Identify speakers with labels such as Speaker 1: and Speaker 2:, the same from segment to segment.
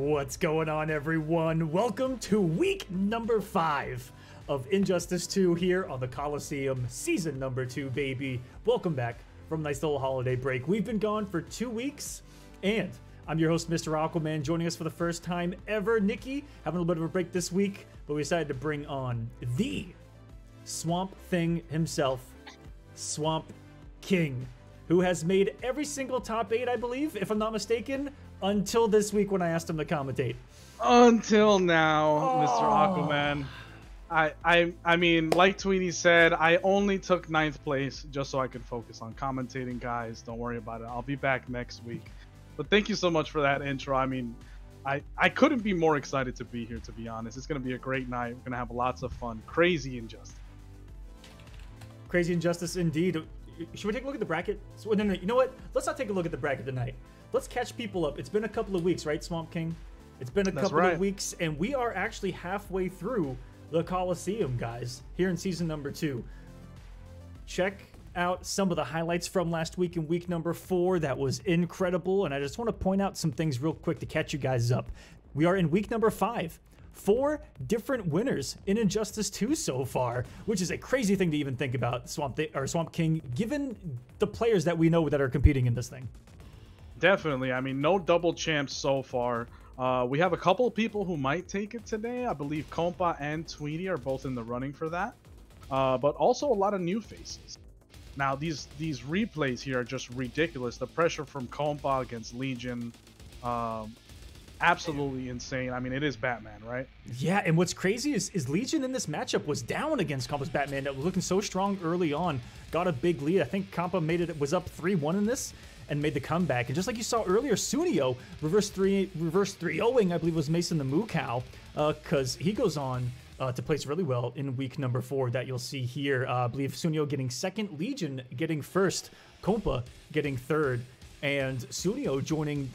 Speaker 1: What's going on, everyone? Welcome to week number 5 of Injustice 2 here on the Kolosseum, season number 2, baby. Welcome back from a nice little holiday break. We've been gone for 2 weeks, and I'm your host, Mr. Aquaman, joining us for the first time ever. Nikki, having a little bit of a break this week, but we decided to bring on the Swamp Thing himself, Swamp King, who has made every single top 8, I believe, if I'm not mistaken, until this week when I asked him to commentate.
Speaker 2: Until now, Mr. Aquaman. I mean, like Tweety said, I only took 9th place just so I could focus on commentating, guys. Don't worry about it. I'll be back next week. But thank you so much for that intro. I mean, I couldn't be more excited to be here, to be honest. It's going to be a great night. We're going to have lots of fun. Crazy Injustice.
Speaker 1: Crazy Injustice indeed. Should we take a look at the bracket? So, no, you know what? Let's not take a look at the bracket tonight. Let's catch people up. It's been a couple of weeks, right, Swamp King? It's been a couple of weeks, and we are actually halfway through the Kolosseum, guys, here in season number 2. Check out some of the highlights from last week in week number 4. That was incredible, and I just want to point out some things real quick to catch you guys up. We are in week number 5. 4 different winners in Injustice 2 so far, which is a crazy thing to even think about, Swamp King, given the players that we know that are competing in this thing.
Speaker 2: Definitely. I mean, no double champs so far. We have a couple of people who might take it today. I believe Compa and Tweety are both in the running for that. But also a lot of new faces. Now, these replays here are just ridiculous. The pressure from Compa against Legion, absolutely insane. I mean, it is Batman, right? Yeah,
Speaker 1: and what's crazy is Legion in this matchup was down against Compa's Batman. That was looking so strong early on. Got a big lead. I think Compa was up 3-1 in this and made the comeback. And just like you saw earlier, Sunio reverse 3-0ing, I believe, was Mason the Moo Cow, because he goes on to place really well in week number 4 that you'll see here. I believe Sunio getting 2nd, Legion getting 1st, Compa getting 3rd, and Sunio joining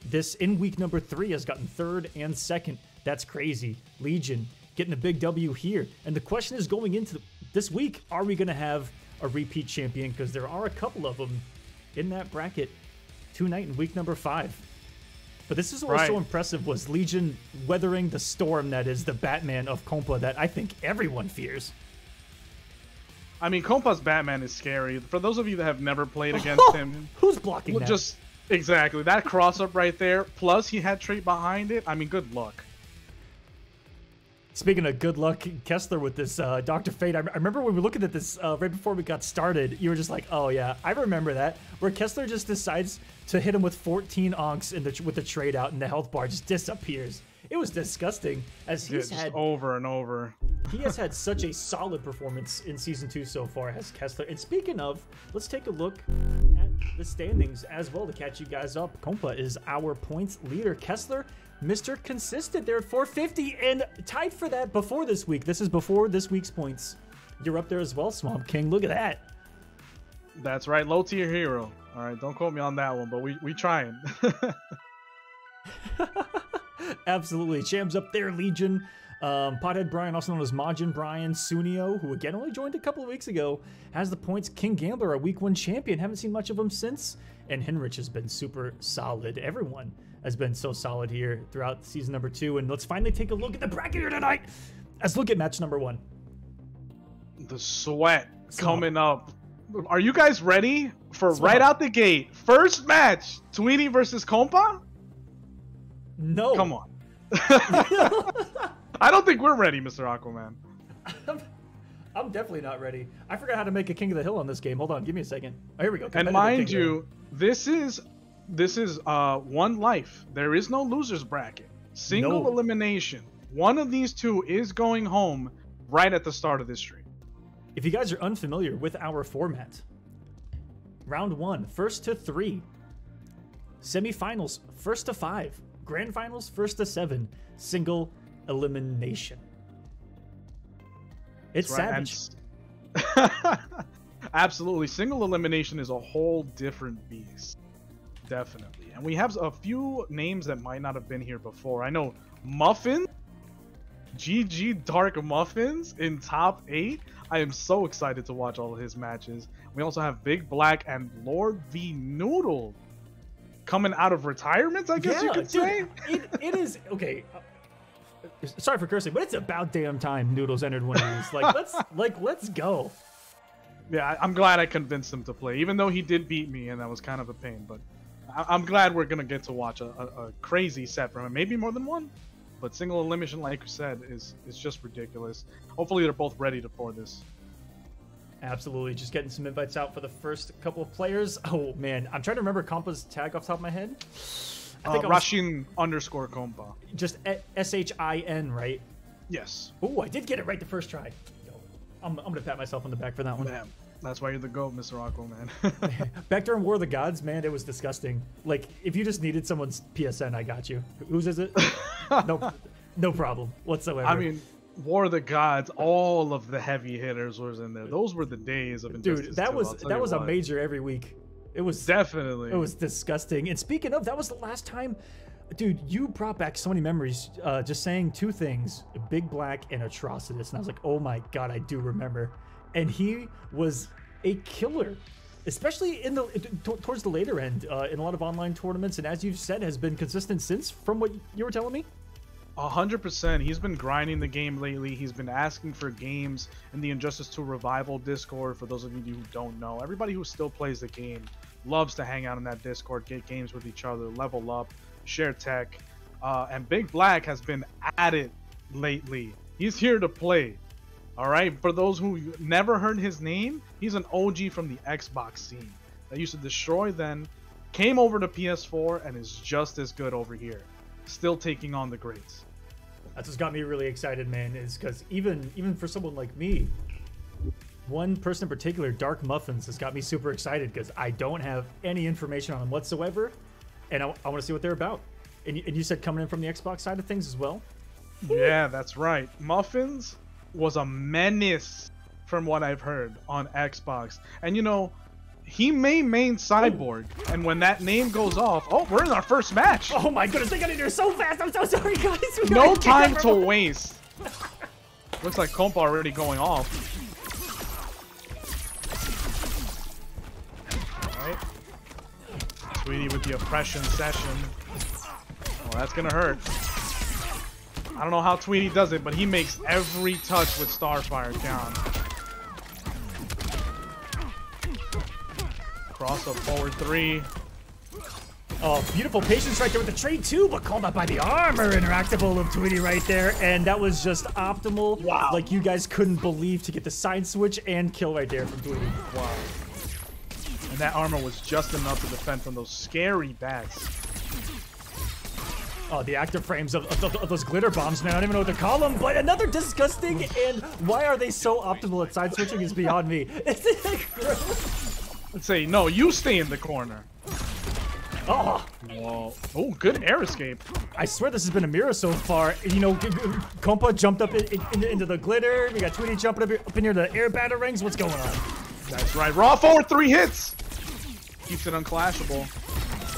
Speaker 1: this in week number 3 has gotten 3rd and 2nd. That's crazy. Legion getting a big W here. And the question is, going into this week, are we going to have a repeat champion? Because there are a couple of them in that bracket tonight in week number 5. But this is what was so impressive, was Legion weathering the storm that is the Batman of Compa that I think everyone fears.
Speaker 2: I mean, Compa's Batman is scary. For those of you that have never played against him,
Speaker 1: who's blocking that?
Speaker 2: Exactly. That cross-up right there, plus he had trait behind it. I mean, good luck.
Speaker 1: Speaking of good luck, Kessler with this Dr. Fate. I remember when we were looking at this right before we got started, you were just like, oh yeah, I remember that. Where Kessler just decides to hit him with 14 onks with the trade out, and the health bar just disappears. It was disgusting, as he's had
Speaker 2: over and over.
Speaker 1: He has had such a solid performance in Season 2 so far, has Kessler. And speaking of, let's take a look at the standings as well to catch you guys up. Compa is our points leader. Kessler, Mr. Consistent, there at 450, and tied for that before this week. This is before this week's points. You're up there as well, Swamp King. Look at that.
Speaker 2: That's right, low tier hero. All right, don't quote me on that one, but we trying.
Speaker 1: Absolutely. Champs up there, Legion. Pothead Brian, also known as Majin Brian. Sunio, who again only joined a couple of weeks ago, has the points. King Gambler, a week 1 champion. Haven't seen much of him since. And Henrich has been super solid. Everyone has been so solid here throughout season number 2. And let's finally take a look at the bracket here tonight. Let's look at match number 1.
Speaker 2: The sweat coming up. Are you guys ready for right out the gate? First match, Tweety versus Compa?
Speaker 1: No.
Speaker 2: Come on. I don't think we're ready, Mr. Aquaman.
Speaker 1: I'm definitely not ready. I forgot how to make a King of the Hill on this game. Hold on, give me a second. Oh, here we go.
Speaker 2: And mind you, this is 1 life. There is no losers bracket. Single elimination. One of these 2 is going home right at the start of this stream.
Speaker 1: If you guys are unfamiliar with our format, round 1, 1st to 3. Semifinals, 1st to 5. Grand finals, 1st to 7. Single elimination. It's savage.
Speaker 2: Absolutely. Single elimination is a whole different beast. Definitely. And we have a few names that might not have been here before. I know Muffin, GG Dark Muffins in top 8. I am so excited to watch all of his matches. We also have Big Black and Lord V Noodle coming out of retirement, I guess you could say.
Speaker 1: It is okay. Sorry for cursing, but it's about damn time Noodles entered one of these. Like, let's go.
Speaker 2: Yeah, I'm glad I convinced him to play, even though he did beat me, and that was kind of a pain. But I'm glad we're gonna get to watch a crazy set from him, maybe more than one. But single elimination, like you said, is just ridiculous. Hopefully they're both ready for this.
Speaker 1: Absolutely. Just getting some invites out for the first couple of players. Oh, man. I'm trying to remember Kompa's tag off the top of my head.
Speaker 2: I think Rashin _ Kompa.
Speaker 1: Just S-H-I-N, right?
Speaker 2: Yes.
Speaker 1: Oh, I did get it right the first try. I'm going to pat myself on the back for that one.
Speaker 2: Man, that's why you're the GOAT, Mr. Aquaman.
Speaker 1: Back during War of the Gods, man, it was disgusting. Like, if you just needed someone's PSN, I got you. Whose is it? No problem whatsoever.
Speaker 2: I mean, War of the Gods, all of the heavy hitters was in there. Those were the days of Injustice.
Speaker 1: Dude, that was a major every week. It was
Speaker 2: definitely.
Speaker 1: It was disgusting. And speaking of, that was the last time, dude. You brought back so many memories. Just saying two things: Big Black and Atrocitus. And I was like, oh my god, I do remember. And he was a killer, especially in the towards the later end in a lot of online tournaments. And as you've said, has been consistent since, from what you were telling me.
Speaker 2: 100%. He's been grinding the game lately. He's been asking for games in the Injustice 2 Revival Discord. For those of you who don't know, everybody who still plays the game loves to hang out in that Discord, get games with each other, level up, share tech. And Big Black has been at it lately. He's here to play. All right. For those who never heard his name, he's an OG from the Xbox scene that used to destroy then, came over to PS4, and is just as good over here, still taking on the greats.
Speaker 1: That's what's got me really excited, man, is because even for someone like me, one person in particular, Dark Muffins, has got me super excited because I don't have any information on them whatsoever, and I want to see what they're about. And you said coming in from the Xbox side of things as well?
Speaker 2: Yeah, that's right. Muffins was a menace from what I've heard on Xbox. And you know, he may main Cyborg, and when that name goes off, oh, we're in our first match.
Speaker 1: Oh my goodness, they got in here so fast. I'm so sorry, guys.
Speaker 2: No time to waste. Looks like Kompa already going off. All right. Sweetie with the oppression session. Oh, that's gonna hurt. I don't know how Tweety does it, but he makes every touch with Starfire count. Cross up forward 3.
Speaker 1: Oh, beautiful patience right there with the trade too, but called out by the armor interactable of Tweety right there, and that was just optimal.
Speaker 2: Wow.
Speaker 1: Like you guys couldn't believe to get the side switch and kill right there from Tweety.
Speaker 2: Wow. And that armor was just enough to defend from those scary bats.
Speaker 1: Oh, the active frames of those glitter bombs, man. I don't even know what to call them, but another disgusting, and why are they so optimal at side switching is beyond me. It's like gross.
Speaker 2: Let's say, no, you stay in the corner.
Speaker 1: Oh.
Speaker 2: Whoa. Oh, good air escape.
Speaker 1: I swear this has been a mirror so far. You know, Kompa jumped up into the glitter. We got Tweety jumping up in near the air batarangs. What's going on?
Speaker 2: That's right. Raw forward 3 hits. Keeps it unclashable.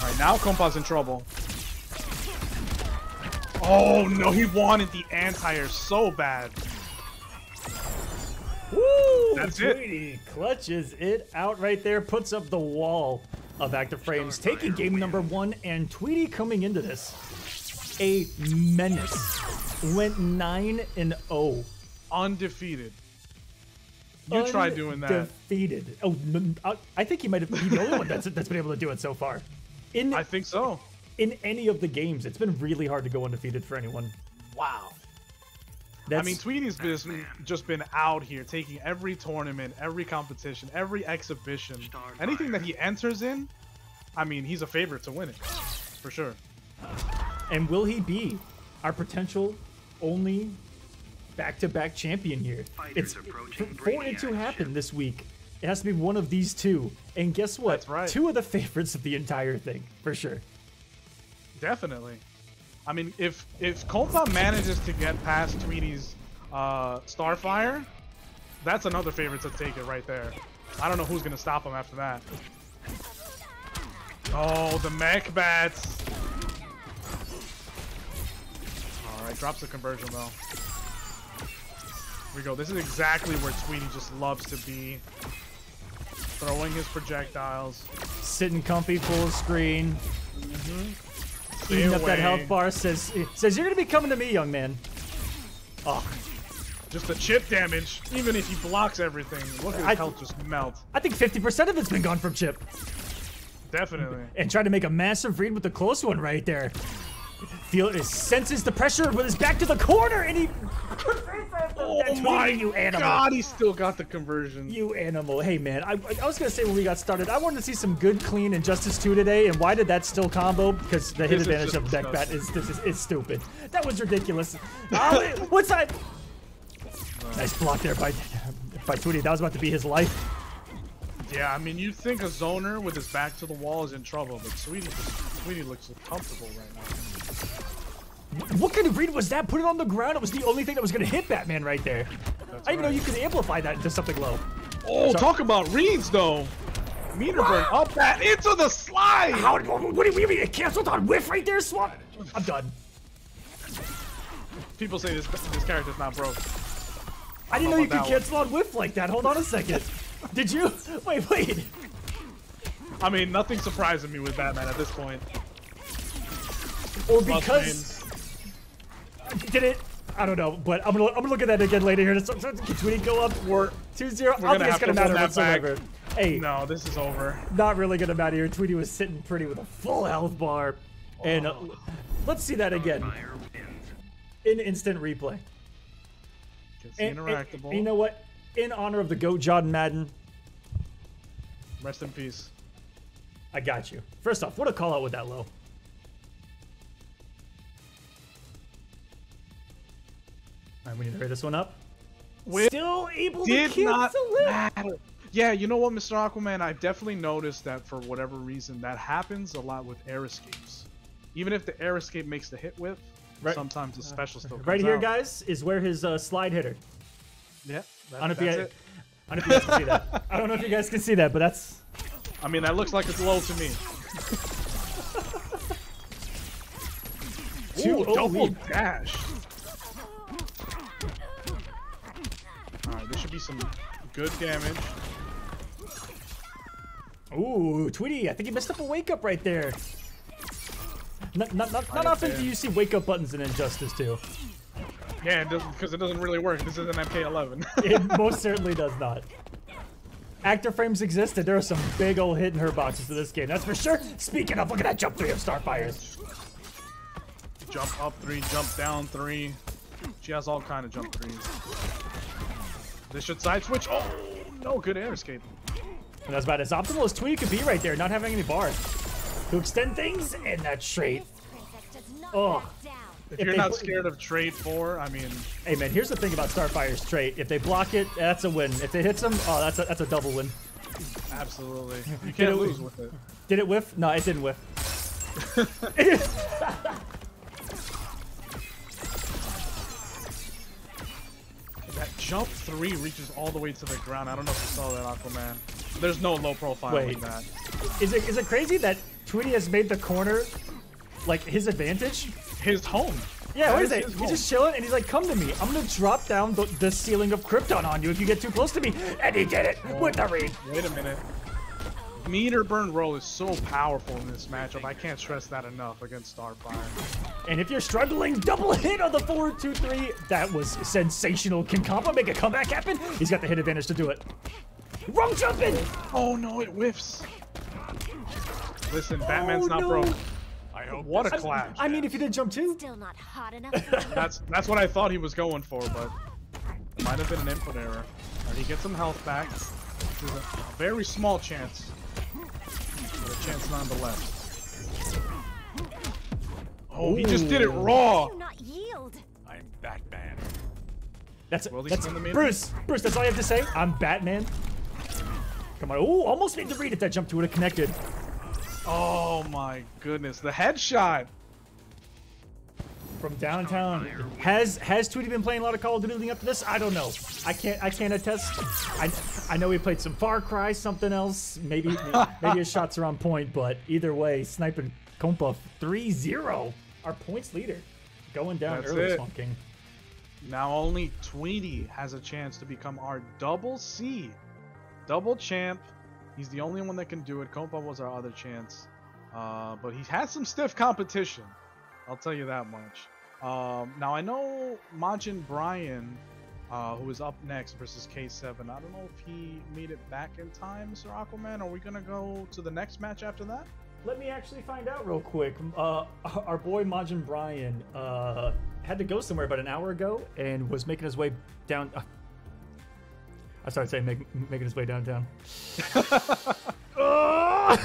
Speaker 2: All right, now Kompa's in trouble. Oh, no, he wanted the anti-air so bad.
Speaker 1: Woo!
Speaker 2: That's
Speaker 1: Tweety clutches it out right there, puts up the wall of active frames, taking game number 1, and Tweety coming into this a menace. Went 9-0.
Speaker 2: Undefeated. You tried doing that.
Speaker 1: Defeated. Oh, I think he might have been the only one that's been able to do it so far.
Speaker 2: I think so.
Speaker 1: In any of the games, it's been really hard to go undefeated for anyone. Wow.
Speaker 2: I mean, Tweety's just been out here taking every tournament, every competition, every exhibition, anything that he enters in. I mean, he's a favorite to win it, for sure.
Speaker 1: And will he be our potential only back-to-back champion here? It's 4-2 happened this week. It has to be one of these two. And guess what?
Speaker 2: That's right.
Speaker 1: 2 of the favorites of the entire thing, for sure.
Speaker 2: Definitely. I mean, if Kompa manages to get past Tweety's Starfire, that's another favorite to take it right there. I don't know who's going to stop him after that. Oh, the mech bats. All right, drops the conversion though. Here we go. This is exactly where Tweety just loves to be. Throwing his projectiles.
Speaker 1: Sitting comfy full screen. Eating up that health bar, says you're gonna be coming to me, young man. Oh.
Speaker 2: Just the chip damage, even if he blocks everything. Look at his health just melt.
Speaker 1: I think 50% of it's been gone from chip.
Speaker 2: Definitely.
Speaker 1: And tried to make a massive read with the close one right there. Senses the pressure with his back to the corner, and he.
Speaker 2: Oh my you animal. God, he still got the conversion.
Speaker 1: You animal. Hey man, I was gonna say when we got started, I wanted to see some good, clean Injustice 2 today, and why did that still combo? Because the hit advantage of deck bat is stupid. That was ridiculous. What's that? Nice block there by Tweety. That was about to be his life.
Speaker 2: Yeah, I mean, you'd think a zoner with his back to the wall is in trouble, but Tweety looks comfortable right now.
Speaker 1: What kind of read was that? Put it on the ground. It was the only thing that was going to hit Batman right there. I didn't know you could amplify that into something low.
Speaker 2: Oh, talk about reads, though. Meter burn up that into the slide.
Speaker 1: What do you mean? It canceled on whiff right there, Swamp? I'm done.
Speaker 2: People say this character's not broke.
Speaker 1: I didn't know you could cancel on whiff like that. Hold on a second. Did you? Wait.
Speaker 2: I mean, nothing's surprising me with Batman at this point.
Speaker 1: Or because... Did it? I don't know, but I'm gonna look at that again later here. Can Tweety go up? We're 2-0. I don't think it's gonna matter whatsoever. Hey,
Speaker 2: no, this is over.
Speaker 1: Not really gonna matter here. Tweety was sitting pretty with a full health bar, and let's see that again in instant replay.
Speaker 2: And
Speaker 1: you know what? In honor of the GOAT, John Madden.
Speaker 2: Rest in peace.
Speaker 1: I got you. First off, what a call out with that low. All right, we need to hurry this one up. Still able to cancel it.
Speaker 2: Yeah, you know what, Mr. Aquaman? I've definitely noticed that for whatever reason, that happens a lot with air escapes. Even if the air escape makes the hit whiff, sometimes the special still comes
Speaker 1: right here,
Speaker 2: out.
Speaker 1: Guys, is where his slide hitter.
Speaker 2: Yeah,
Speaker 1: I don't know if you guys can see that. I don't know if you guys can see that, but that's...
Speaker 2: I mean, that looks like it's low to me. Ooh, double dash. Alright, this should be some good damage.
Speaker 1: Ooh, Tweety, I think you messed up a wake-up right there. Not often do you see wake-up buttons in Injustice 2.
Speaker 2: Yeah, because it doesn't really work. This is an MK11.
Speaker 1: It most certainly does not. Actor frames existed. There are some big old hit and her boxes to this game, that's for sure. Speaking of, look at that jump 3 of Starfires.
Speaker 2: Jump up 3, jump down 3. She has all kind of jump 3s. This should side switch. Oh, no, good air escape.
Speaker 1: And that's about as optimal as Tweety could be right there, not having any bars. To extend things, and that's straight. Oh.
Speaker 2: If you're not scared of trade 4, I mean...
Speaker 1: Hey man, here's the thing about Starfire's trait. If they block it, that's a win. If it hits them, oh, that's a double win.
Speaker 2: Absolutely. You can't lose with it.
Speaker 1: Did it whiff? No, it didn't whiff.
Speaker 2: That jump 3 reaches all the way to the ground. I don't know if you saw that, Aquaman. There's no low profile in that.
Speaker 1: Is it crazy that Tweety has made the corner like his advantage?
Speaker 2: His home.
Speaker 1: Yeah, what is it? He's just chilling and he's like, come to me. I'm gonna drop down the ceiling of Krypton on you if you get too close to me. And he did it with the read.
Speaker 2: Wait a minute. Meter burn roll is so powerful in this matchup. I can't stress that enough against Starfire.
Speaker 1: And if you're struggling, double hit on the 4-2-3. That was sensational. Can Compa make a comeback happen? He's got the hit advantage to do it. Wrong jumping!
Speaker 2: Oh no, it whiffs. Listen, Batman's not broke. I hope. What a clash.
Speaker 1: I mean, if he did jump too.
Speaker 3: Still not hot enough.
Speaker 2: That's what I thought he was going for, but it might have been an input error. Right, he gets some health back. There's a very small chance. But a chance nonetheless. Oh, he just did it raw.
Speaker 3: Do not yield.
Speaker 2: I'm Batman.
Speaker 1: That's Bruce, that's all you have to say? I'm Batman. Come on. Ooh, almost made the read if that jump 2 would have connected.
Speaker 2: Oh my goodness, the headshot
Speaker 1: from downtown. Has Tweety been playing a lot of Call of Duty leading up to this? I don't know. I can't attest. I know he played some Far Cry, something else. Maybe his shots are on point, but either way, sniping Compa 3-0, our points leader, going down early, Swamp King.
Speaker 2: Now only Tweety has a chance to become our double C, double champ. He's the only one that can do it. Compa was our other chance. But he had some stiff competition. I'll tell you that much. Now I know Majin Brian, who is up next versus K7. I don't know if he made it back in time, Mr. Aquaman. Are we gonna go to the next match after that?
Speaker 1: Let me actually find out real quick. Our boy Majin Brian had to go somewhere about an hour ago and was making his way down. I started saying making his way downtown. I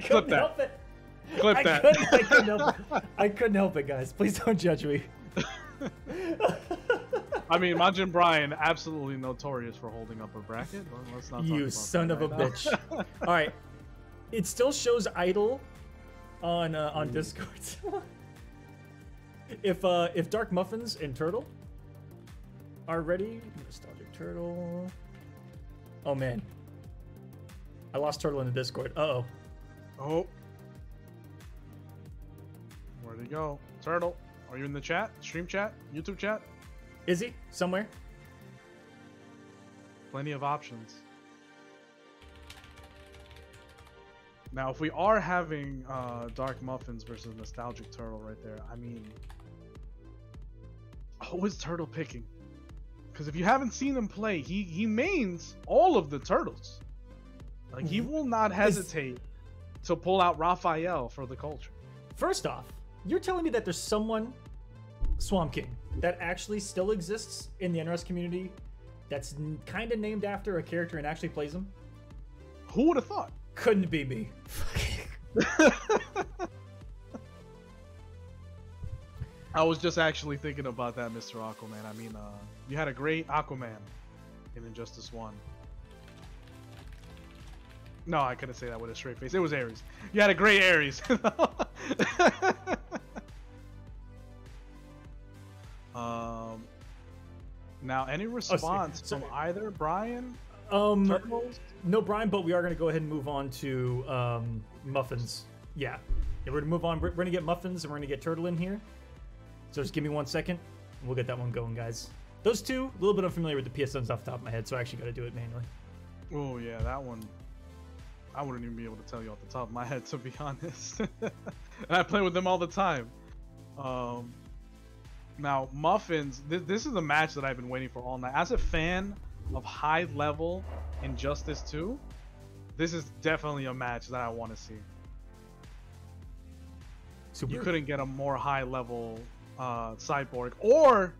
Speaker 1: couldn't help it.
Speaker 2: Clip that.
Speaker 1: I couldn't help it, guys. Please don't judge me.
Speaker 2: I mean, Majin Brian, absolutely notorious for holding up a bracket. Let's not talk
Speaker 1: You
Speaker 2: about
Speaker 1: son of
Speaker 2: that
Speaker 1: a
Speaker 2: right
Speaker 1: bitch. All right. It still shows idle on Discord. If Dark Muffins and Turtle are ready, Nostalgic Turtle. Oh man, I lost Turtle in the Discord. Uh-oh.
Speaker 2: Oh. Where'd he go? Turtle, are you in the chat? Stream chat? YouTube chat?
Speaker 1: Is he somewhere?
Speaker 2: Plenty of options. Now, if we are having Dark Muffins versus Nostalgic Turtle right there, I mean, who is Turtle picking? Because if you haven't seen him play, he mains all of the turtles. Like, he will not hesitate to pull out Raphael for the culture.
Speaker 1: First off, you're telling me that there's someone, Swamp King, that actually still exists in the NRS community that's kind of named after a character and actually plays him?
Speaker 2: Who would have thought?
Speaker 1: Couldn't be me.
Speaker 2: I was just actually thinking about that, Mr. Aquaman. I mean, you had a great Aquaman in Injustice 1. No, I couldn't say that with a straight face. It was Ares. You had a great Ares. Now, any response from either Brian? Turtles?
Speaker 1: No, Brian, but we are going to go ahead and move on to Muffins. Yeah, we're going to move on. We're going to get Muffins and we're going to get Turtle in here. So just give me 1 second and we'll get that one going, guys. Those two, a little bit unfamiliar with the PSNs off the top of my head, so I actually got to do it manually.
Speaker 2: Oh, yeah, that one. I wouldn't even be able to tell you off the top of my head, to be honest. And I play with them all the time. Now, Muffins, this is a match that I've been waiting for all night. As a fan of high level Injustice 2, this is definitely a match that I want to see.
Speaker 1: Super.
Speaker 2: You couldn't get a more high level Cyborg, or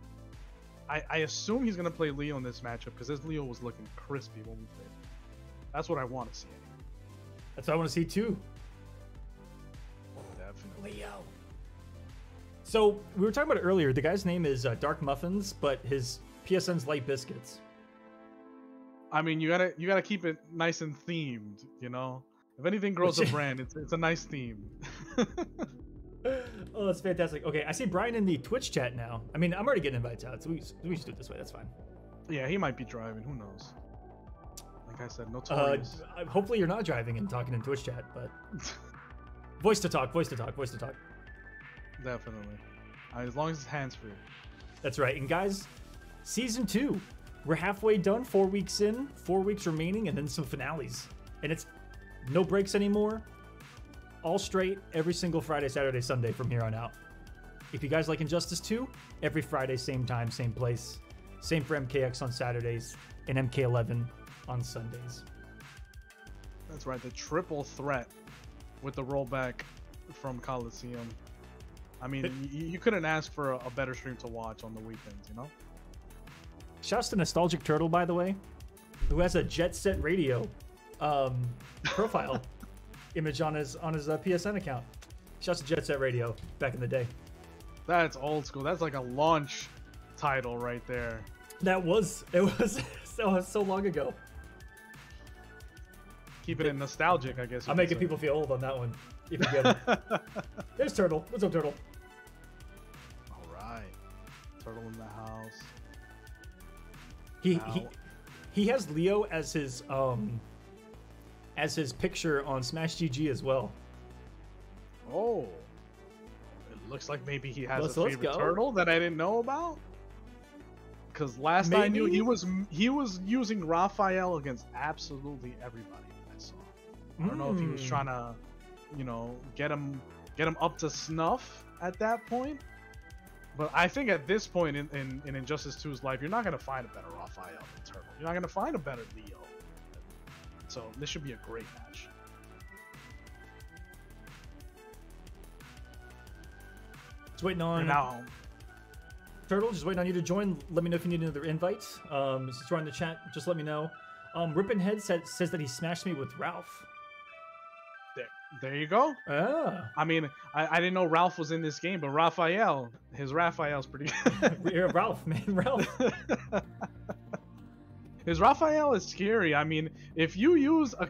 Speaker 2: I assume he's gonna play Leo in this matchup because this Leo was looking crispy when we played. That's what I want to see.
Speaker 1: That's what I want to see too.
Speaker 2: Definitely.
Speaker 1: Leo. So we were talking about it earlier. The guy's name is Dark Muffins, but his PSN's Light Biscuits.
Speaker 2: I mean, you gotta keep it nice and themed, you know. If anything grows a brand, it's a nice theme.
Speaker 1: Oh, that's fantastic. Okay, I see Brian in the Twitch chat now. I mean, I'm already getting invites out, so we should do it this way. That's fine.
Speaker 2: Yeah, he might be driving. Who knows? Like I said, notorious.
Speaker 1: Hopefully you're not driving and talking in Twitch chat, but voice to talk.
Speaker 2: Definitely. As long as it's hands-free.
Speaker 1: That's right. And guys, season 2, we're halfway done. 4 weeks in, 4 weeks remaining, and then some finales. And it's no breaks anymore. All straight every single Friday, Saturday, Sunday from here on out. If you guys like Injustice 2, every Friday, same time, same place. Same for MKX on Saturdays and MK11 on Sundays.
Speaker 2: That's right, the triple threat with the rollback from Kolosseum. I mean, you couldn't ask for a better stream to watch on the weekends, you know?
Speaker 1: Shouts to Nostalgic Turtle, by the way, who has a Jet Set Radio profile image on his PSN account. Shouts to Jet Set Radio back in the day.
Speaker 2: That's old school. That's like a launch title right there.
Speaker 1: It was so long ago.
Speaker 2: Keeping it nostalgic, I guess.
Speaker 1: I'm making people feel old on that one. If you get it. There's Turtle. What's up, Turtle?
Speaker 2: All right, Turtle in the house.
Speaker 1: He has Leo as his picture on Smash GG as well.
Speaker 2: Oh, it looks like maybe he has a favorite turtle that I didn't know about. Because last I knew, he was using Raphael against absolutely everybody that I saw. I don't know if he was trying to you know, get him up to snuff at that point. But I think at this point in Injustice 2's life, you're not going to find a better Raphael than Turtle. You're not going to find a better Leo. So this should be a great match.
Speaker 1: Just waiting on
Speaker 2: Now,
Speaker 1: Turtle. Just waiting on you to join. Let me know if you need another invite. Since you're in the chat, just let me know. Rippin' Head says that he smashed me with Ralph.
Speaker 2: there you go.
Speaker 1: Ah.
Speaker 2: I mean, I didn't know Ralph was in this game, but his Raphael's pretty good.
Speaker 1: Yeah, Ralph, man, Ralph.
Speaker 2: His Raphael is scary. I mean, if you use a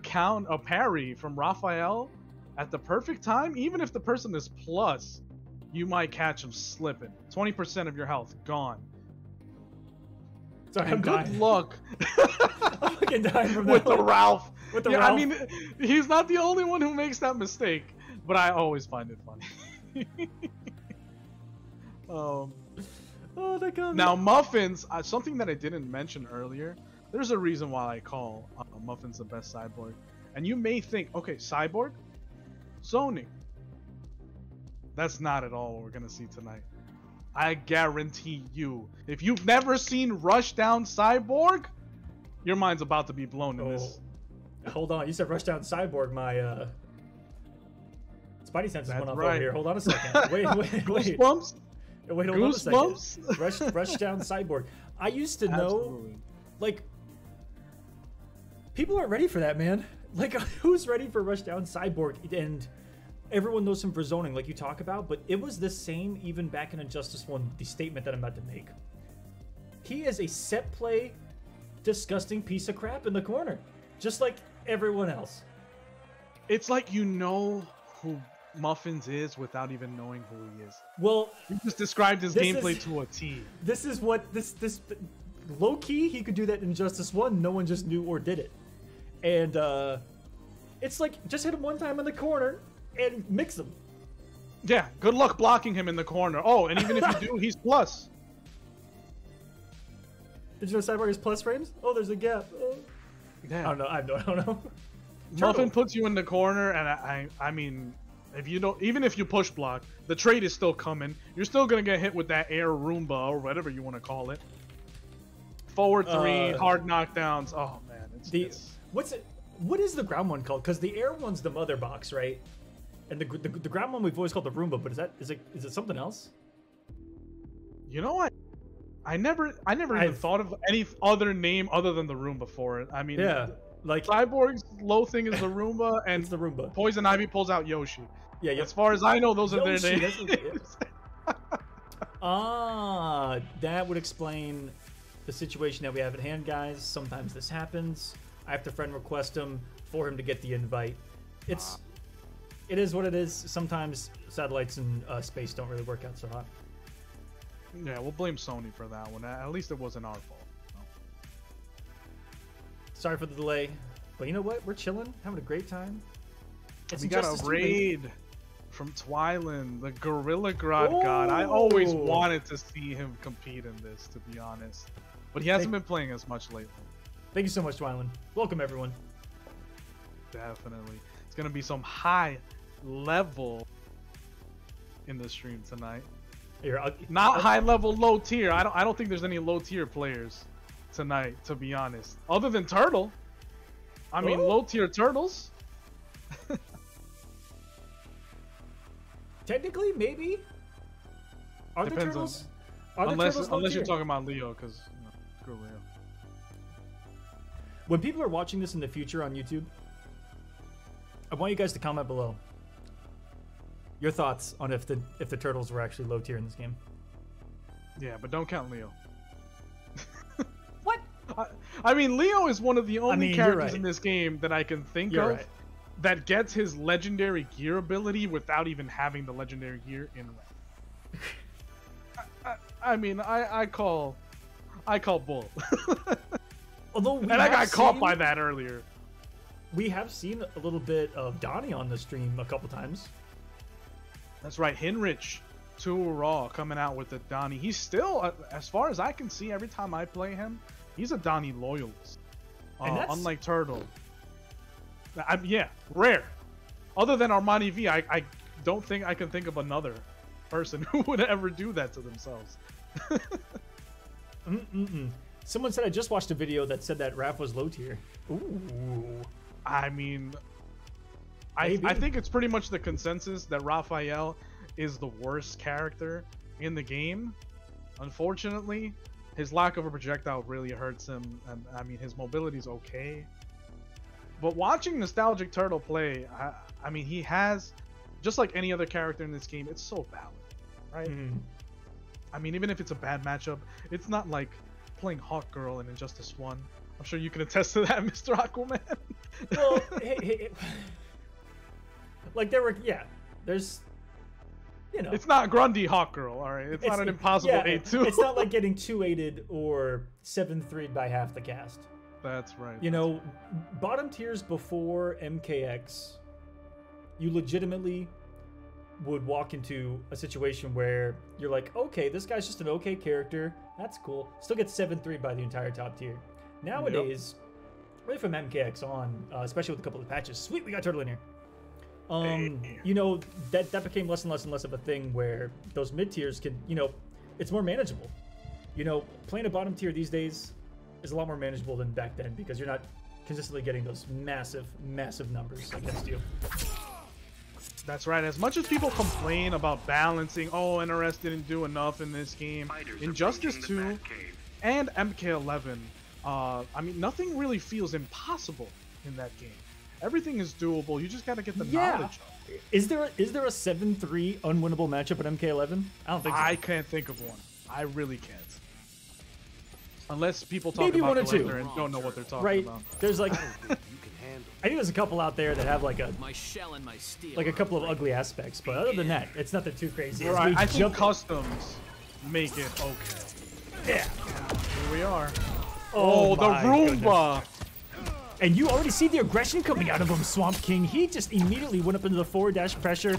Speaker 2: parry from Raphael at the perfect time, even if the person is plus, you might catch him slipping. 20% of your health gone.
Speaker 1: Sorry,
Speaker 2: and
Speaker 1: I'm
Speaker 2: good
Speaker 1: dying.
Speaker 2: luck
Speaker 1: I'm fucking dying from
Speaker 2: with
Speaker 1: that
Speaker 2: the
Speaker 1: one.
Speaker 2: Ralph.
Speaker 1: With the
Speaker 2: Yeah,
Speaker 1: Ralph.
Speaker 2: I mean, he's not the only one who makes that mistake, but I always find it funny.
Speaker 1: Oh, that comes.
Speaker 2: Now, Muffins, something that I didn't mention earlier, there's a reason why I call Muffins the best cyborg. And you may think, okay, cyborg? Zoning. That's not at all what we're going to see tonight. I guarantee you, if you've never seen Rushdown Cyborg, your mind's about to be blown in this.
Speaker 1: Hold on, you said Rushdown Cyborg. My Spidey senses
Speaker 2: That's
Speaker 1: went off
Speaker 2: right.
Speaker 1: over here. Hold on a second. Wait.
Speaker 2: Goosebumps?
Speaker 1: Wait, hold on a second.
Speaker 2: Goosebumps?
Speaker 1: Rushdown Cyborg. I used to know,
Speaker 2: Absolutely.
Speaker 1: like, people aren't ready for that, man. Like, who's ready for Rushdown Cyborg? And everyone knows him for zoning, like you talk about, but it was the same even back in Injustice 1, the statement that I'm about to make. He is a set play, disgusting piece of crap in the corner, just like everyone else.
Speaker 2: It's like you know who Muffins is without even knowing who he is.
Speaker 1: Well,
Speaker 2: You just described his
Speaker 1: This
Speaker 2: gameplay
Speaker 1: is-
Speaker 2: to a T.
Speaker 1: this is what this low key he could do that in Injustice 1. No one just knew or did it, and it's like just hit him one time in the corner and mix him.
Speaker 2: Yeah, good luck blocking him in the corner. Oh, and even if you do, he's plus.
Speaker 1: Did you know Cyborg has plus frames? Oh, there's a gap. Oh.
Speaker 2: Yeah.
Speaker 1: I don't know.
Speaker 2: Muffin
Speaker 1: Turtle.
Speaker 2: puts you in the corner, and I mean, if you don't, even if you push block, the trade is still coming. You're still gonna get hit with that air Roomba or whatever you want to call it. Forward three, hard knockdowns. Oh man, it's
Speaker 1: What is the ground one called? Because the air one's the mother box, right? And the ground one we've always called the Roomba, but is it something else?
Speaker 2: You know what? I never even thought of any other name other than the Roomba for it. I mean,
Speaker 1: Yeah, like
Speaker 2: Cyborg's low thing is the Roomba, and
Speaker 1: it's the Roomba.
Speaker 2: Poison Ivy pulls out Yoshi.
Speaker 1: Yeah,
Speaker 2: As far as I know, those are their
Speaker 1: Yoshi,
Speaker 2: names.
Speaker 1: that's what that would explain the situation that we have at hand, guys. Sometimes this happens. I have to friend request him for him to get the invite. It is what it is. Sometimes satellites in space don't really work out so hot.
Speaker 2: Yeah, we'll blame Sony for that one. At least it wasn't our fault. No.
Speaker 1: Sorry for the delay, but you know what? We're chilling, having a great time.
Speaker 2: We got
Speaker 1: Injustice
Speaker 2: a
Speaker 1: 2,
Speaker 2: raid from Twyland, the Gorilla God God. I always wanted to see him compete in this, to be honest. But he hasn't been playing as much lately.
Speaker 1: Thank you so much, Twyland. Welcome, everyone.
Speaker 2: Definitely. It's going to be some high level in the stream tonight. Not high level, low tier. I don't think there's any low tier players tonight, to be honest. Other than Turtle. I mean, low tier Turtles.
Speaker 1: Technically, maybe. Are the
Speaker 2: Depends
Speaker 1: turtles?
Speaker 2: unless
Speaker 1: low
Speaker 2: you're
Speaker 1: tier?
Speaker 2: talking about Leo, because screw Leo.
Speaker 1: When people are watching this in the future on YouTube, I want you guys to comment below your thoughts on if the turtles were actually low tier in this game.
Speaker 2: Yeah, but don't count Leo.
Speaker 1: What?
Speaker 2: I mean, Leo is one of the only
Speaker 1: you're
Speaker 2: characters
Speaker 1: right.
Speaker 2: in this game that I can think
Speaker 1: You're
Speaker 2: of
Speaker 1: right.
Speaker 2: that gets his legendary gear ability without even having the legendary gear in rank. I mean, I call bull.
Speaker 1: Although
Speaker 2: And I got caught by that earlier.
Speaker 1: We have seen a little bit of Donnie on the stream a couple times.
Speaker 2: That's right, Hinrich, 2 Raw coming out with the Donnie. He's still, as far as I can see, every time I play him, he's a Donnie loyalist.
Speaker 1: And that's-
Speaker 2: Unlike Turtle. Yeah, rare. Other than Armani V, I don't think I can think of another person who would ever do that to themselves.
Speaker 1: Someone said I just watched a video that said that Raph was low tier. Ooh.
Speaker 2: I mean, I think it's pretty much the consensus that Raphael is the worst character in the game. Unfortunately, his lack of a projectile really hurts him, and I mean his mobility is okay. But watching Nostalgic Turtle play, I mean he has, just like any other character in this game, it's so balanced, right? I mean, even if it's a bad matchup, it's not like playing Hawk Girl in Injustice 1. I'm sure you can attest to that, Mr. Aquaman.
Speaker 1: Well, like there's, you know.
Speaker 2: It's not Grundy Hawk Girl, all right? It's not an impossible 8-2.
Speaker 1: It's not like getting 2-8'd or 7-3'd by half the cast.
Speaker 2: That's right.
Speaker 1: You know, bottom tiers before MKX, you legitimately would walk into a situation where you're like, okay, this guy's just an okay character. That's cool. Still gets 7-3 by the entire top tier. Nowadays, really from MKX on, especially with a couple of patches. Sweet, we got Turtle in here. You know, that became less and less and less of a thing where those mid tiers can, you know, it's more manageable. You know, playing a bottom tier these days is a lot more manageable than back then because you're not consistently getting those massive, massive numbers against you.
Speaker 2: That's right. As much as people complain about balancing, oh, NRS didn't do enough in this game, Injustice 2 and MK11, I mean, nothing really feels impossible in that game. Everything is doable. You just got to get the knowledge.
Speaker 1: Is there a 7-3 unwinnable matchup at MK11? I don't think so.
Speaker 2: I can't think of one. I really can't. Unless people talk
Speaker 1: Maybe
Speaker 2: about
Speaker 1: one or two.
Speaker 2: Collector and don't know what they're talking
Speaker 1: Right.
Speaker 2: about.
Speaker 1: There's like I think there's a couple out there that have like a couple of ugly aspects, but other than that, it's nothing too crazy.
Speaker 2: Right. I think customs make it okay.
Speaker 1: Yeah.
Speaker 2: Here we are.
Speaker 1: Oh,
Speaker 2: the Roomba.
Speaker 1: Goodness. And you already see the aggression coming out of him, Swamp King. He just immediately went up into the forward dash pressure,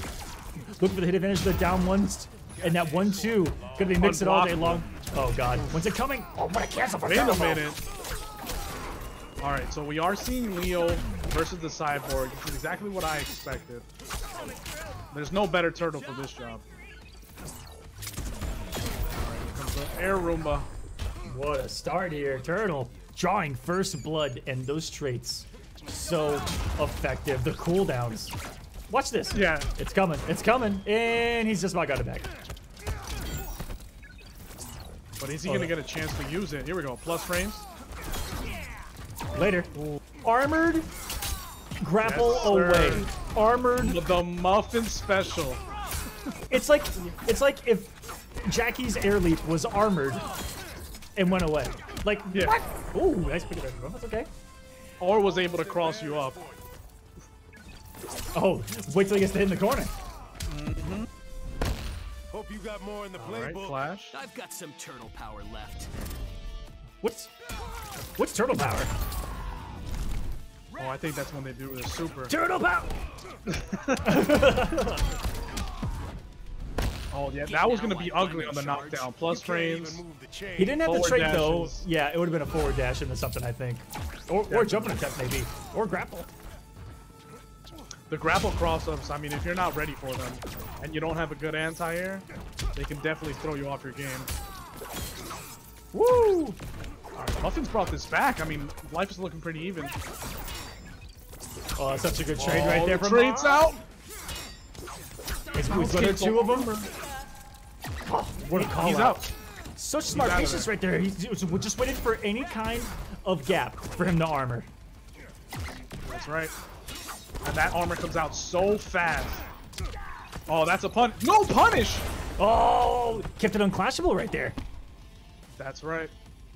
Speaker 1: looking for the hit advantage of the down ones, and that 1-2 gonna be mixed it all day long. Oh god, when's it coming? Oh, what a cancel for
Speaker 2: Wait a minute. All right, so we are seeing Leo versus the Cyborg. This is exactly what I expected. There's no better turtle for this job. All right, here comes the Air Roomba.
Speaker 1: What a start here, Turtle. Drawing first blood, and those traits so effective. The cooldowns. Watch this.
Speaker 2: Yeah.
Speaker 1: It's coming. It's coming. And he's just about got it back.
Speaker 2: But is he going to get a chance to use it? Here we go. Plus frames.
Speaker 1: Later. Ooh. Armored. Grapple away. Armored.
Speaker 2: The Muffin Special.
Speaker 1: It's like if Jackie's air leap was armored and went away. Like,
Speaker 2: yeah.
Speaker 1: What? Ooh, nice pick of that. That's okay.
Speaker 2: Or was able to cross you up.
Speaker 1: Oh, wait till he gets to hit in the corner.
Speaker 3: Hope you got more in the playbook.
Speaker 2: All right, Flash.
Speaker 4: I've got some turtle power left.
Speaker 1: What's turtle power?
Speaker 2: Oh, I think that's when they do the super.
Speaker 1: Turtle power!
Speaker 2: Oh, yeah, that was going to be ugly on the knockdown. Plus frames.
Speaker 1: He didn't have the trait, though.
Speaker 2: dashes.
Speaker 1: Yeah, it would have been a forward dash into something, I think. Or jumping attack, maybe. Or grapple.
Speaker 2: The grapple cross-ups, I mean, if you're not ready for them and you don't have a good anti-air, they can definitely throw you off your game.
Speaker 1: Woo!
Speaker 2: All right, Muffin's brought this back. I mean, life is looking pretty even.
Speaker 1: Oh, that's such a good trade right there.
Speaker 2: The trade's out.
Speaker 1: He's got two of them. Oh, what a call
Speaker 2: He's
Speaker 1: out.
Speaker 2: out.
Speaker 1: Such smart patience right there. He's just waited for any kind of gap for him to armor.
Speaker 2: That's right. And that armor comes out so fast. Oh, that's a pun. No punish!
Speaker 1: Oh, kept it unclashable right there.
Speaker 2: That's right.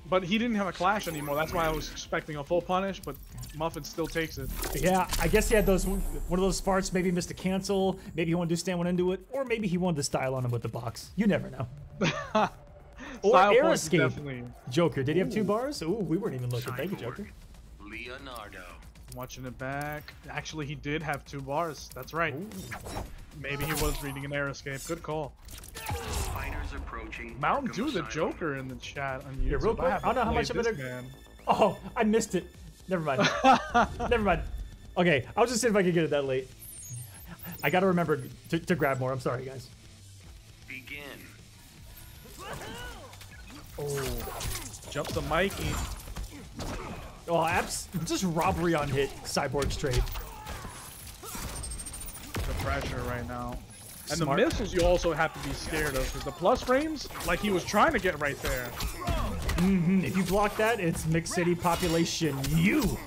Speaker 2: But he didn't have a clash anymore. That's why I was expecting a full punish, but Muffin still takes it.
Speaker 1: Yeah, I guess he had one of those sparks, maybe he missed a cancel, maybe he wanted to stand one into it, or maybe he wanted to style on him with the box. You never know. Or air escape.
Speaker 2: Definitely.
Speaker 1: Joker, did he have 2 bars? Ooh, we weren't even looking. Thank you, Joker.
Speaker 4: Leonardo.
Speaker 2: Watching it back. Actually, he did have 2 bars. That's right.
Speaker 1: Ooh.
Speaker 2: Maybe he was reading an air escape. Good call.
Speaker 4: Fighters approaching.
Speaker 2: Mountain Dew the Joker in the chat on YouTube.
Speaker 1: Yeah, real quick, I don't know how much of it. Oh, I missed it. Never mind. Never mind. Okay, I was just seeing if I could get it that late. I gotta remember to grab more. I'm sorry, guys.
Speaker 4: Begin.
Speaker 2: Oh, jumps the Mikey.
Speaker 1: Oh, just robbery on hit. Cyborg straight.
Speaker 2: The pressure right now. And
Speaker 1: Smart.
Speaker 2: the missiles you also have to be scared of, because the plus frames, like he was trying to get right there.
Speaker 1: If you block that, it's Mix City population you.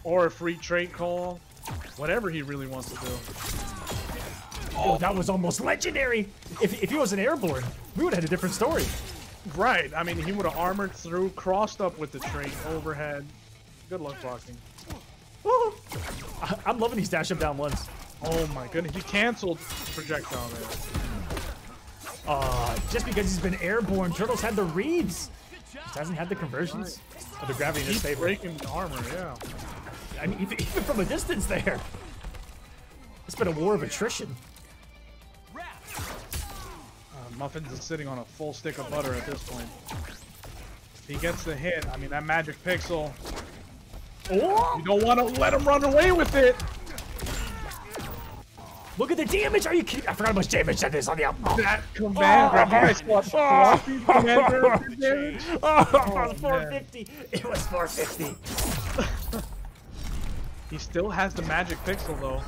Speaker 2: Or a free trait call. Whatever he really wants to do.
Speaker 1: Oh, that was almost legendary. If he was an airborne, we would have had a different story.
Speaker 2: Right. I mean, he would have armored through, crossed up with the trait, overhead. Good luck blocking.
Speaker 1: Woo. I'm loving these dash up down ones.
Speaker 2: Oh my goodness. He canceled projectile there.
Speaker 1: Just because he's been airborne, Turtles had the reads. Just hasn't had the conversions of the gravity in his
Speaker 2: He's
Speaker 1: favor.
Speaker 2: breaking the armor, yeah.
Speaker 1: I mean, even from a distance there. It's been a war of attrition.
Speaker 2: Muffins is sitting on a full stick of butter at this point. If he gets the hit, I mean, that magic pixel.
Speaker 1: Oh!
Speaker 2: You don't want to let him run away with it.
Speaker 1: Look at the damage! Are you kidding? I forgot how much damage that is on the output.
Speaker 2: That command grab. You guys saw Floppy command grab damage?
Speaker 1: Oh, it was 450. It was 450.
Speaker 2: He still has the magic pixel though.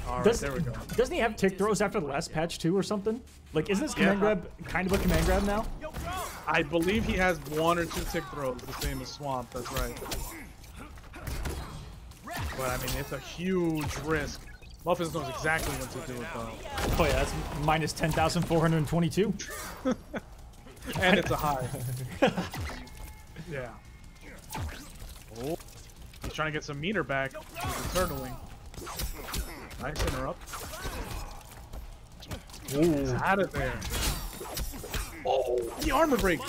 Speaker 2: Alright, there we go.
Speaker 1: Doesn't he have tick throws after the last patch too or something? Like, isn't this command grab kind of a command grab now?
Speaker 2: I believe he has 1 or 2 tick throws, the same as Swamp, that's right. But I mean, it's a huge risk. Muffins knows exactly what to do with though.
Speaker 1: Oh yeah, that's minus 10,422.
Speaker 2: And it's a high. Yeah. Oh. He's trying to get some meter back with the turtling. Nice interrupt. He's out of there. Oh, the armor break.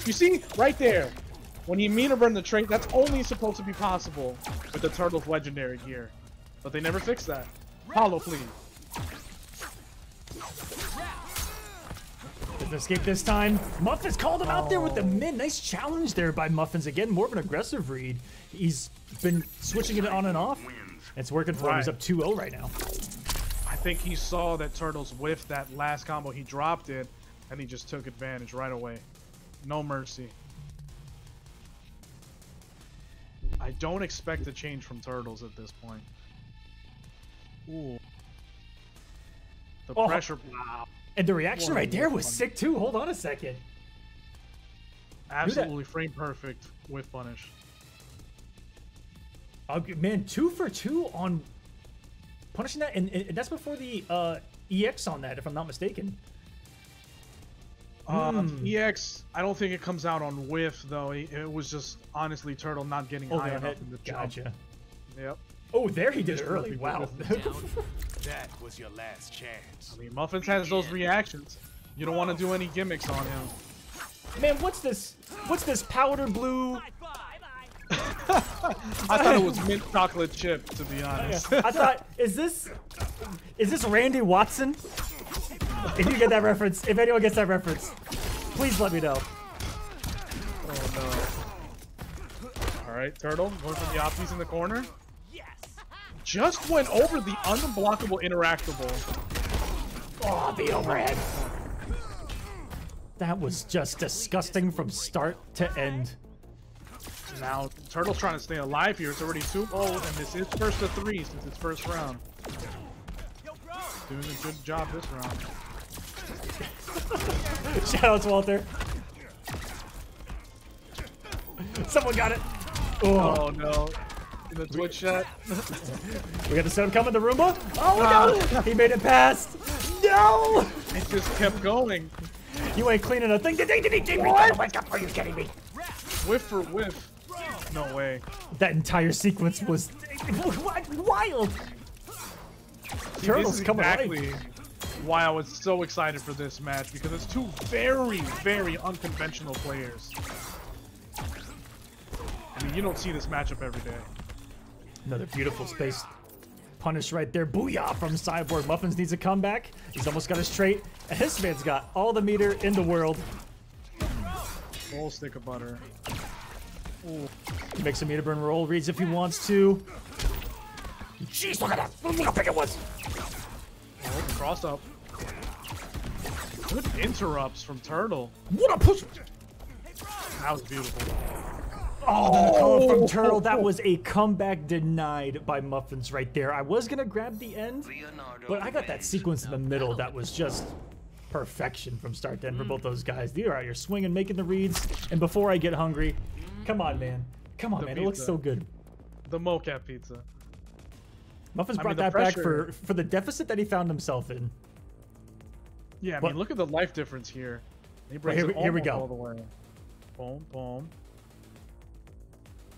Speaker 2: You see, right there, when you meter burn the trait, that's only supposed to be possible with the Turtles legendary gear. But they never fixed that. Hollow, please.
Speaker 1: Doesn't escape this time. Muffins called him out there with the mid. Nice challenge there by Muffins. Again, more of an aggressive read. He's been switching it on and off. It's working for him. He's up 2-0 right now.
Speaker 2: I think he saw that Turtles whiffed that last combo. He dropped it, and he just took advantage right away. No mercy. I don't expect a change from Turtles at this point. Ooh. The pressure. Wow.
Speaker 1: And the reaction right there was sick too. Hold on a second.
Speaker 2: Absolutely frame perfect with punish.
Speaker 1: Man, 2 for 2 on punishing that, and that's before the EX on that, if I'm not mistaken.
Speaker 2: EX, I don't think it comes out on whiff though. It was just honestly Turtle not getting high enough in the jump.
Speaker 1: Gotcha.
Speaker 2: Yep.
Speaker 1: Oh, there he did it early. Wow.
Speaker 3: That was your last chance.
Speaker 2: I mean, Muffins has those reactions. You don't want to do any gimmicks on him.
Speaker 1: Man, what's this? What's this powder blue?
Speaker 2: I thought it was mint chocolate chip, to be honest.
Speaker 1: I thought, is this Randy Watson? If you get that reference, if anyone gets that reference, please let me know.
Speaker 2: Oh no. Alright, Turtle, going for the opties in the corner. Just went over the unblockable interactable.
Speaker 1: Oh, the overhead. That was just disgusting from start to end.
Speaker 2: Now, Turtle's trying to stay alive here. It's already 2-0, and this is first to 3 since it's first round. Doing a good job this round.
Speaker 1: Shoutouts, Walter. Someone got it.
Speaker 2: Oh no. In the Twitch chat.
Speaker 1: We got the sound coming, the Roomba. Oh no! He made it past. No!
Speaker 2: It just kept going.
Speaker 1: You ain't cleaning a thing. What? Wake up, are you kidding me?
Speaker 2: Whiff for whiff. No way.
Speaker 1: That entire sequence was wild.
Speaker 2: See,
Speaker 1: Turtles
Speaker 2: this is
Speaker 1: coming
Speaker 2: exactly why I was so excited for this match, because it's two very, very unconventional players. I mean, you don't see this matchup every day.
Speaker 1: Another beautiful space punish right there. Booyah from Cyborg. Muffins needs a comeback. He's almost got his trait. And this man's got all the meter in the world.
Speaker 2: Full stick of butter.
Speaker 1: Ooh. He makes a meter burn roll. Reads if he wants to. Jeez, look at that. Look how big it was.
Speaker 2: Oh, cross up. Good interrupts from Turtle.
Speaker 1: What a push.
Speaker 2: That was beautiful.
Speaker 1: Oh, the call from Turtle. That was a comeback denied by Muffins right there. I was going to grab the end, but I got that sequence in the middle that was just perfection from start to end for both those guys. They are out here swinging, making the reads, and before I get hungry, come on, man. Come on, man. It looks so good.
Speaker 2: The mocap pizza.
Speaker 1: Muffins brought that back for the deficit that he found himself in.
Speaker 2: Yeah, I mean, look at the life difference here. He brings it
Speaker 1: here we go.
Speaker 2: all the way. Boom, boom.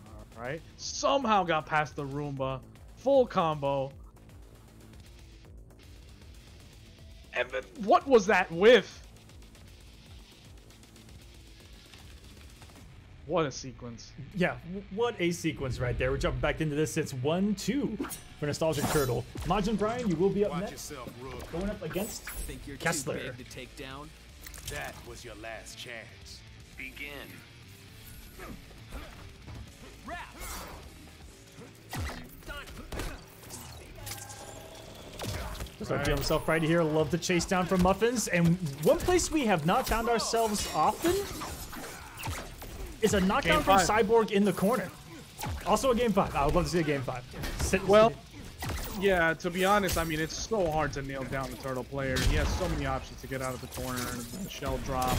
Speaker 2: All right. Somehow got past the Roomba. Full combo. And then what was that whiff? What a sequence.
Speaker 1: Yeah, what a sequence right there. We're jumping back into this. It's 1-2 for Nostalgic Turtle. Majin Brian, you will be up next.
Speaker 3: Yourself, Rook.
Speaker 1: Going up against
Speaker 4: Think you're
Speaker 1: Kessler.
Speaker 4: too big to take down?
Speaker 3: That was your last chance.
Speaker 4: Begin.
Speaker 1: Just like himself right here. Love to chase down from Muffins. And one place we have not found ourselves often is a knockdown from Cyborg in the corner. Also a game 5. I would love to see a game 5.
Speaker 2: Well, yeah, to be honest, I mean, it's so hard to nail down the Turtle player. He has so many options to get out of the corner, shell drop.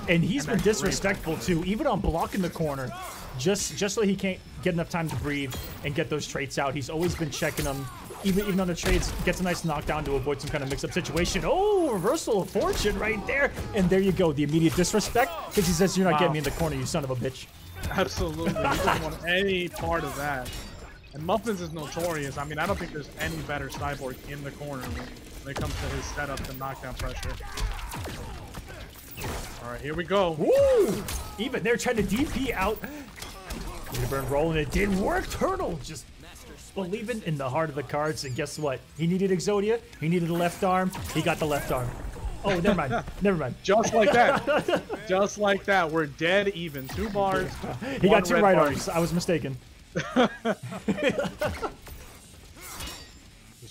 Speaker 1: And he's been disrespectful too, even on blocking the corner, just so he can't get enough time to breathe and get those traits out. He's always been checking them, even on the trades, gets a nice knockdown to avoid some kind of mix-up situation. Oh, reversal of fortune right there. And there you go, the immediate disrespect, because he says, you're not getting me in the corner, you son of a bitch.
Speaker 2: Absolutely, he doesn't want any part of that. And Muffins is notorious. I mean, I don't think there's any better Cyborg in the corner when it comes to his setup and knockdown pressure. All right, here we go.
Speaker 1: Woo! Even they're trying to DP out. Burn rolling, it didn't work. Turtle just believing in the heart of the cards, and guess what? He needed Exodia. He needed a left arm. He got the left arm. Oh, never mind. Never mind.
Speaker 2: Just like that. Just like that. We're dead even. 2 bars.
Speaker 1: He got 2 right arms. I was mistaken.
Speaker 2: He's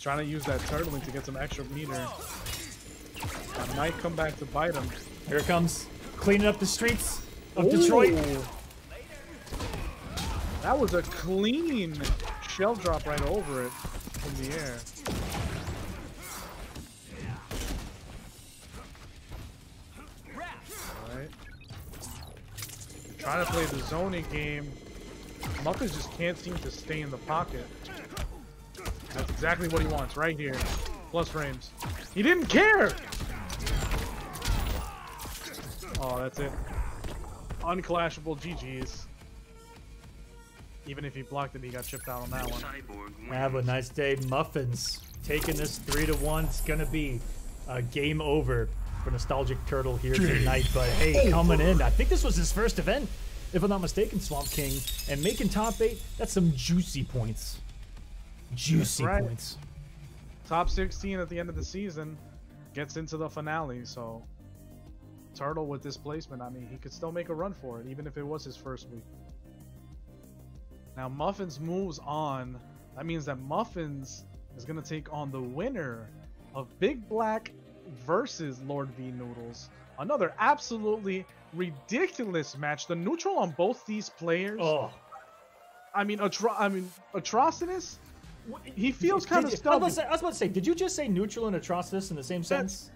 Speaker 2: trying to use that turtling to get some extra meter. That might come back to bite him.
Speaker 1: Here it comes. Cleaning up the streets of Detroit.
Speaker 2: That was a clean shell drop right over it in the air. Alright. Trying to play the zoning game. Muffins just can't seem to stay in the pocket. That's exactly what he wants right here. Plus frames. He didn't care! Oh, that's it. Unclashable GG's. Even if he blocked it, he got chipped out on that one.
Speaker 1: Have a nice day, Muffins. Taking this 3-1. It's gonna be a game over for Nostalgic Turtle here tonight. But hey, coming in, I think this was his first event, if I'm not mistaken, Swamp King, and making top 8. That's some juicy points. Juicy points.
Speaker 2: Top 16 at the end of the season gets into the finale. So Turtle with this placement, I mean, he could still make a run for it, even if it was his first week. Now Muffins moves on. That means that Muffins is going to take on the winner of Big Black versus Lord V Noodles. Another absolutely ridiculous match. The neutral on both these players. Oh, I mean, Atrocitus. He feels kind of stubborn.
Speaker 1: I was about to say, did you just say neutral and Atrocitus in the same sentence?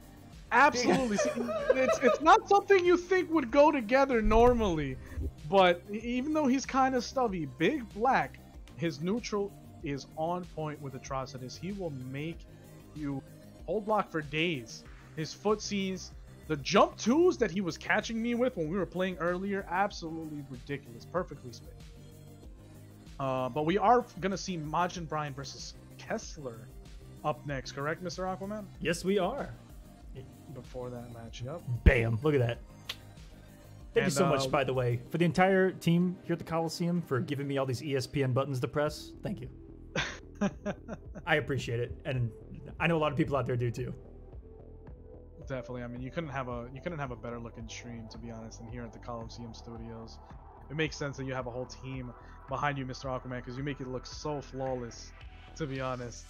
Speaker 2: Absolutely. See, it's not something you think would go together normally. But even though he's kind of stubby, Big Black, his neutral is on point with Atrocitus. He will make you hold block for days. His footsies, the jump twos that he was catching me with when we were playing earlier, absolutely ridiculous. Perfectly spaced. But we are going to see Majin Brian versus Kessler up next, correct, Mr. Aquaman?
Speaker 1: Yes, we are.
Speaker 2: Before that matchup.
Speaker 1: Bam. Look at that. Thank you so much, by the way, for the entire team here at the Kolosseum for giving me all these ESPN buttons to press. Thank you. I appreciate it, and I know a lot of people out there do too.
Speaker 2: Definitely. I mean, you couldn't have a better looking stream, to be honest, than here at the Kolosseum Studios. it makes sense that you have a whole team behind you, Mr. Aquaman, because you make it look so flawless, to be honest.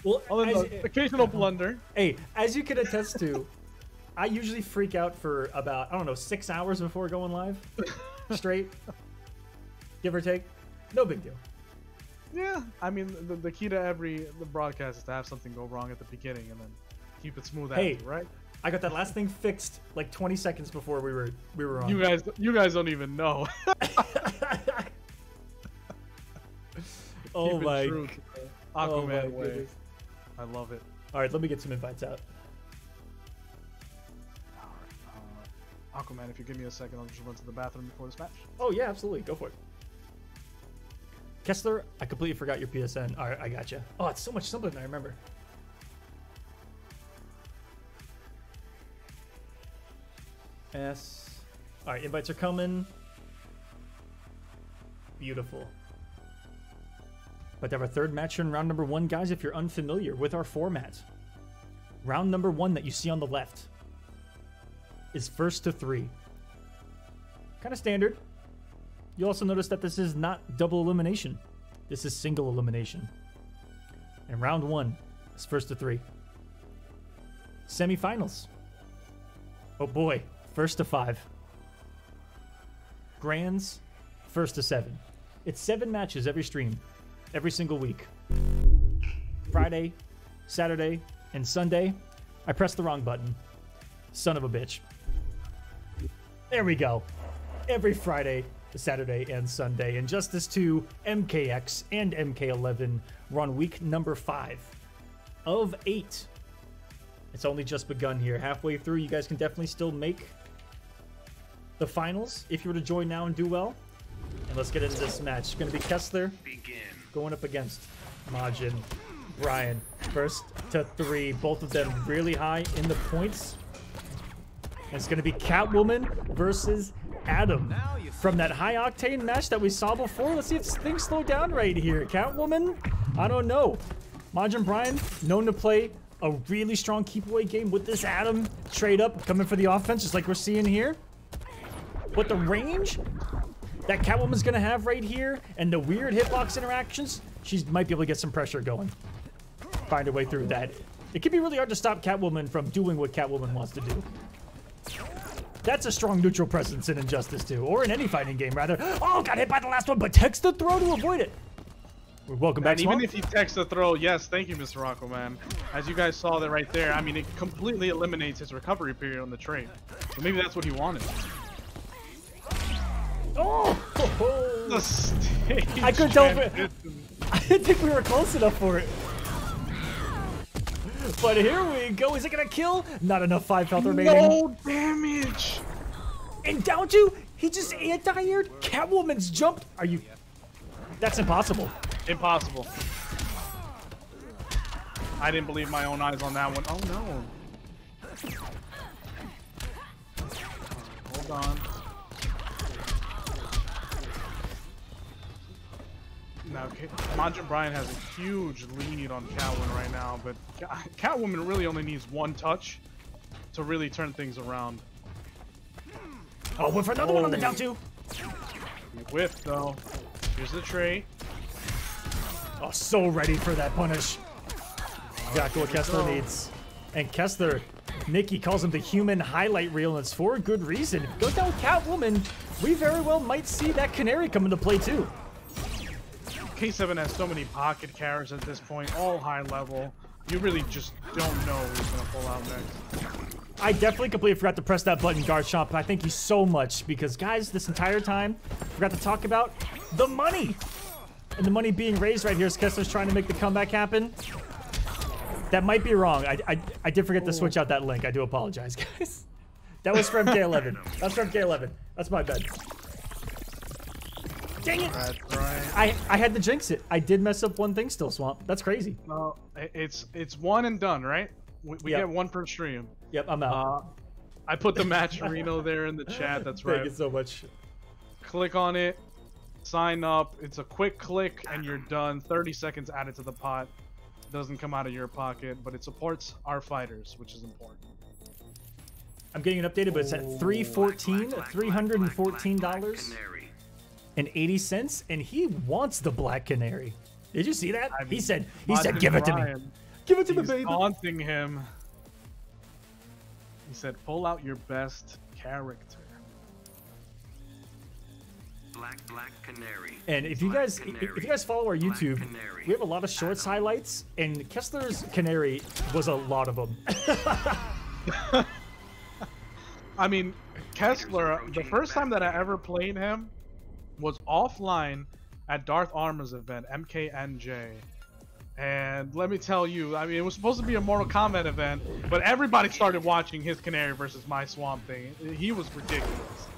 Speaker 1: Well,
Speaker 2: Other than the occasional blunder.
Speaker 1: Hey, as you can attest to, I usually freak out for about, I don't know, 6 hours before going live. Straight. Give or take. No big deal.
Speaker 2: Yeah, I mean, the key to the broadcast is to have something go wrong at the beginning and then keep it smooth after, right?
Speaker 1: I got that last thing fixed like 20 seconds before we were on.
Speaker 2: You guys don't even know.
Speaker 1: Oh my
Speaker 2: Aquaman way. I love it.
Speaker 1: All right, let me get some invites out.
Speaker 2: Aquaman, if you give me a second, I'll just run to the bathroom before this match.
Speaker 1: Oh yeah, absolutely. Go for it. Kessler, I completely forgot your PSN. All right, I got you. Oh, it's so much simpler than I remember. S. All right, invites are coming. Beautiful. But to have our third match in round number 1, guys, if you're unfamiliar with our format. Round number 1 that you see on the left is first to 3. Kind of standard. You'll also notice that this is not double elimination. This is single elimination. And round 1 is first to 3. Semifinals. Oh boy, first to 5. Grands, first to 7. It's 7 matches every stream, every single week. Friday, Saturday, and Sunday. I pressed the wrong button. Son of a bitch. There we go. Every Friday, Saturday, and Sunday. Injustice 2, MKX, and MK11. We're on week number 5 of 8. It's only just begun here. Halfway through, you guys can definitely still make the finals if you were to join now and do well. And let's get into this match. It's going to be Kessler going up against Majin, Brian. First to 3. Both of them really high in the points. And it's going to be Catwoman versus Adam from that high octane match that we saw before. Let's see if things slow down right here. Catwoman, I don't know. Majin Brian, known to play a really strong keep away game with this Adam. Trade up, coming for the offense, just like we're seeing here. But the range that Catwoman's gonna have right here and the weird hitbox interactions, she might be able to get some pressure going. Find her way through that. It can be really hard to stop Catwoman from doing what Catwoman wants to do. That's a strong neutral presence in Injustice 2, or in any fighting game, rather. Oh, got hit by the last one, but text the throw to avoid it. Welcome back,
Speaker 2: even if you text the throw, yes, thank you, Mr. Aquaman. As you guys saw that right there, I mean, it completely eliminates his recovery period on the trade. So maybe that's what he wanted.
Speaker 1: Oh!
Speaker 2: The stage
Speaker 1: I couldn't tell if it, I didn't think we were close enough for it. But here we go. Is it gonna kill? Not enough 5 health remaining.
Speaker 2: No damage!
Speaker 1: And down to, he just anti-aired? Catwoman's jumped? Are you... That's impossible.
Speaker 2: Impossible. I didn't believe my own eyes on that one. Oh no. Hold on. Now, Majin Brian has a huge lead on Catwoman right now, but Catwoman really only needs one touch to really turn things around.
Speaker 1: Oh, went for another one on the down two.
Speaker 2: Whiff, though. Here's the tray.
Speaker 1: Oh, so ready for that punish. Exactly what Kessler needs. And Kessler, Nikki calls him the human highlight reel, and it's for a good reason. If it goes down with Catwoman, we very well might see that canary come into play too.
Speaker 2: K7 has so many pocket carries at this point, all high level. You really just don't know who's gonna pull out next.
Speaker 1: I definitely completely forgot to press that button, Garchomp, and I thank you so much because, guys, this entire time, forgot to talk about the money. And the money being raised right here as Kessler's trying to make the comeback happen. That might be wrong. I did forget to switch out that link. I do apologize, guys. That was from MK11. That's from MK11. That's my bad. Dang it!
Speaker 2: That's right.
Speaker 1: I had to jinx it. I did mess up one thing still, Swamp. That's crazy.
Speaker 2: No, it's one and done, right? We
Speaker 1: Yep.
Speaker 2: get one per stream.
Speaker 1: Yep, I'm out.
Speaker 2: I put the match Reno there in the chat. That's right.
Speaker 1: Thank you so much.
Speaker 2: Click on it. Sign up. It's a quick click and you're done. 30 seconds added to the pot. Doesn't come out of your pocket, but it supports our fighters, which is important.
Speaker 1: I'm getting it updated, but it's at $314. and 80 cents, and he wants the Black Canary. Did you see that?
Speaker 2: I mean,
Speaker 1: he said, give it to me. Give it to me, baby.
Speaker 2: Taunting him. He said, pull out your best character.
Speaker 4: Black Canary.
Speaker 1: And if you guys follow our YouTube, we have a lot of shorts highlights, and Kessler's Canary was a lot of them.
Speaker 2: I mean, Kessler, the first time that I ever played him was offline at Darth Arma's event, MKNJ. And let me tell you, I mean, it was supposed to be a Mortal Kombat event, but everybody started watching his Canary versus my Swamp Thing. He was ridiculous.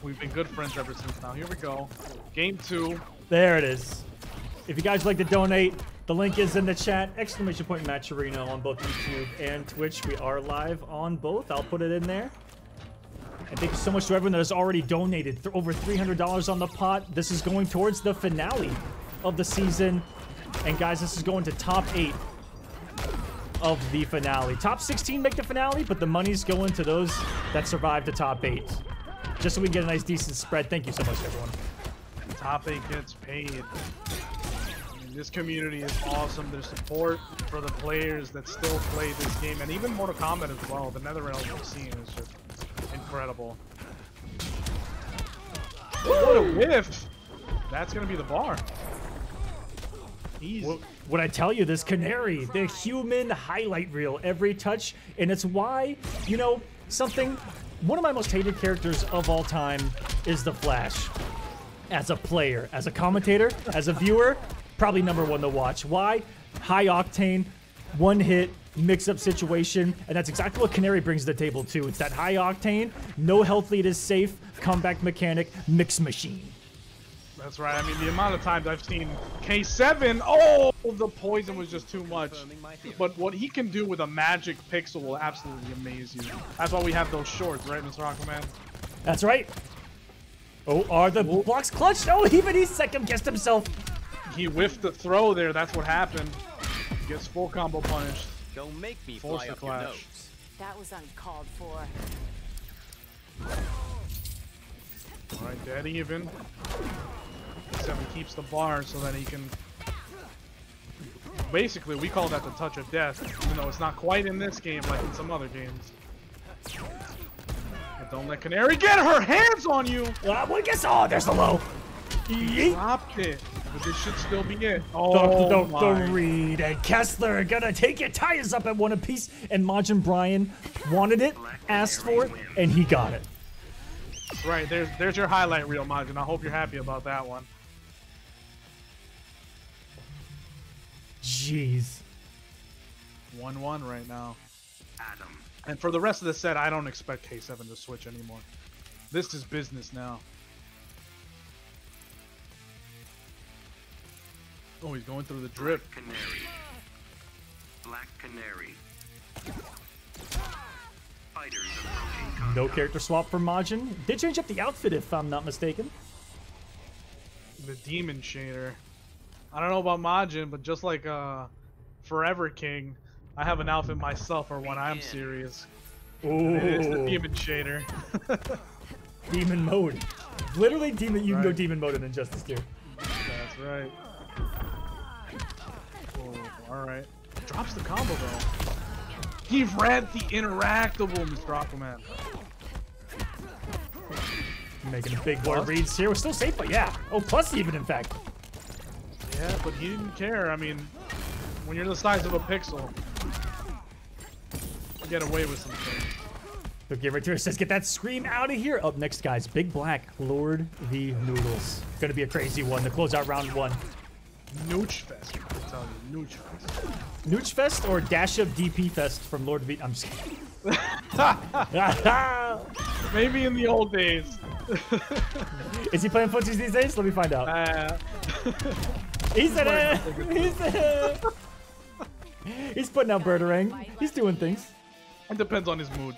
Speaker 2: We've been good friends ever since now. Here we go. Game 2.
Speaker 1: There it is. If you guys would like to donate, the link is in the chat. Exclamation point Match Arena on both YouTube and Twitch. We are live on both. I'll put it in there. And thank you so much to everyone that has already donated. Over $300 on the pot. This is going towards the finale of the season. And guys, this is going to top 8 of the finale. Top 16 make the finale, but the money's going to those that survive the top 8. Just so we can get a nice, decent spread. Thank you so much, everyone.
Speaker 2: Top 8 gets paid. I mean, this community is awesome. Their support for the players that still play this game, and even Mortal Kombat as well. The NetherRealm scene is just incredible. What a whiff! That's gonna be the bar. Easy.
Speaker 1: What I tell you, this Canary, the human highlight reel every touch, and it's why, you know, something. One of my most hated characters of all time is the Flash. As a player, as a commentator, as a viewer, probably #1 to watch. Why? High octane, one hit, mix-up situation, and that's exactly what Canary brings to the table too. It's that high octane, no health lead is safe, comeback mechanic, mix machine.
Speaker 2: That's right. I mean, the amount of times I've seen K7, oh, the poison was just too much. But what he can do with a magic pixel will absolutely amaze you. That's why we have those shorts, right, Mr. Aquaman?
Speaker 1: That's right. Oh, are the blocks clutched? Oh, even he second-guessed himself.
Speaker 2: He whiffed the throw there. That's what happened. Gets full combo punished.
Speaker 5: Don't make me
Speaker 2: Force
Speaker 5: fly
Speaker 2: the
Speaker 5: up your
Speaker 2: clash.
Speaker 5: nose.
Speaker 6: That was uncalled for.
Speaker 2: All right, dead even. 7 keeps the bar so that he can... Basically, we call that the touch of death, even though it's not quite in this game like in some other games. But don't let Canary get her hands on you!
Speaker 1: Well, guess, oh, there's the low.
Speaker 2: He dropped it, but this should still be it. Oh,
Speaker 1: the Reed and Kessler are gonna take it, tie us up at 1 apiece, and Majin Brian wanted it, asked for it, and he got it.
Speaker 2: That's right, there's your highlight reel, Majin. I hope you're happy about that one.
Speaker 1: Jeez.
Speaker 2: 1-1 right now.
Speaker 4: Adam.
Speaker 2: And for the rest of the set, I don't expect K7 to switch anymore. This is business now. Oh, he's going through the drip.
Speaker 4: Black Canary. Fighters approaching
Speaker 1: No character swap for Majin. Did change up the outfit if I'm not mistaken.
Speaker 2: The Demon Shader. I don't know about Majin, but just like Forever King, I have an outfit myself for when I'm serious.
Speaker 1: Ooh.
Speaker 2: It's the Demon Shader.
Speaker 1: Demon mode. Literally demon. You can go
Speaker 2: Right.
Speaker 1: demon mode in Injustice 2.
Speaker 2: That's right. Oh, alright. Drops the combo though. He read the interactable, Mr. Aquaman.
Speaker 1: Making a big boy
Speaker 2: Plus?
Speaker 1: reads here. We're still safe, but yeah. Oh, plus even, in fact.
Speaker 2: Yeah, but he didn't care. I mean, when you're the size of a pixel, you get away with some things.
Speaker 1: So Gamer Tier says, get that scream out of here. Up next, guys, Big Black, Lord v. Noodles. Gonna be a crazy one to close out round 1.
Speaker 2: Nooch Fest, I'm telling you, Nooch Fest.
Speaker 1: Nooch Fest or Dash Up DP Fest from Lord v. I'm just kidding.
Speaker 2: Maybe in the old days.
Speaker 1: Is he playing footsies these days? Let me find out. He's in it! He's in it! He's putting out Birdarang. He's doing things.
Speaker 2: It depends on his mood.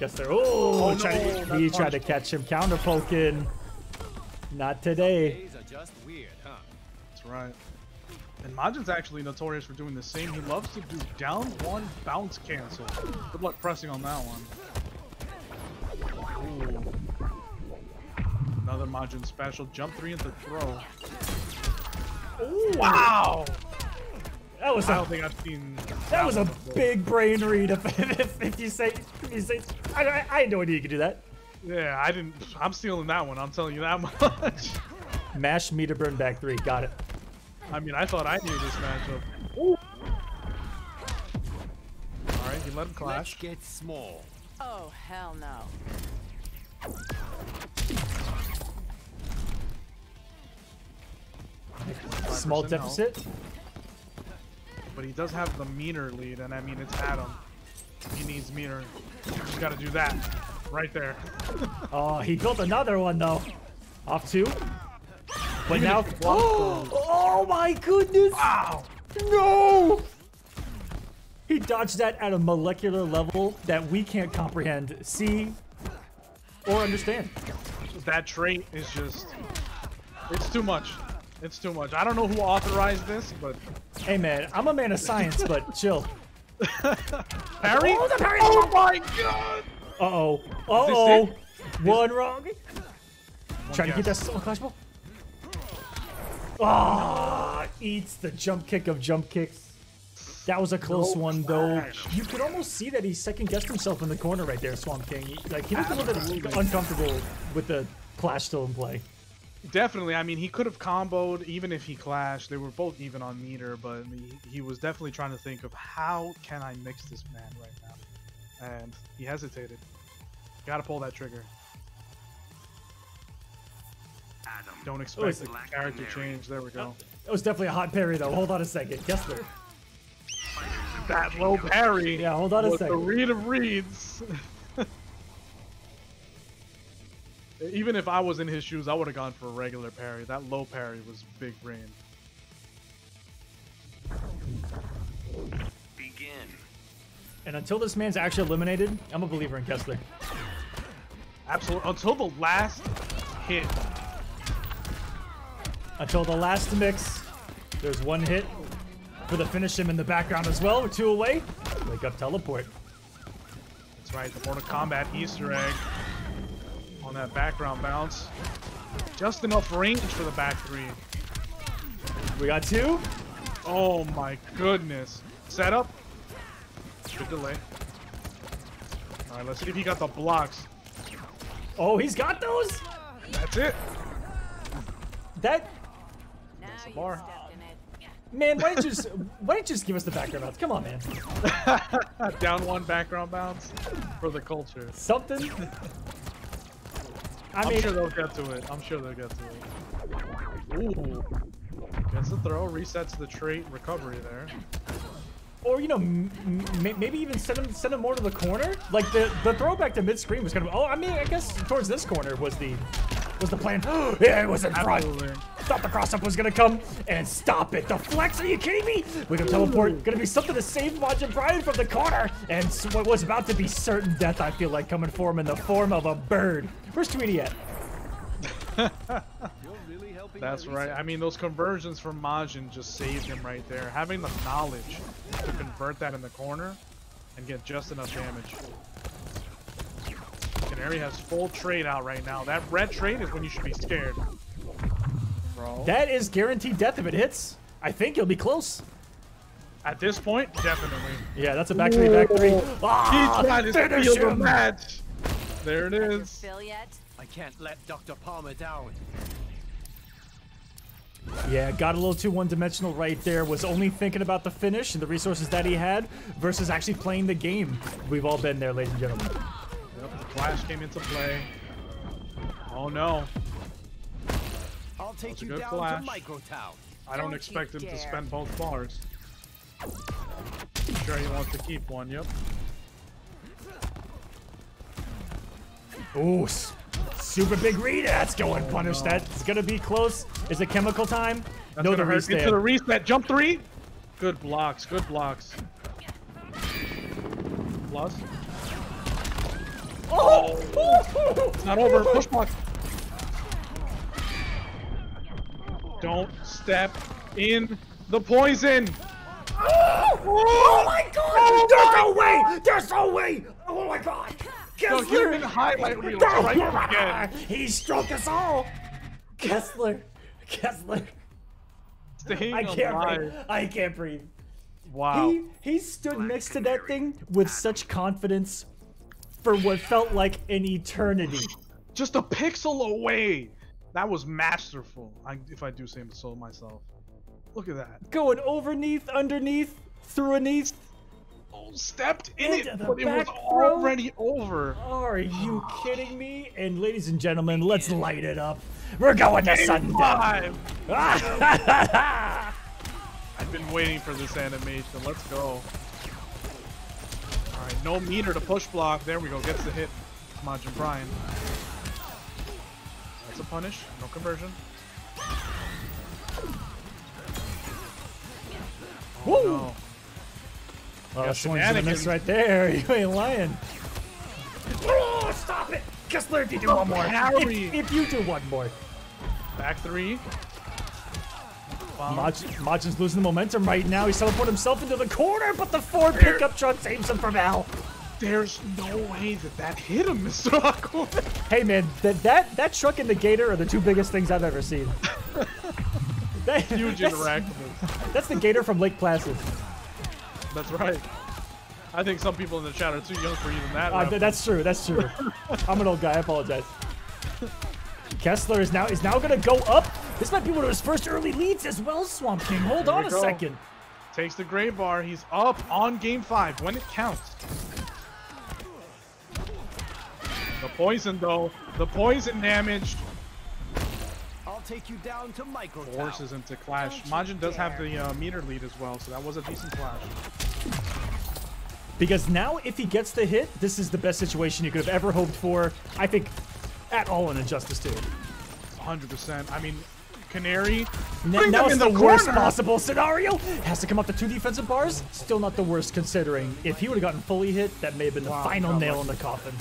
Speaker 1: Guess they're. Oh,
Speaker 2: no,
Speaker 1: he tried to catch him counter poking. Not today.
Speaker 5: Days are just weird, huh?
Speaker 2: That's right. And Majin's actually notorious for doing the same. He loves to do down 1 bounce cancel. Good luck pressing on that one. Ooh. Another Majin special. Jump 3 into throw.
Speaker 1: Ooh.
Speaker 2: Wow!
Speaker 1: That was
Speaker 2: I don't think I've seen
Speaker 1: that was a
Speaker 2: one before.
Speaker 1: big brain read. If you say, I had no idea you could do that.
Speaker 2: Yeah, I didn't. I'm stealing that one. I'm telling you that much.
Speaker 1: Mash meter burn back 3. Got it.
Speaker 2: I mean, I thought I knew this matchup. Ooh. All right, you let him
Speaker 5: Let's
Speaker 2: clash.
Speaker 5: get small.
Speaker 6: Oh, hell no.
Speaker 1: Small
Speaker 2: 5%
Speaker 1: deficit.
Speaker 2: health. But he does have the meter lead, and I mean, it's Adam. He needs meter. He's got to do that right there.
Speaker 1: Oh, he built another one though. Off 2. But
Speaker 2: Even
Speaker 1: now,
Speaker 2: if he blocks those-
Speaker 1: oh my goodness!
Speaker 2: Wow!
Speaker 1: No! He dodged that at a molecular level that we can't comprehend, see, or understand.
Speaker 2: That trait is just. It's too much. It's too much. I don't know who authorized this, but.
Speaker 1: Hey man, I'm a man of science, but chill.
Speaker 2: Parry?
Speaker 1: Oh, the parry!
Speaker 2: Oh my god!
Speaker 1: Uh-oh. Uh-oh.
Speaker 2: Is
Speaker 1: One wrong. Trying to get that still clash ball. Ah, eats the jump kick of jump kicks. That was a close one, though. You could almost see that he second-guessed himself in the corner right there, Swamp King. He looked a little bit uncomfortable with the clash still in play.
Speaker 2: Definitely. I mean, he could have comboed even if he clashed. They were both even on meter, but he was definitely trying to think of how can I mix this man right now. And he hesitated. Gotta pull that trigger.
Speaker 4: Adam.
Speaker 2: Don't expect the
Speaker 4: Black
Speaker 2: character
Speaker 4: Canary.
Speaker 2: change. There we go.
Speaker 1: That was definitely a hot parry, though. Hold on a second. Kessler.
Speaker 2: That low parry.
Speaker 1: Yeah, hold on a
Speaker 2: was the
Speaker 1: second.
Speaker 2: read of reads. Even if I was in his shoes, I would have gone for a regular parry. That low parry was big brain.
Speaker 4: Begin.
Speaker 1: And until this man's actually eliminated, I'm a believer in Kessler.
Speaker 2: Absolutely. Until the last hit.
Speaker 1: Until the last mix, there's one hit for the finish him in the background as well. We're 2 away. Wake up teleport.
Speaker 2: That's right. The Mortal Kombat Easter egg on that background bounce. Just enough range for the back 3.
Speaker 1: We got 2.
Speaker 2: Oh my goodness. Setup. Good delay. All right, let's see if he got the blocks.
Speaker 1: Oh, he's got those?
Speaker 2: That's it.
Speaker 1: That
Speaker 6: Now
Speaker 2: a
Speaker 6: you
Speaker 2: bar.
Speaker 6: stepped in it.
Speaker 1: man, why didn't you just give us the background bounce? Come on, man.
Speaker 2: Down 1 background bounce for the culture.
Speaker 1: Something. I
Speaker 2: I'm
Speaker 1: mean,
Speaker 2: sure they'll get to it. I'm sure they'll get to it. Ooh. Gets the throw, resets the trait recovery there.
Speaker 1: or you know, maybe even send him more to the corner. Like the throwback to mid screen was kind of. Oh, I mean, I guess towards this corner was the plan. Yeah, it was in front.
Speaker 2: Absolutely.
Speaker 1: Thought the cross up was gonna come and stop it. The flex? Are you kidding me? We can teleport. Gonna be something to save Majin Brian from the corner. And what was about to be certain death, I feel like, coming for him in the form of a bird. Where's Tweety at?
Speaker 2: That's right. I mean, those conversions from Majin just saved him right there. Having the knowledge to convert that in the corner and get just enough damage. Canary has full trade out right now. That red trade is when you should be scared. Bro.
Speaker 1: That is guaranteed death if it hits. I think he'll be close.
Speaker 2: At this point, definitely.
Speaker 1: Yeah, that's a back 3, back 3. Ah,
Speaker 2: He's trying to
Speaker 1: finish
Speaker 2: steal the
Speaker 1: him.
Speaker 2: match. There it
Speaker 6: Your
Speaker 2: is.
Speaker 6: fill yet?
Speaker 5: I can't let Dr. Palmer down.
Speaker 1: Yeah, got a little too one-dimensional right there. Was only thinking about the finish and the resources that he had versus actually playing the game. We've all been there, ladies and gentlemen.
Speaker 2: Yep, the flash came into play. Oh no.
Speaker 5: I'll take
Speaker 2: a
Speaker 5: you
Speaker 2: good
Speaker 5: down
Speaker 2: flash.
Speaker 5: to Micro Town.
Speaker 2: I don't
Speaker 6: Don't
Speaker 2: expect
Speaker 6: you
Speaker 2: him to
Speaker 6: dare.
Speaker 2: spend both bars. I'm sure he wants to keep one, yep.
Speaker 1: Ooh, super big read. That's going punish.
Speaker 2: no.
Speaker 1: That's gonna be close. Is it chemical time?
Speaker 2: That's
Speaker 1: No, the
Speaker 2: gonna hurt.
Speaker 1: restand.
Speaker 2: Into the reset. Jump 3. Good blocks. Good blocks. Plus.
Speaker 1: Oh!
Speaker 2: It's not over. Push block. Don't step in the poison.
Speaker 1: Oh my god! There's no way! There's no way! Oh my god!
Speaker 2: So
Speaker 1: Kessler!
Speaker 2: human highlight reel right again.
Speaker 1: He struck us all! Kessler.
Speaker 2: Staying
Speaker 1: I can't
Speaker 2: alive.
Speaker 1: breathe. I can't breathe.
Speaker 2: Wow.
Speaker 1: He stood next to that thing with such confidence for what felt like an eternity.
Speaker 2: Just a pixel away. That was masterful. If I do say so myself. Look at that.
Speaker 1: Going overneath, underneath, through beneath.
Speaker 2: Oh, stepped in
Speaker 1: Into
Speaker 2: it,
Speaker 1: the
Speaker 2: but it was
Speaker 1: back throw?
Speaker 2: already over.
Speaker 1: Are you kidding me? And ladies and gentlemen, let's light it up. We're going to sundown.
Speaker 2: Five. I've been waiting for this animation. Let's go. All right, no meter to push block. There we go. Gets the hit. Majin Brian. That's a punish. No conversion.
Speaker 1: Woo!
Speaker 2: No.
Speaker 1: Oh,
Speaker 2: Yeah,
Speaker 1: swings in the mix
Speaker 2: shenanigans.
Speaker 1: right there. You ain't lying. Oh, stop it! Kessler, if you do one more.
Speaker 2: Harry.
Speaker 1: If you do one more.
Speaker 2: Back three. Wow.
Speaker 1: Majin's losing the momentum right now. He's teleported himself into the corner, but the forward pickup truck saves him from hell.
Speaker 2: There's no way that hit him, Mr. Aquaman.
Speaker 1: Hey man, that truck and the gator are the two biggest things I've ever seen.
Speaker 2: Huge
Speaker 1: that's,
Speaker 2: interactables.
Speaker 1: that's the gator from Lake Placid.
Speaker 2: That's right. I think some people in the chat are too young for even that. reference.
Speaker 1: That's true. That's true. I'm an old guy. I apologize. Kessler is now gonna go up. This might be one of his first early leads as well. Swamp King. Hold on a second.
Speaker 2: Takes the gray bar. He's up on game 5 when it counts. The poison though. The poison damaged.
Speaker 5: I'll take you down to micro.
Speaker 2: Forces him to clash. Majin does have the meter lead as well, so that was a decent clash.
Speaker 1: Because now, if he gets the hit, this is the best situation you could have ever hoped for. I think, at all in Injustice 2.
Speaker 2: 100%. I mean, Canary.
Speaker 1: Now it's
Speaker 2: in
Speaker 1: the
Speaker 2: the
Speaker 1: worst
Speaker 2: corner.
Speaker 1: possible scenario. Has to come up to 2 defensive bars. Still not the worst considering. If he would have gotten fully hit, that may have been the
Speaker 2: Wow,
Speaker 1: final
Speaker 2: got
Speaker 1: nail
Speaker 2: lucky.
Speaker 1: in the coffin.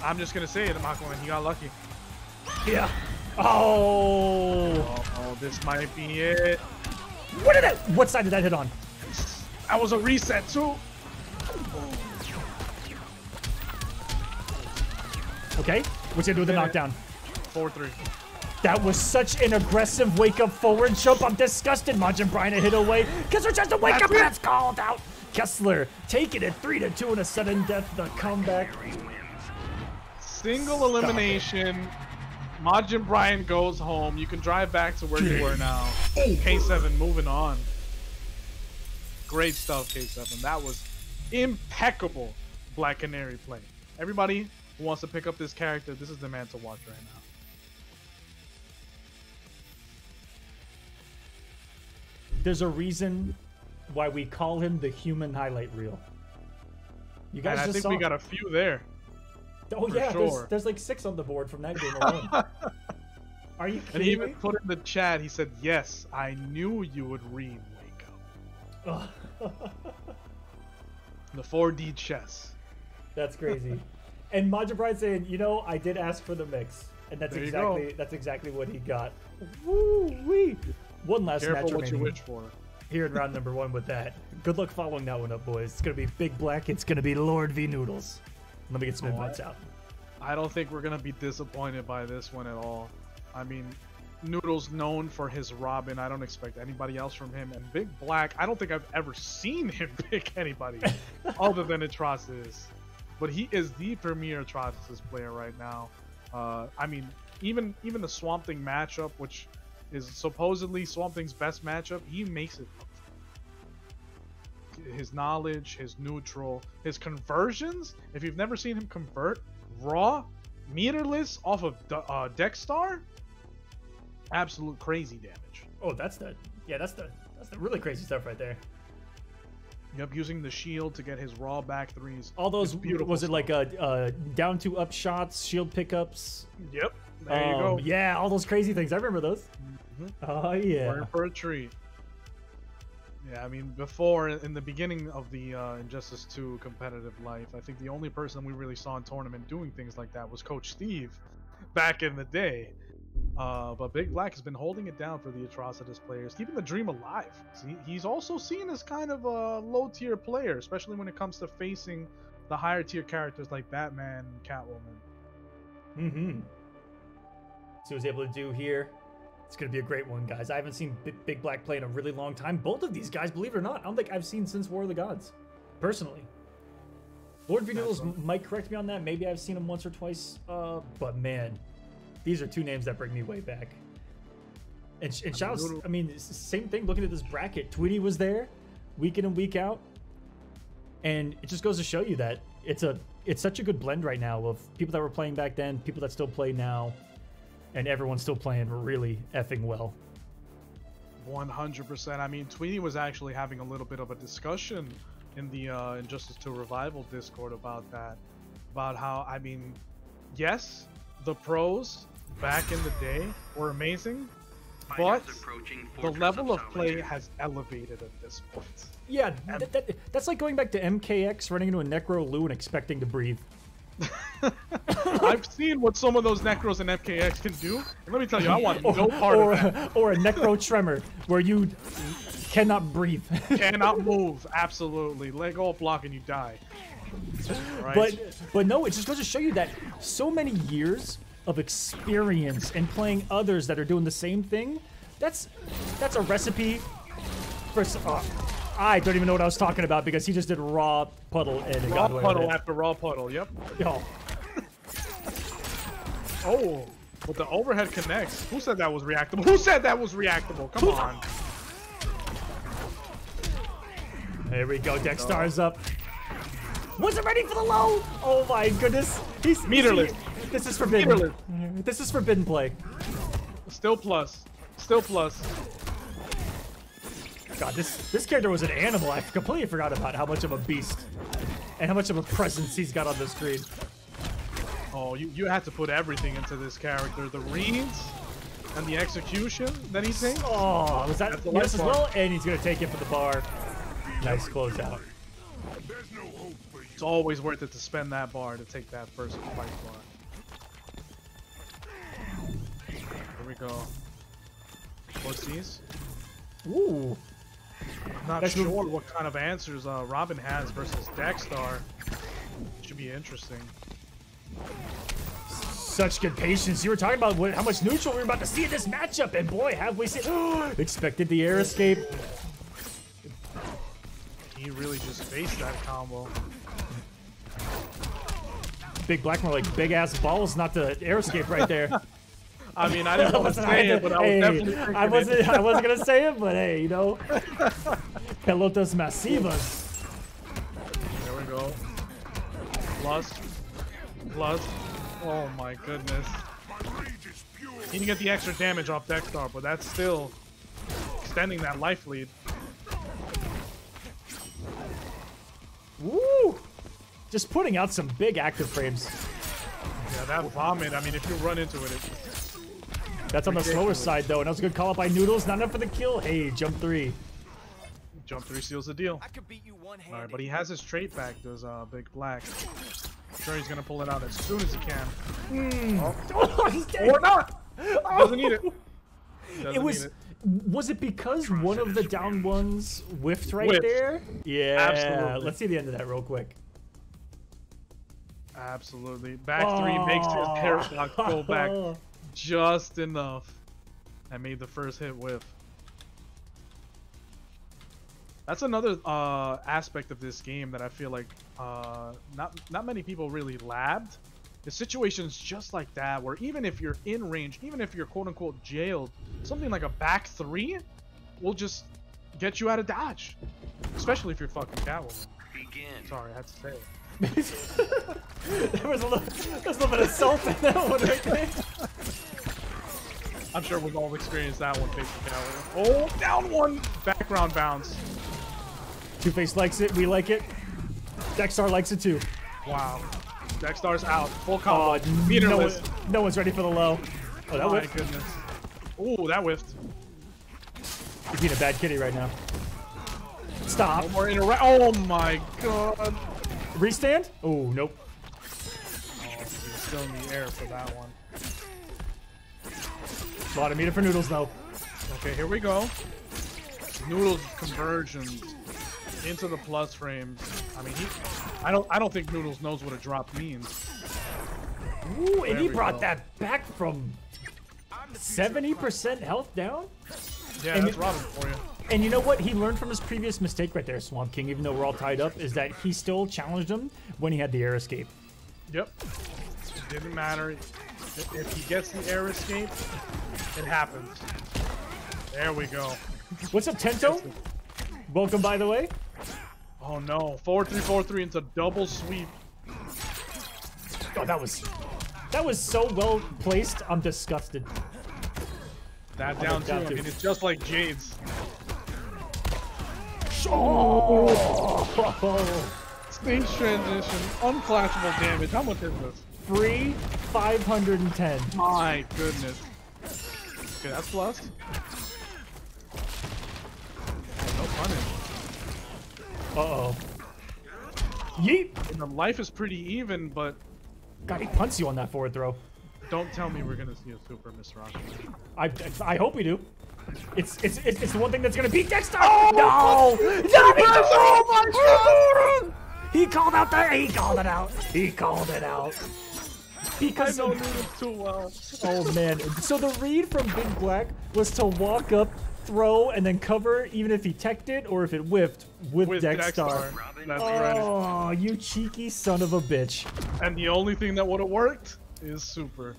Speaker 2: I'm just gonna say it, Aquaman. He got lucky.
Speaker 1: Yeah. Oh.
Speaker 2: Oh, this might be it.
Speaker 1: What side did that hit on?
Speaker 2: That was a reset too.
Speaker 1: Okay. What's he gonna do with the
Speaker 2: Did it.
Speaker 1: knockdown?
Speaker 2: 4-3.
Speaker 1: That was such an aggressive wake-up forward jump. I'm disgusted. Majin Brian a hit away. Kessler tries to wake up, and that's called out. Kessler taking it 3-2 in a sudden death. The comeback.
Speaker 2: Single elimination. Majin Brian goes home. You can drive back to where you were now. K7 moving on. Great stuff, K7. That was impeccable Black Canary play. Everybody who wants to pick up this character, this is the man to watch right now.
Speaker 1: There's a reason why we call him the human highlight reel. You guys
Speaker 2: And I
Speaker 1: just
Speaker 2: think
Speaker 1: saw
Speaker 2: we
Speaker 1: him.
Speaker 2: got a few there.
Speaker 1: Oh
Speaker 2: for
Speaker 1: yeah,
Speaker 2: sure.
Speaker 1: there's like 6 on the board from that game alone. Are you
Speaker 2: And he
Speaker 1: kidding
Speaker 2: even
Speaker 1: me?
Speaker 2: put in the chat, he said, yes, I knew you would read Wake Up. The 4D chess.
Speaker 1: That's crazy. And Majin Brian saying, you know, I did ask for the mix, and that's
Speaker 2: There you
Speaker 1: exactly what he got. Woo wee! One last
Speaker 2: Careful
Speaker 1: match
Speaker 2: what you
Speaker 1: remaining
Speaker 2: wish for.
Speaker 1: here in round number 1 with that. Good luck following that one up, boys. It's gonna be Big Black. It's gonna be Lord V Noodles. Let me get some invites out.
Speaker 2: I don't think we're going to be disappointed by this one at all. I mean, Noodle's known for his Robin. I don't expect anybody else from him. And Big Black, I don't think I've ever seen him pick anybody other than Atrocitus. But he is the premier Atrocitus player right now. I mean, even the Swamp Thing matchup, which is supposedly Swamp Thing's best matchup, he makes it. His knowledge, his neutral, his conversions. If you've never seen him convert raw, meterless off of Dexstar, absolute crazy damage.
Speaker 1: Oh, that's the really crazy stuff right there.
Speaker 2: Yep, using the shield to get his raw back threes.
Speaker 1: All those
Speaker 2: It's beautiful
Speaker 1: was it like
Speaker 2: stuff.
Speaker 1: down to up shots, shield pickups?
Speaker 2: Yep, there you go.
Speaker 1: Yeah, all those crazy things. I remember those. Oh yeah.
Speaker 2: We're in for a treat. Yeah, I mean, before, in the beginning of the Injustice 2 competitive life, I think the only person we really saw in tournament doing things like that was Coach Steve back in the day. But Big Black has been holding it down for the Atrocitus players, keeping the dream alive. He's also seen as kind of a low-tier player, especially when it comes to facing the higher-tier characters like Batman and Catwoman.
Speaker 1: Mm-hmm. So he was able to do here. It's going to be a great one, guys. I haven't seen Big Black play in a really long time. Both of these guys, believe it or not, I don't think I've seen since War of the Gods, personally. Lord V Noodles might correct me on that. Maybe I've seen him once or twice. But man, these are two names that bring me way back. And shouts, I mean, same thing looking at this bracket. Tweety was there week in and week out. And it just goes to show you that it's such a good blend right now of people that were playing back then, people that still play now, and everyone's still playing really effing well.
Speaker 2: 100%. I mean, Tweety was actually having a little bit of a discussion in the Injustice 2 Revival Discord about that. About how, I mean, yes, the pros back in the day were amazing, but the level of play has elevated at this point.
Speaker 1: Yeah, that's like going back to MKX, running into a Necro Lou and expecting to breathe.
Speaker 2: I've seen what some of those Necros and MKX can do. And let me tell you, I want no part of that.
Speaker 1: Or a Necro Tremor, where you cannot breathe.
Speaker 2: Cannot move, absolutely. Leg off block and you die. Right?
Speaker 1: But no, it just goes to show you that so many years of experience and playing others that are doing the same thing, that's a recipe for... I don't even know what I was talking about because he just did raw puddle and it got away with it.
Speaker 2: Raw puddle after raw puddle, yep.
Speaker 1: Yo.
Speaker 2: Oh, but the overhead connects. Who said that was reactable? Who said that was reactable? Come on.
Speaker 1: There we go. Dexstar's up. Wasn't ready for the low. Oh my goodness. He's
Speaker 2: meterless.
Speaker 1: This is forbidden. Meterless. This is forbidden play.
Speaker 2: Still plus. Still plus.
Speaker 1: God, this character was an animal. I completely forgot about how much of a beast and how much of a presence he's got on the screen.
Speaker 2: Oh, you had to put everything into this character. The reads and the execution that he takes.
Speaker 1: Oh, was that yes as well? And he's going to take it for the bar. Nice closeout.
Speaker 2: It's always worth it to spend that bar to take that first fight bar. Here we go. What's these?
Speaker 1: Ooh.
Speaker 2: Not sure what kind of answers Robin has versus Dexstar. Should be interesting.
Speaker 1: Such good patience. You were talking about how much neutral we were about to see in this matchup, and boy, have we seen... Expected the air escape.
Speaker 2: He really just faced that combo.
Speaker 1: Big Black more like big-ass balls, not the air escape right there.
Speaker 2: I mean, I didn't want to say it, but I was definitely thinking
Speaker 1: I wasn't gonna say it, but hey, you know, pelotas masivas.
Speaker 2: There we go. Plus. Oh my goodness. He didn't get the extra damage off Dexstar, but that's still extending that life lead.
Speaker 1: Woo! Just putting out some big active frames.
Speaker 2: Yeah, that vomit. I mean, if you run into it,
Speaker 1: that's on the slower side, though, and that was a good call up by Noodles. Not enough for the kill. Hey, jump 3.
Speaker 2: Jump 3 seals the deal.
Speaker 5: I could beat you one-handed.
Speaker 2: All right, but he has his trait back, does Big Black. I'm sure he's gonna pull it out as soon as he can.
Speaker 1: Oh, he's dead.
Speaker 2: Or not. Doesn't need it.
Speaker 1: Was it because one of the down ones whiffed right there? Yeah.
Speaker 2: Absolutely.
Speaker 1: Let's see the end of that real quick.
Speaker 2: Absolutely. Back 3 makes his paradox go back just enough. I made the first hit whiff. That's another aspect of this game that I feel like not many people really labbed. The situations just like that, where even if you're in range, even if you're quote unquote jailed, something like a back 3 will just get you out of dodge. Especially if you're fucking Catwoman.
Speaker 4: Begin.
Speaker 2: Sorry, I had to say it.
Speaker 1: There was a little bit of salt in that one right there.
Speaker 2: I'm sure we've all experienced that one facing Catwoman. Oh, down one! Background bounce.
Speaker 1: Two-Face likes it, we like it. Dexstar likes it too.
Speaker 2: Wow. Dexstar's out. Full combo.
Speaker 1: No one's ready for the low. Oh, that whiffed.
Speaker 2: My goodness. Ooh, that whiffed.
Speaker 1: You're being a bad kitty right now. Stop.
Speaker 2: One more oh my god.
Speaker 1: Restand? Oh, nope.
Speaker 2: Oh, he's still in the air for that one.
Speaker 1: A lot of meter for Noodles, though.
Speaker 2: Okay, here we go. Noodles conversions into the plus frames. I mean, I don't think Noodles knows what a drop means.
Speaker 1: Ooh, and he brought that back from 70% health down?
Speaker 2: Yeah,
Speaker 1: And
Speaker 2: that's Robin for you.
Speaker 1: And you know what? He learned from his previous mistake right there, Swamp King, even though we're all tied up, is that he still challenged him when he had the air escape.
Speaker 2: Yep. It didn't matter. If he gets the air escape, it happens. There we go.
Speaker 1: What's up, Tento? Welcome, by the way.
Speaker 2: Oh no. 4-3-4-3 into double sweep.
Speaker 1: Oh, that was so well placed. I'm disgusted.
Speaker 2: That down two. I mean, it's just like Jade's.
Speaker 1: Oh!
Speaker 2: Stage transition, unclashable damage. How much is this?
Speaker 1: Free 510.
Speaker 2: My goodness. Okay, that's plus. No punish.
Speaker 1: Uh-oh. Yeet!
Speaker 2: And the life is pretty even, but
Speaker 1: God, he punts you on that forward throw.
Speaker 2: don't tell me we're gonna see a super Mr. Aquaman.
Speaker 1: I hope we do. It's the one thing that's gonna beat Dexter. Oh, no! Oh my God! He called out that. He called it out. He called it out. Because
Speaker 2: I know Noodles too well.
Speaker 1: Oh man! So the read from Big Black was to walk up, throw, and then cover, even if he teched it or if it whiffed with Dexter.
Speaker 2: That's right.
Speaker 1: Oh, you cheeky son of a bitch!
Speaker 2: And the only thing that would have worked is super.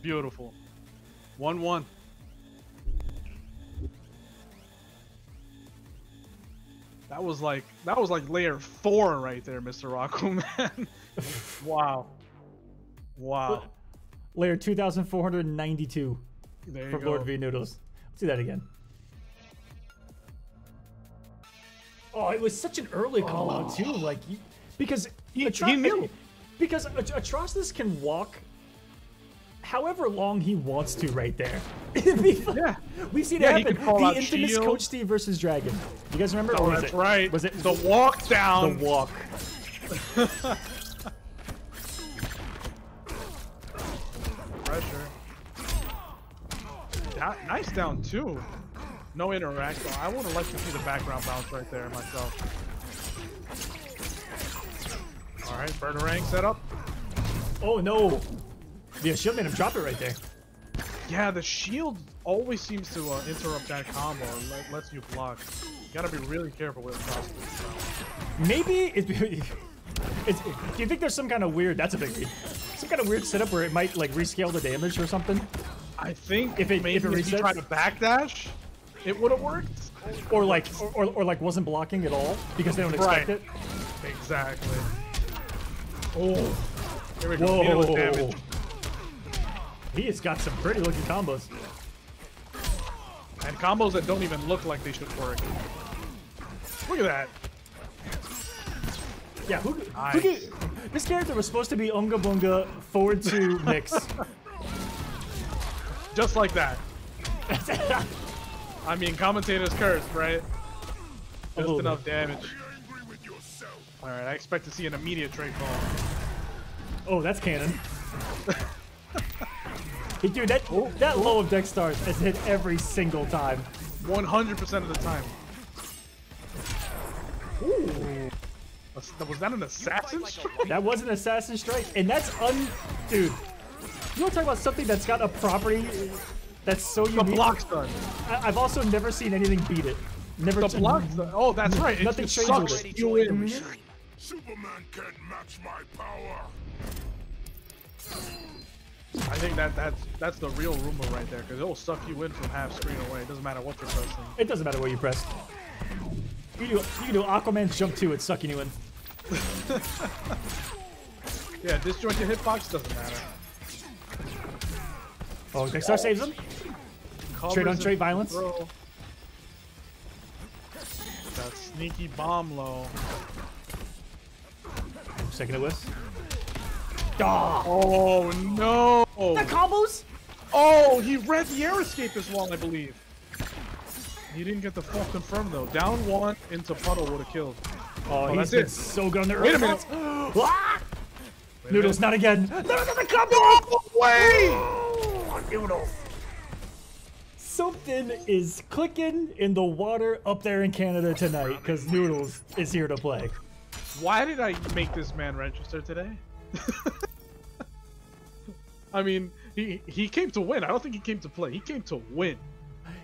Speaker 2: Beautiful. 1-1. That was like layer 4 right there, Mr. Aquaman. Wow. Wow.
Speaker 1: Layer 2,492
Speaker 2: There you
Speaker 1: from
Speaker 2: go.
Speaker 1: Lord V Noodles. Let's do that again. Oh, it was such an early call out too, like because
Speaker 2: he knew.
Speaker 1: Because Atrocitus can walk however long he wants to right there.
Speaker 2: Yeah.
Speaker 1: We've seen
Speaker 2: Yeah,
Speaker 1: it
Speaker 2: he
Speaker 1: happen.
Speaker 2: can call
Speaker 1: The
Speaker 2: out
Speaker 1: infamous
Speaker 2: shield.
Speaker 1: Coach Steve versus Dragon. You guys remember?
Speaker 2: Oh,
Speaker 1: Or was
Speaker 2: that's
Speaker 1: it,
Speaker 2: right.
Speaker 1: Was it
Speaker 2: the walk down?
Speaker 1: the walk?
Speaker 2: Pressure. Nice down too. No interact. I would have liked to see the background bounce right there myself. All right, Bernerang set up.
Speaker 1: Oh no! The shield made him drop it right there.
Speaker 2: Yeah, the shield always seems to interrupt that combo and lets you block. You gotta be really careful with it.
Speaker 1: Maybe it's. Do you think there's some kind of weird? That's a big read. Some kind of weird setup where it might like rescale the damage or something,
Speaker 2: I think
Speaker 1: If it
Speaker 2: maybe if you
Speaker 1: resets?
Speaker 2: try to backdash, it would have worked.
Speaker 1: or like like wasn't blocking at all because they don't expect
Speaker 2: Right.
Speaker 1: it.
Speaker 2: Exactly. Oh, here we go.
Speaker 1: Whoa!
Speaker 2: Needless damage.
Speaker 1: He has got some pretty looking combos.
Speaker 2: And combos that don't even look like they should work. Look at that.
Speaker 1: Yeah,
Speaker 2: Nice.
Speaker 1: this character was supposed to be Unga Bunga forward to mix.
Speaker 2: Just like that. I mean, commentators cursed, right? Just
Speaker 1: little
Speaker 2: enough damage. Alright, I expect to see an immediate trade call.
Speaker 1: Oh, that's canon. Hey, dude, that low of deck stars has hit every single time.
Speaker 2: 100% of the time.
Speaker 1: Ooh.
Speaker 2: Was that an assassin strike?
Speaker 1: That was an assassin strike, and that's dude. You want to talk about something that's got a property that's so
Speaker 2: The
Speaker 1: unique?
Speaker 2: block stun.
Speaker 1: I've also never seen anything beat it. Never.
Speaker 2: The block stun. Oh, that's right. It
Speaker 1: Nothing
Speaker 2: just
Speaker 1: trades with
Speaker 2: sucks
Speaker 1: it.
Speaker 2: you in.
Speaker 3: Superman can't match my power.
Speaker 2: I think that's the real rumor right there, because it'll suck you in from half screen away. It doesn't matter what you're pressing.
Speaker 1: It doesn't matter where you press. You can do Aquaman's jump 2, it's sucking you in.
Speaker 2: Yeah, disjointed hitbox doesn't matter.
Speaker 1: Oh, Dexter saves him. Straight on straight violence.
Speaker 2: Throw. That sneaky bomb low.
Speaker 1: Second it was. Ah!
Speaker 2: Oh no!
Speaker 1: The combos?
Speaker 2: Oh, he read the air escape as well, I believe. He didn't get the full confirm though. Down one into puddle would have killed.
Speaker 1: Oh, he's
Speaker 2: that's
Speaker 1: been
Speaker 2: it.
Speaker 1: so good on the
Speaker 2: Wait a
Speaker 1: early
Speaker 2: minute.
Speaker 1: rounds. Ah!
Speaker 2: Wait a
Speaker 1: Noodles,
Speaker 2: minute.
Speaker 1: not again. The combo!
Speaker 2: No way!
Speaker 1: Oh, Noodles. Something is clicking in the water up there in Canada tonight because Noodles is here to play.
Speaker 2: Why did I make this man register today? I mean, He came to win. I don't think he came to play. He came to win.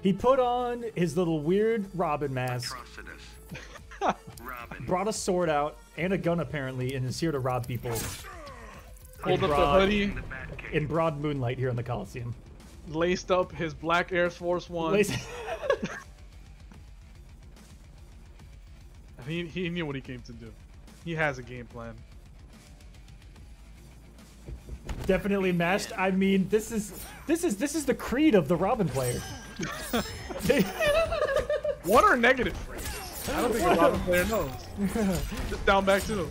Speaker 1: He put on his little weird Robin mask,
Speaker 4: Atrocitus. Robin.
Speaker 1: brought a sword out and a gun apparently, and is here to rob people
Speaker 2: Pulled up the
Speaker 1: broad-
Speaker 2: hoodie,
Speaker 4: The Batcave.
Speaker 1: in broad moonlight here in the Colosseum.
Speaker 2: laced up his black Air Force One. He knew what he came to do. He has a game plan.
Speaker 1: Definitely matched. I mean, this is the creed of the Robin player.
Speaker 2: What are negative phrases? I don't think a Robin player knows. Just down back to them.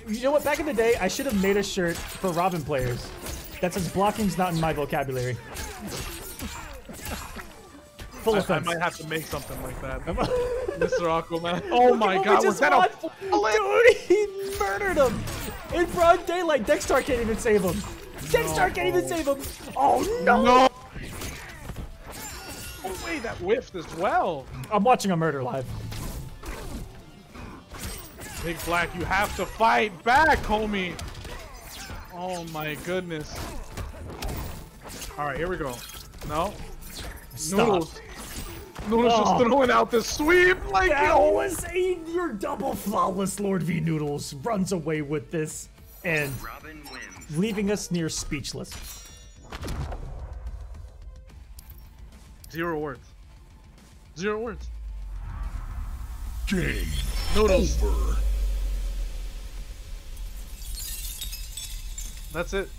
Speaker 1: You know what? Back in the day, I should have made a shirt for Robin players that says blocking's not in my vocabulary. Full
Speaker 2: I
Speaker 1: offense.
Speaker 2: might have to make something like that. Mr. Aquaman. Oh my
Speaker 1: Look at
Speaker 2: god,
Speaker 1: what we
Speaker 2: was
Speaker 1: just
Speaker 2: that a
Speaker 1: watched. Dude, he murdered him in broad daylight. Dexter can't even save him. Dexter can't even save him. Oh no!
Speaker 2: No! Oh wait, that whiffed as well.
Speaker 1: I'm watching a murder live.
Speaker 2: Big Black, you have to fight back, homie. Oh my goodness. Alright, here we go. No.
Speaker 1: Stop.
Speaker 2: Noodles. Noodles just throwing out the sweep like
Speaker 1: That
Speaker 2: yo.
Speaker 1: was your double flawless Lord V Noodles runs away with this and
Speaker 4: Robin wins.
Speaker 1: leaving us near speechless.
Speaker 2: 0 words. 0 words.
Speaker 3: Game
Speaker 2: Noodles.
Speaker 3: over.
Speaker 2: That's it.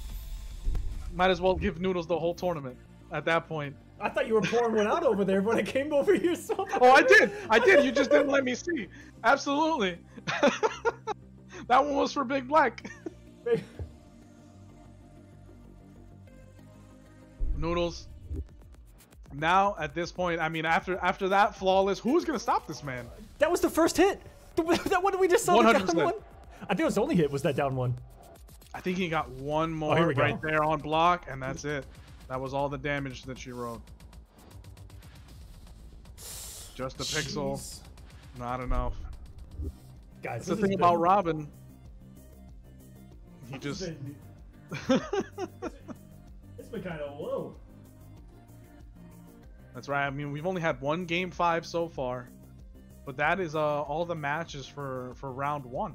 Speaker 2: Might as well give Noodles the whole tournament at that point.
Speaker 1: I thought you were pouring one out over there when I came over here. So
Speaker 2: Oh, I did. I did. You just didn't let me see. Absolutely. That one was for Big Black. Noodles. Now, at this point, I mean, after that flawless, who's gonna stop this man?
Speaker 1: That was the first hit. That one we just saw. The down
Speaker 2: 100%.
Speaker 1: one. I think it was the only hit was that down one.
Speaker 2: I think he got one more
Speaker 1: here we go.
Speaker 2: right there on block, and that's it. That was all the damage that she wrote. Just a pixel,
Speaker 1: Jeez.
Speaker 2: not enough.
Speaker 1: Guys,
Speaker 2: That's the
Speaker 1: this
Speaker 2: thing
Speaker 1: has
Speaker 2: about
Speaker 1: been-
Speaker 2: Robin. He just.
Speaker 1: It's been kind of low.
Speaker 2: That's right. I mean, we've only had one game 5 so far, but that is all the matches for round 1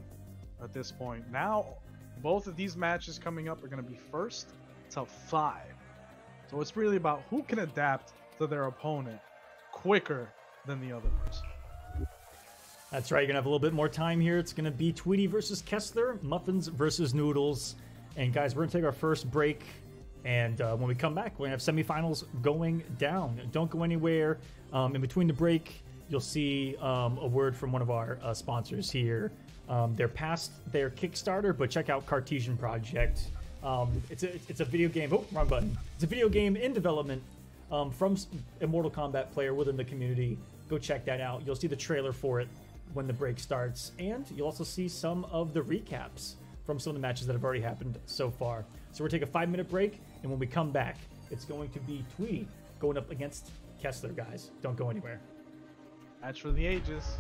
Speaker 2: at this point. Now, both of these matches coming up are going to be first to 5. So it's really about who can adapt to their opponent quicker than the other person.
Speaker 1: That's right. You're gonna have a little bit more time here. It's gonna be Tweety versus Kessler, Muffins versus Noodles, and guys, we're gonna take our first break. And when we come back, we're gonna have semifinals going down. Don't go anywhere. In between the break, you'll see a word from one of our sponsors here. They're past their Kickstarter, but check out Cartesian Project. It's a video game. Oh, wrong button. It's a video game in development from a Mortal Kombat player within the community. Go check that out. You'll see the trailer for it when the break starts, and you'll also see some of the recaps from some of the matches that have already happened so far. So we're taking a 5-minute break, and when we come back, it's going to be Tweety going up against Kessler, guys. Don't go anywhere.
Speaker 2: Match for the ages.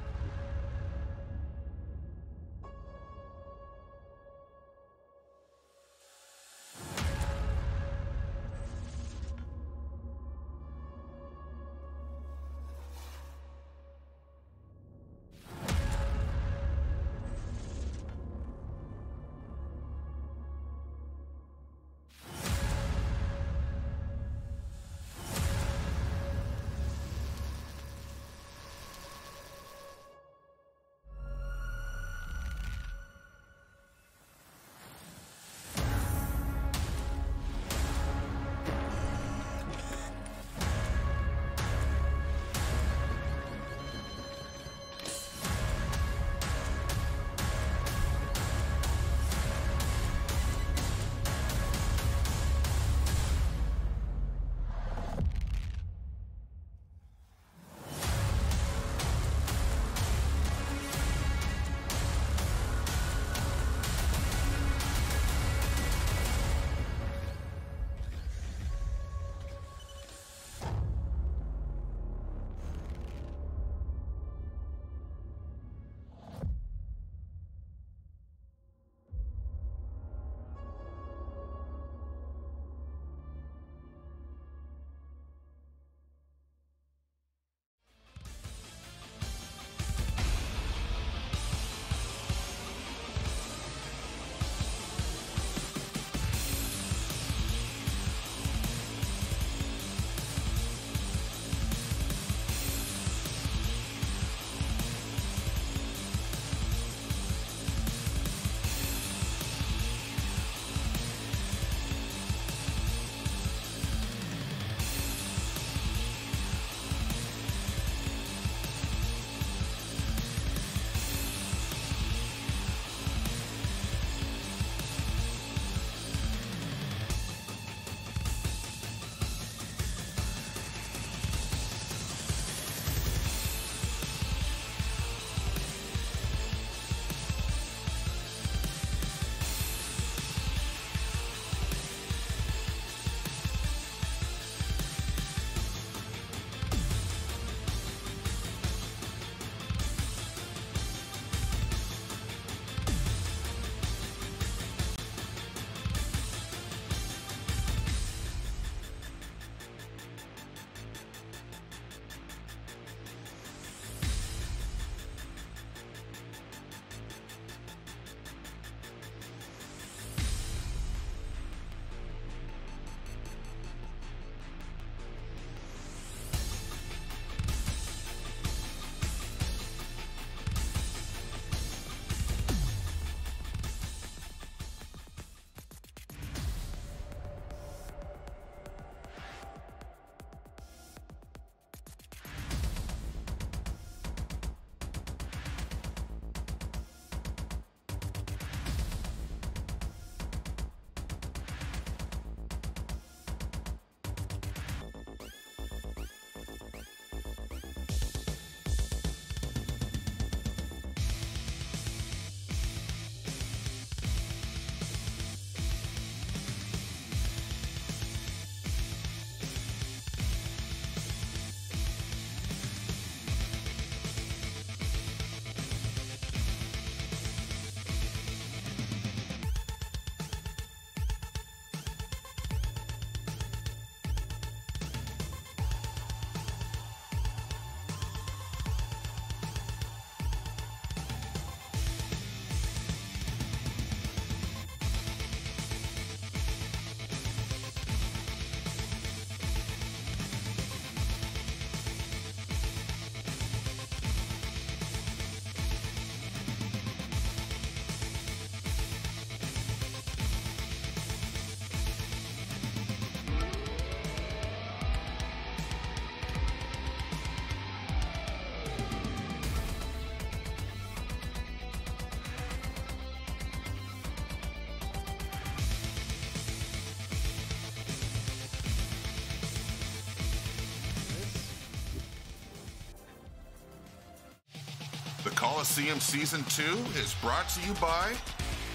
Speaker 3: The Kolosseum Season 2 is brought to you by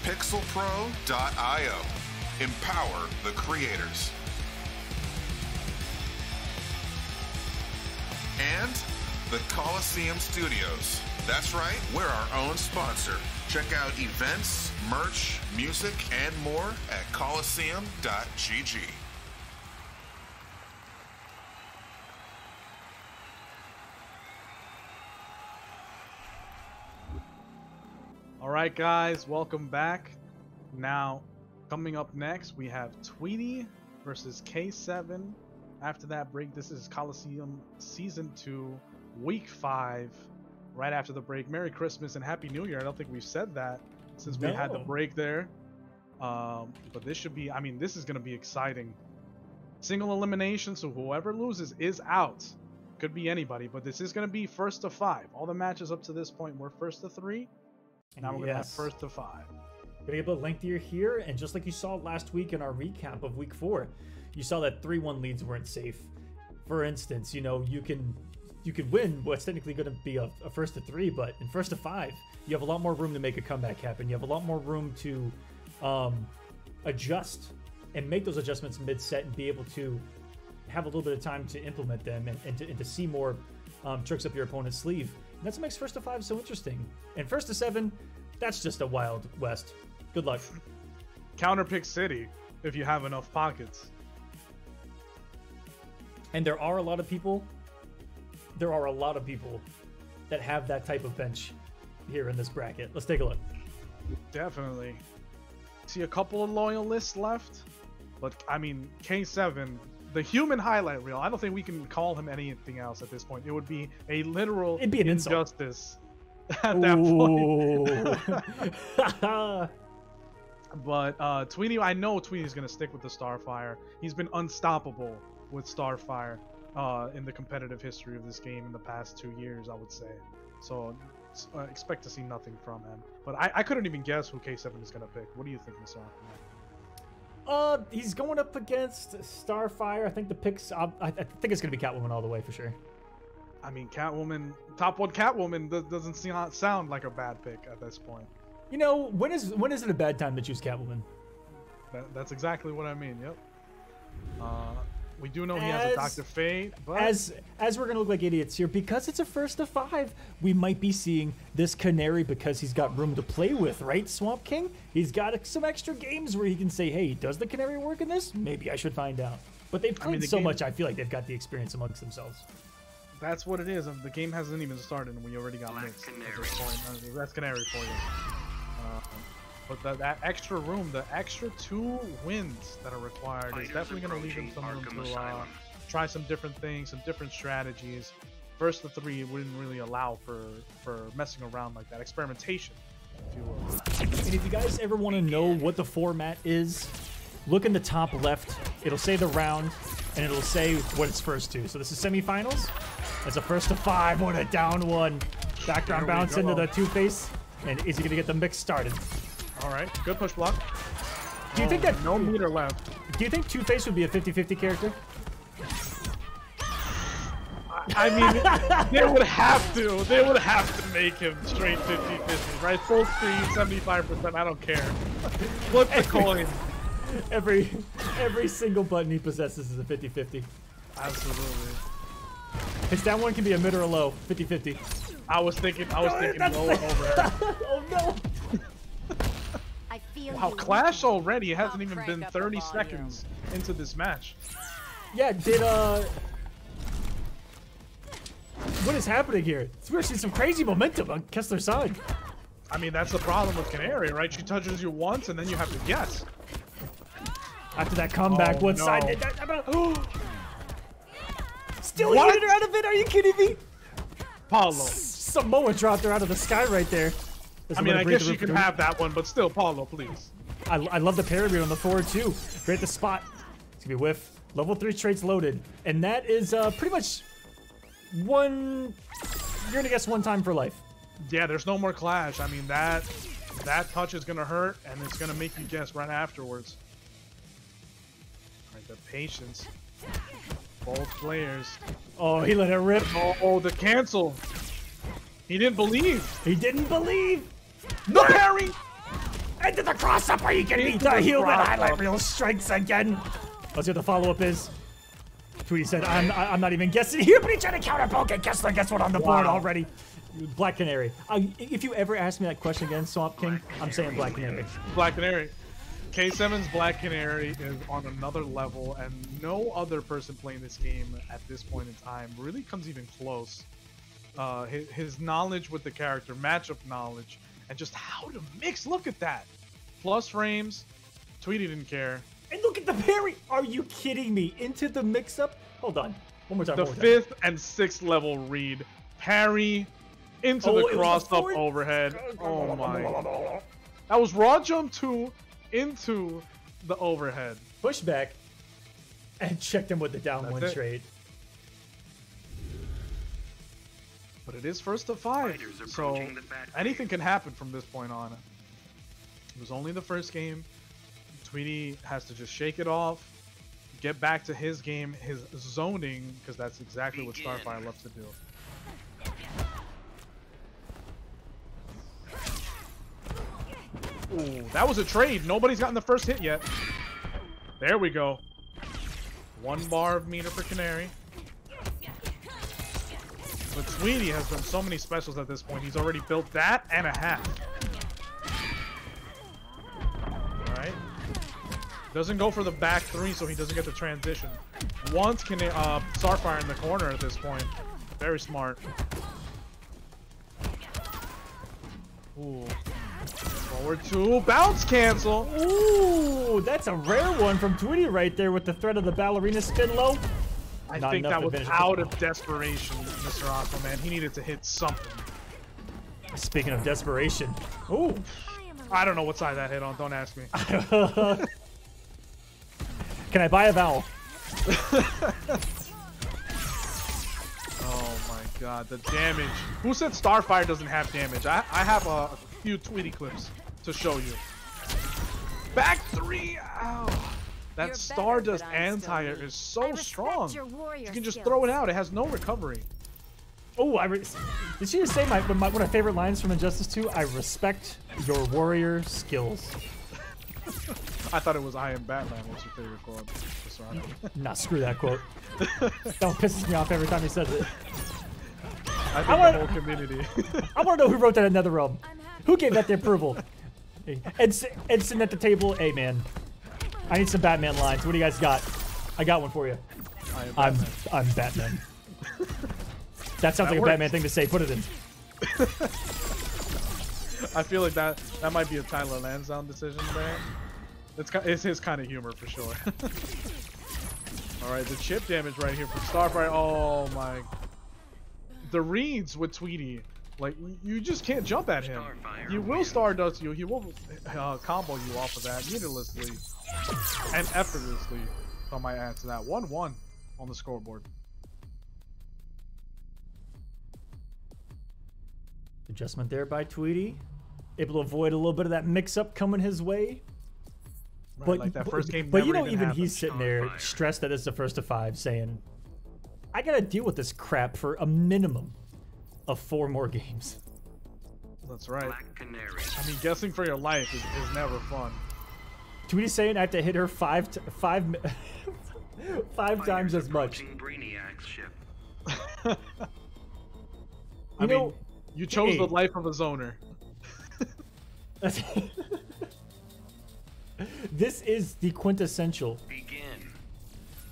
Speaker 3: pixelpro.io. Empower the creators. And the Kolosseum Studios. That's right, we're our own sponsor. Check out events, merch, music, and more at Kolosseum.gg.
Speaker 2: All right, guys, welcome back. Now, coming up next, we have Tweety versus K7. After that break, this is Kolosseum Season 2, Week 5. Right after the break, Merry Christmas and Happy New Year. I don't think we've said that since we had the break there. But this should be, I mean, this is going to be exciting. Single elimination, so whoever loses is out. Could be anybody, but this is going to be first to 5. All the matches up to this point were first to 3. Now we're going to have first to 5.
Speaker 1: Gonna get a bit lengthier here, and just like you saw last week in our recap of Week 4, you saw that 3-1 leads weren't safe. For instance, you know, you can win what's technically going to be a first to 3, but in first to 5, you have a lot more room to make a comeback happen. You have a lot more room to adjust and make those adjustments mid-set and be able to have a little bit of time to implement them and to see more tricks up your opponent's sleeve. And that's what makes first to 5 so interesting. And first to 7, that's just a wild west. Good luck.
Speaker 2: Counterpick City, if you have enough pockets.
Speaker 1: And there are a lot of people that have that type of bench here in this bracket. Let's take a look.
Speaker 2: Definitely. See a couple of loyalists left, but I mean, K7, the human highlight reel, I don't think we can call him anything else at this point. It would be a literal injustice at that point. But Tweety, I know Tweety's going to stick with the Starfire. He's been unstoppable with Starfire in the competitive history of this game in the past 2 years, I would say. So expect to see nothing from him. But I couldn't even guess who K7 is going to pick. What do you think, Mr. Aquaman?
Speaker 1: He's going up against Starfire. I think the picks, I think it's going to be Catwoman all the way for sure.
Speaker 2: I mean, Catwoman, top 1 Catwoman doesn't sound like a bad pick at this point.
Speaker 1: You know, when is it a bad time to choose Catwoman?
Speaker 2: That's exactly what I mean. Yep. We do know he has a Dr. Fate, but
Speaker 1: as we're gonna look like idiots here, because it's a first to 5, we might be seeing this Canary because he's got room to play with, right, Swamp King? He's got some extra games where he can say, hey, does the Canary work in this? Maybe I should find out. But they've played so much, I feel like they've got the experience amongst themselves.
Speaker 2: That's what it is. The game hasn't even started and we already got mixed. That's Canary for you. But that extra room, the extra 2 wins that are required is definitely going to leave them some room to try some different things, some different strategies. First to 3 wouldn't really allow for messing around like that. Experimentation, if you will.
Speaker 1: And if you guys ever want to know what the format is, look in the top left. It'll say the round, and it'll say what it's first to. So this is semifinals. It's a first to 5. What a down 1. Background bounce into the Two-Face. And is he going to get the mix started?
Speaker 2: All right, good push block.
Speaker 1: Do you think that
Speaker 2: no meter left?
Speaker 1: Do you think Two-Face would be a 50-50 character?
Speaker 2: I mean, they would have to. They would have to make him straight 50-50, right? Full screen, 75%. I don't care. Flip the coin.
Speaker 1: Every single button he possesses is a 50-50.
Speaker 2: Absolutely.
Speaker 1: His down 1 can be a mid or a low, 50-50.
Speaker 2: I was thinking low over.
Speaker 1: Oh no!
Speaker 2: Wow, Clash already. It hasn't even been 30 seconds into this match.
Speaker 1: Yeah, what is happening here? We're seeing some crazy momentum on Kessler's side.
Speaker 2: I mean, that's the problem with Canary, right? She touches you once and then you have to guess.
Speaker 1: After that comeback, one side. Still eating her out of it? Are you kidding me?
Speaker 2: Paulo.
Speaker 1: Samoa dropped her out of the sky right there.
Speaker 2: I mean, I guess she can have that one, but still, Paulo, please.
Speaker 1: I love the parry read on the forward too. Right at the spot. It's gonna be whiff. Level 3 traits loaded, and that is pretty much one. You're gonna guess 1 time for life.
Speaker 2: Yeah, there's no more clash. I mean, that touch is gonna hurt, and it's gonna make you guess right afterwards. All right, the patience. Both players.
Speaker 1: Oh, he let it rip.
Speaker 2: Oh, the cancel. He didn't believe.
Speaker 1: He didn't believe.
Speaker 2: The parry.
Speaker 1: Into the cross-up where you can meet the human highlight reel strikes again. Let's see what the follow-up is. Tweety said, I'm not even guessing here, but he tried to counter-poke and Kessler gets one on the board already. Black Canary. If you ever ask me that question again, Swamp King, I'm saying Black Canary.
Speaker 2: Black Canary. K7's Black Canary is on another level, and no other person playing this game at this point in time really comes even close. His knowledge with the character, matchup knowledge, and just how to mix. Look at that. Plus frames. Tweety didn't care.
Speaker 1: And look at the parry. Are you kidding me? Into the mix-up? Hold on. One more time.
Speaker 2: The 5th and 6th level read. Parry into the cross-up overhead. Oh my. That was raw jump 2 into the overhead.
Speaker 1: Pushback. And checked him with the down one trade.
Speaker 2: But it is first to 5, so anything can happen from this point on. It was only the first game. Tweety has to just shake it off, get back to his game, his zoning, because that's exactly what Starfire loves to do. Ooh, that was a trade. Nobody's gotten the first hit yet. There we go. 1 bar of meter for Canary. But Tweety has done so many specials at this point. He's already built that and a half. Alright. Doesn't go for the back 3, so he doesn't get the transition. Once can Starfire in the corner at this point. Very smart. Ooh. Forward 2. Bounce cancel.
Speaker 1: Ooh, that's a rare one from Tweety right there with the threat of the ballerina spin low.
Speaker 2: I think that was out of desperation, Mr. Aquaman. He needed to hit something.
Speaker 1: Speaking of desperation. Ooh.
Speaker 2: I don't know what side that hit on. Don't ask me.
Speaker 1: Can I buy a vowel?
Speaker 2: Oh my god, the damage. Who said Starfire doesn't have damage? I have a few Tweety clips to show you. Back 3! Ow. That Stardust anti-air is so strong. You can just throw it out. It has no recovery.
Speaker 1: Oh, did she just say one of my favorite lines from Injustice 2? I respect your warrior skills.
Speaker 2: I thought it was I am Batman. What's your favorite quote?
Speaker 1: Nah, screw that quote. That pisses me off every time he says it.
Speaker 2: I think the whole community.
Speaker 1: I want to know who wrote that in NetherRealm. Who gave that the approval? And sitting at the table, hey man, I need some Batman lines. What do you guys got? I got one for you. I'm Batman. That sounds like a Batman thing to say. Put it in.
Speaker 2: I feel like that might be a Tyler Lansdowne decision there. It's his kind of humor for sure. All right, the chip damage right here from Starfire. Oh my. The reads with Tweety. Like, you just can't jump at him. He will Stardust you. He will combo you off of that needlessly and effortlessly. So I might add to that. 1-1 on the scoreboard.
Speaker 1: Adjustment there by Tweety. Able to avoid a little bit of that mix-up coming his way.
Speaker 2: Right,
Speaker 1: but
Speaker 2: like that first game.
Speaker 1: But you know, even
Speaker 2: happened.
Speaker 1: he's sitting there stressed that it's the first of 5, saying, I gotta deal with this crap for a minimum of 4 more games.
Speaker 2: That's right.
Speaker 4: Black Canary.
Speaker 2: I mean, guessing for your life is never fun.
Speaker 1: Tweety's saying I have to hit her 5 times as much.
Speaker 4: Brainiac's ship.
Speaker 2: I mean, you chose the life of a zoner.
Speaker 1: This is the quintessential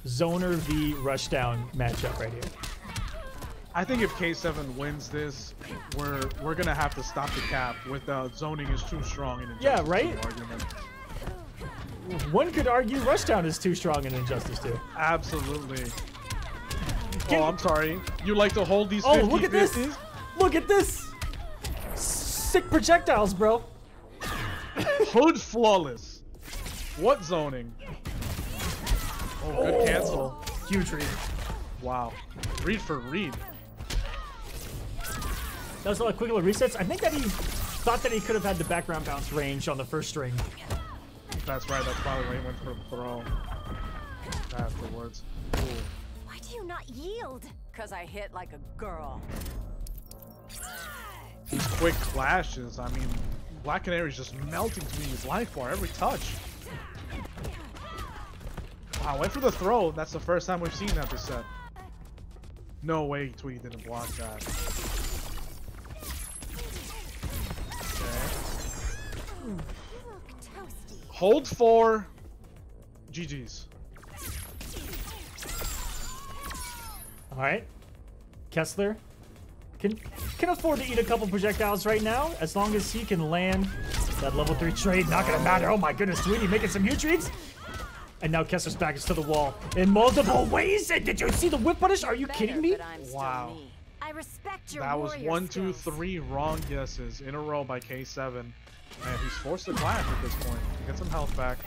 Speaker 1: Zoner v Rushdown matchup right here.
Speaker 2: I think if K7 wins this, we're gonna have to stop the cap with zoning is too strong in Injustice 2 argument.
Speaker 1: One could argue Rushdown is too strong in Injustice 2.
Speaker 2: Absolutely. Oh, I'm sorry. You like to hold these 50-50s?
Speaker 1: Look at this! Look at this! Sick projectiles, bro.
Speaker 2: Hood flawless. What zoning? Oh, good cancel.
Speaker 1: Huge read.
Speaker 2: Wow. Read for read.
Speaker 1: That was a lot of quick little resets. I think that he thought that he could have had the background bounce range on the first string.
Speaker 2: That's right. That's probably why he went for the throw afterwards. Ooh.
Speaker 6: Why do you not yield? Because I hit like a girl.
Speaker 2: these quick clashes. I mean, Black Canary's just melting Tweety's life bar every touch. Wow, went for the throw. That's the first time we've seen that this set. No way Tweety didn't block that. Okay. Hold 4. GG's.
Speaker 1: All right. Kessler can afford to eat a couple projectiles right now, as long as he can land that level 3 trade. Not gonna matter. Oh my goodness, Tweety making some huge reads. And now Kessler's back is to the wall in multiple ways. And did you see the whip punish? Are you kidding me?
Speaker 2: Wow.
Speaker 6: I respect your
Speaker 2: That was
Speaker 6: warrior
Speaker 2: 1, 2,
Speaker 6: skills.
Speaker 2: 3 wrong guesses in a row by K7. And he's forced to clash at this point. Get some health back.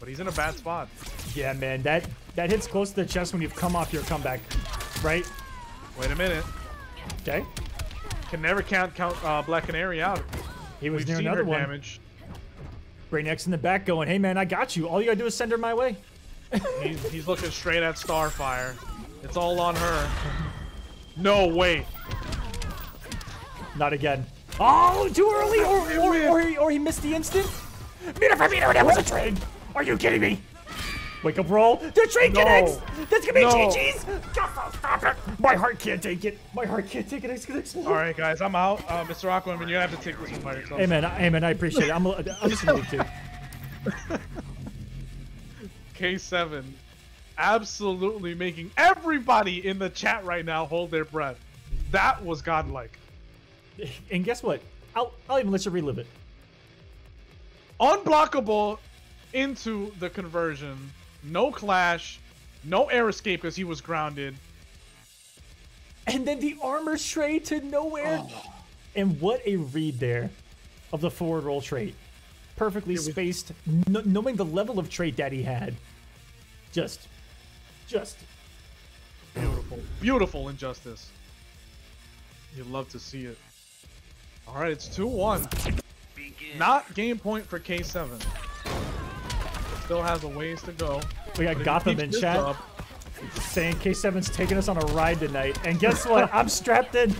Speaker 2: But he's in a bad spot.
Speaker 1: Yeah, man, that hits close to the chest when you've come off your comeback, right?
Speaker 2: Wait a minute.
Speaker 1: Okay.
Speaker 2: Can never count Black Canary out.
Speaker 1: He was
Speaker 2: We've
Speaker 1: near
Speaker 2: seen
Speaker 1: another
Speaker 2: her
Speaker 1: one.
Speaker 2: damage.
Speaker 1: Brainiac's in the back going, hey man, I got you. All you gotta do is send her my way.
Speaker 2: He's looking straight at Starfire. It's all on her. No, wait.
Speaker 1: Not again. Oh, too early, or he missed the instant. Meter for meter, that was a trade. Are you kidding me? Wake up roll. The trade connects. That's gonna be GG's. Stop it. My heart can't take it. My heart can't take it. It's gonna explode.
Speaker 2: All right, guys, I'm out. Mr. Aquaman, you're gonna have to take this one by yourself.
Speaker 1: Hey man, I appreciate it. I'm just gonna leave too.
Speaker 2: K7 absolutely making everybody in the chat right now hold their breath. That was godlike.
Speaker 1: And guess what? I'll even let you relive it.
Speaker 2: Unblockable into the conversion. No clash. No air escape because he was grounded.
Speaker 1: And then the armor trade to nowhere. Oh. And what a read there of the forward roll trait. Perfectly spaced, knowing the level of trait that he had. Just
Speaker 2: beautiful. Beautiful injustice. You'd love to see it. All right, it's 2-1. Not game point for K7. Still has a ways to go.
Speaker 1: We got Gotham in chat saying K7's taking us on a ride tonight. And guess what? I'm strapped in.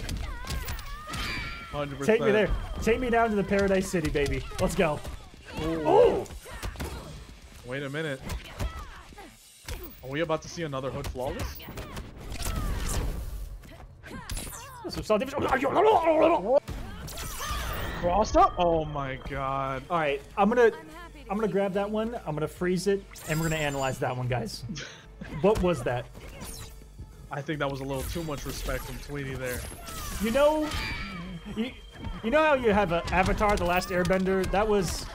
Speaker 2: 100%.
Speaker 1: Take me there. Take me down to the Paradise City, baby. Let's go.
Speaker 2: Ooh. Wait a minute. Are we about to see another Hood Flawless? Cross up? Oh my god.
Speaker 1: All right, I'm gonna grab that one. I'm gonna freeze it, and we're gonna analyze that one, guys. What was that?
Speaker 2: I think that was a little too much respect from Tweety there.
Speaker 1: You know how you have an Avatar, The Last Airbender? That was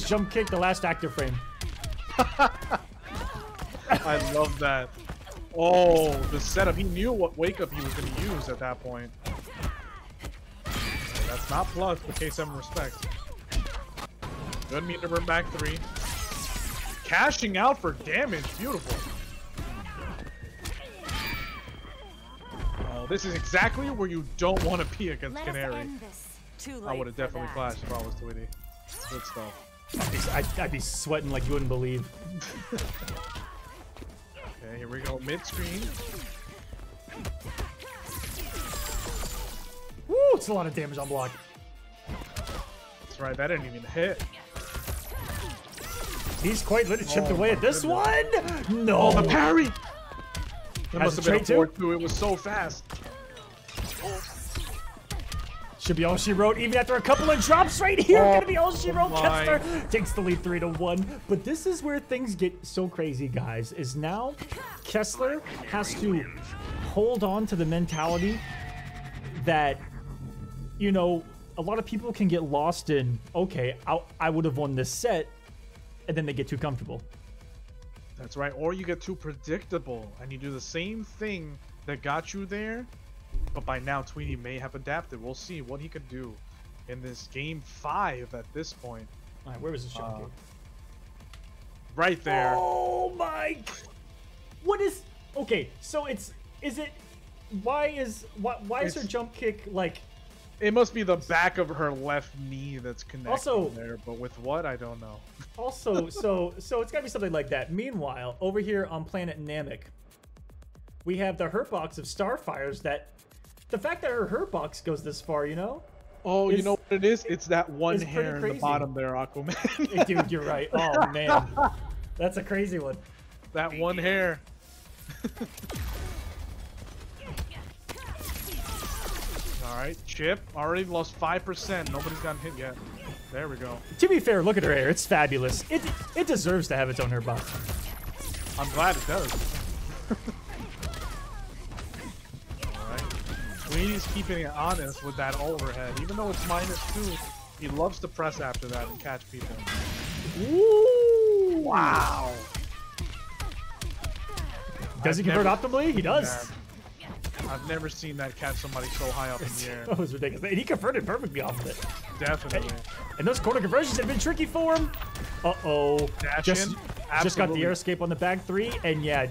Speaker 1: Jump Kick, The Last Active Frame.
Speaker 2: I love that. Oh, the setup. He knew what wake up he was going to use at that point. That's not plus, but K7 respect. Good meter burn back 3. Cashing out for damage. Beautiful. Oh, this is exactly where you don't want to be against Canary. I would have definitely clashed if I was Tweety. Good stuff.
Speaker 1: I'd be sweating like you wouldn't believe.
Speaker 2: Okay, here we go. Mid-screen.
Speaker 1: Woo, it's a lot of damage on block.
Speaker 2: That's right, that didn't even hit.
Speaker 1: He's quite lit chipped away at this one. No.
Speaker 2: Oh, the parry! That must have been a
Speaker 1: too?
Speaker 2: 4-2. It was so fast.
Speaker 1: Should be all she wrote, even after a couple of drops right here. Gonna be all she wrote.
Speaker 2: my.
Speaker 1: Kessler takes the lead 3-1. But this is where things get so crazy, guys. Is now Kessler has to hold on to the mentality that, you know, a lot of people can get lost in, okay, I would have won this set, and then they get too comfortable.
Speaker 2: That's right. Or you get too predictable and you do the same thing that got you there. But by now, Tweety may have adapted. We'll see what he could do in this game 5 at this point.
Speaker 1: All right, where was this jump kick?
Speaker 2: Right there.
Speaker 1: Oh my! What is? Okay, so why is her jump kick like?
Speaker 2: It must be the back of her left knee that's connected
Speaker 1: Also,
Speaker 2: there, but with what, I don't know.
Speaker 1: Also, so it's gotta be something like that. Meanwhile, over here on planet Namek, we have the hurt box of Starfires that. The fact that her hurt box goes this far, you know?
Speaker 2: Oh, you know what it is? It's that one
Speaker 1: it's pretty
Speaker 2: hair in the
Speaker 1: crazy.
Speaker 2: bottom there, Aquaman.
Speaker 1: Dude, you're right. Oh, man. That's a crazy one.
Speaker 2: That one hair. Alright, Chip already lost 5%. Nobody's gotten hit yet. There we go.
Speaker 1: To be fair, look at her hair. It's fabulous. It deserves to have its own hair box.
Speaker 2: I'm glad it does. Alright. Tweety's keeping it honest with that overhead. Even though it's -2, he loves to press after that and catch people.
Speaker 1: Ooh.
Speaker 2: Wow.
Speaker 1: Does he convert optimally? He does.
Speaker 2: I've never seen that catch somebody so high up in the air.
Speaker 1: That was ridiculous. And he converted perfectly off of it.
Speaker 2: Definitely.
Speaker 1: And those corner conversions have been tricky for him. Uh-oh.
Speaker 2: Dash
Speaker 1: Just
Speaker 2: in?
Speaker 1: got the
Speaker 2: Absolutely.
Speaker 1: air escape on the back three. And yeah,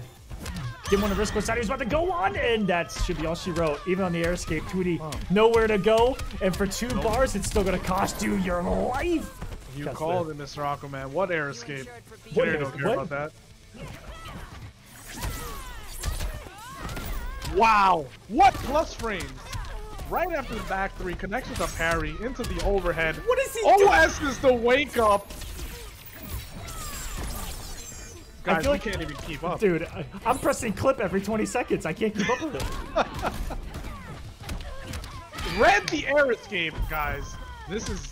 Speaker 1: didn't want to risk what side he was about to go on. And that should be all she wrote. Even on the air escape, Tweety, nowhere to go. And for 2 bars, it's still going to cost you your life.
Speaker 2: You
Speaker 1: Kessler.
Speaker 2: called it, Mr. Aquaman. What air escape?
Speaker 1: What
Speaker 2: Jerry
Speaker 1: air-
Speaker 2: don't care
Speaker 1: what?
Speaker 2: about that. Wow! What plus frames? Right after the back 3, connects with a parry into the overhead.
Speaker 1: What is he doing?
Speaker 2: OS is the wake up! Guys,
Speaker 1: feel
Speaker 2: we
Speaker 1: like-
Speaker 2: can't even keep up.
Speaker 1: Dude, I'm pressing clip every 20 seconds. I can't keep up with it.
Speaker 2: Read the air escape, guys. This is...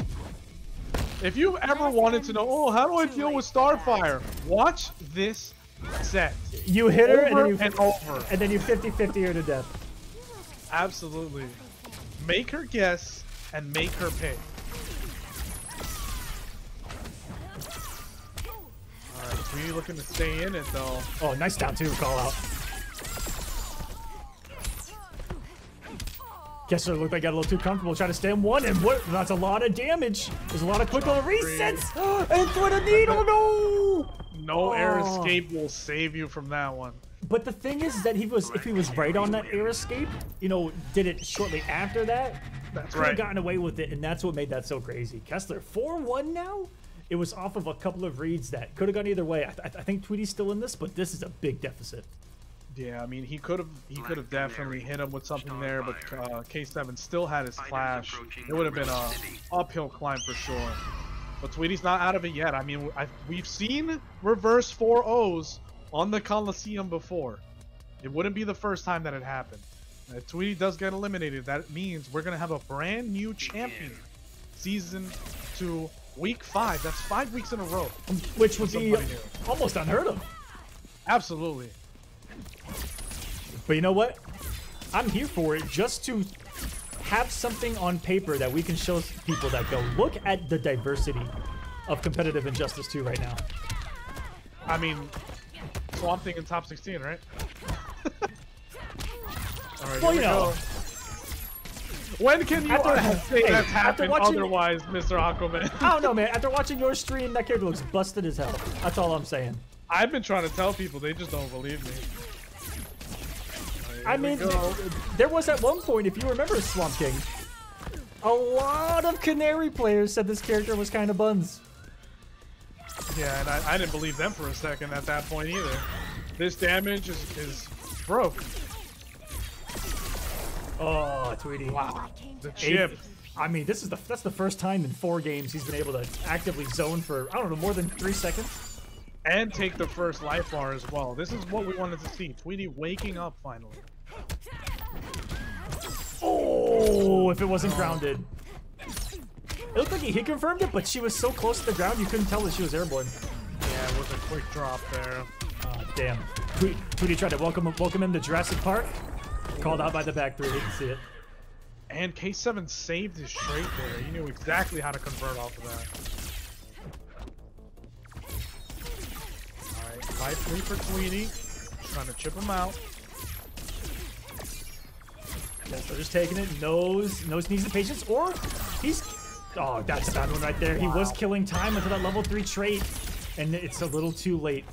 Speaker 2: If you ever wanted to know, oh, how do I deal with Starfire? Watch this set.
Speaker 1: You hit her,
Speaker 2: Over
Speaker 1: and then you
Speaker 2: over.
Speaker 1: and then you 50-50 her to death.
Speaker 2: Absolutely. Make her guess and make her pay. Alright, we looking to stay in it though.
Speaker 1: Oh, nice down two call out. Kessler looked like he got a little too comfortable trying to stay in one, and what? That's a lot of damage. There's a lot of quick little resets. And through the needle, no!
Speaker 2: No air escape will save you from that one.
Speaker 1: But the thing is that if he was right on that air escape, you know, did it shortly after that,
Speaker 2: That's
Speaker 1: could have
Speaker 2: right.
Speaker 1: gotten away with it, and that's what made that so crazy. Kessler 4-1 now. It was off of a couple of reads that could have gone either way. I think Tweety's still in this, but this is a big deficit.
Speaker 2: Yeah, I mean he could have definitely hit him with something there, but K7 still had his flash. It would have been a uphill climb for sure. But Tweety's not out of it yet. I mean, we've seen reverse 4-0s on the Kolosseum before. It wouldn't be the first time that it happened. If Tweety does get eliminated, that means we're gonna have a brand new champion. Season 2, week 5. That's 5 weeks in a row.
Speaker 1: Which would be
Speaker 2: Somebody new.
Speaker 1: almost unheard of.
Speaker 2: Absolutely.
Speaker 1: But you know what? I'm here for it just to have something on paper that we can show people that go, look at the diversity of competitive Injustice 2 right now.
Speaker 2: I mean, Swamp Thing in top 16, right? All right,
Speaker 1: Well,
Speaker 2: here
Speaker 1: you
Speaker 2: we
Speaker 1: know.
Speaker 2: go. When can you say
Speaker 1: hey,
Speaker 2: that's
Speaker 1: after
Speaker 2: happened
Speaker 1: watching-
Speaker 2: otherwise, Mr. Aquaman?
Speaker 1: I don't know, man. After watching your stream, that character looks busted as hell. That's all I'm saying.
Speaker 2: I've been trying to tell people, they just don't believe me.
Speaker 1: I mean, there was at one point, if you remember Swamp King, a lot of Canary players said this character was kind of buns.
Speaker 2: Yeah, and I didn't believe them for a second at that point either. This damage is broke.
Speaker 1: Oh, Tweety.
Speaker 2: Wow. The chip.
Speaker 1: I mean, that's the first time in 4 games he's been able to actively zone for, I don't know, more than 3 seconds.
Speaker 2: And take the first life bar as well. This is what we wanted to see. Tweety waking up finally.
Speaker 1: Oh, if it wasn't grounded. It looked like he confirmed it, but she was so close to the ground you couldn't tell that she was airborne.
Speaker 2: Yeah, it was a quick drop there.
Speaker 1: Damn. Tweety tried to welcome him to Jurassic Park. Called out by the back 3, didn't see it.
Speaker 2: And K7 saved his straight there. He knew exactly how to convert off of that. Alright, life lead for Tweety. Trying to chip him out.
Speaker 1: Yeah, so just taking it. Knows needs the patience, or he's... Oh, that's a bad one right there. He was killing time into that level 3 trait, and it's a little too late.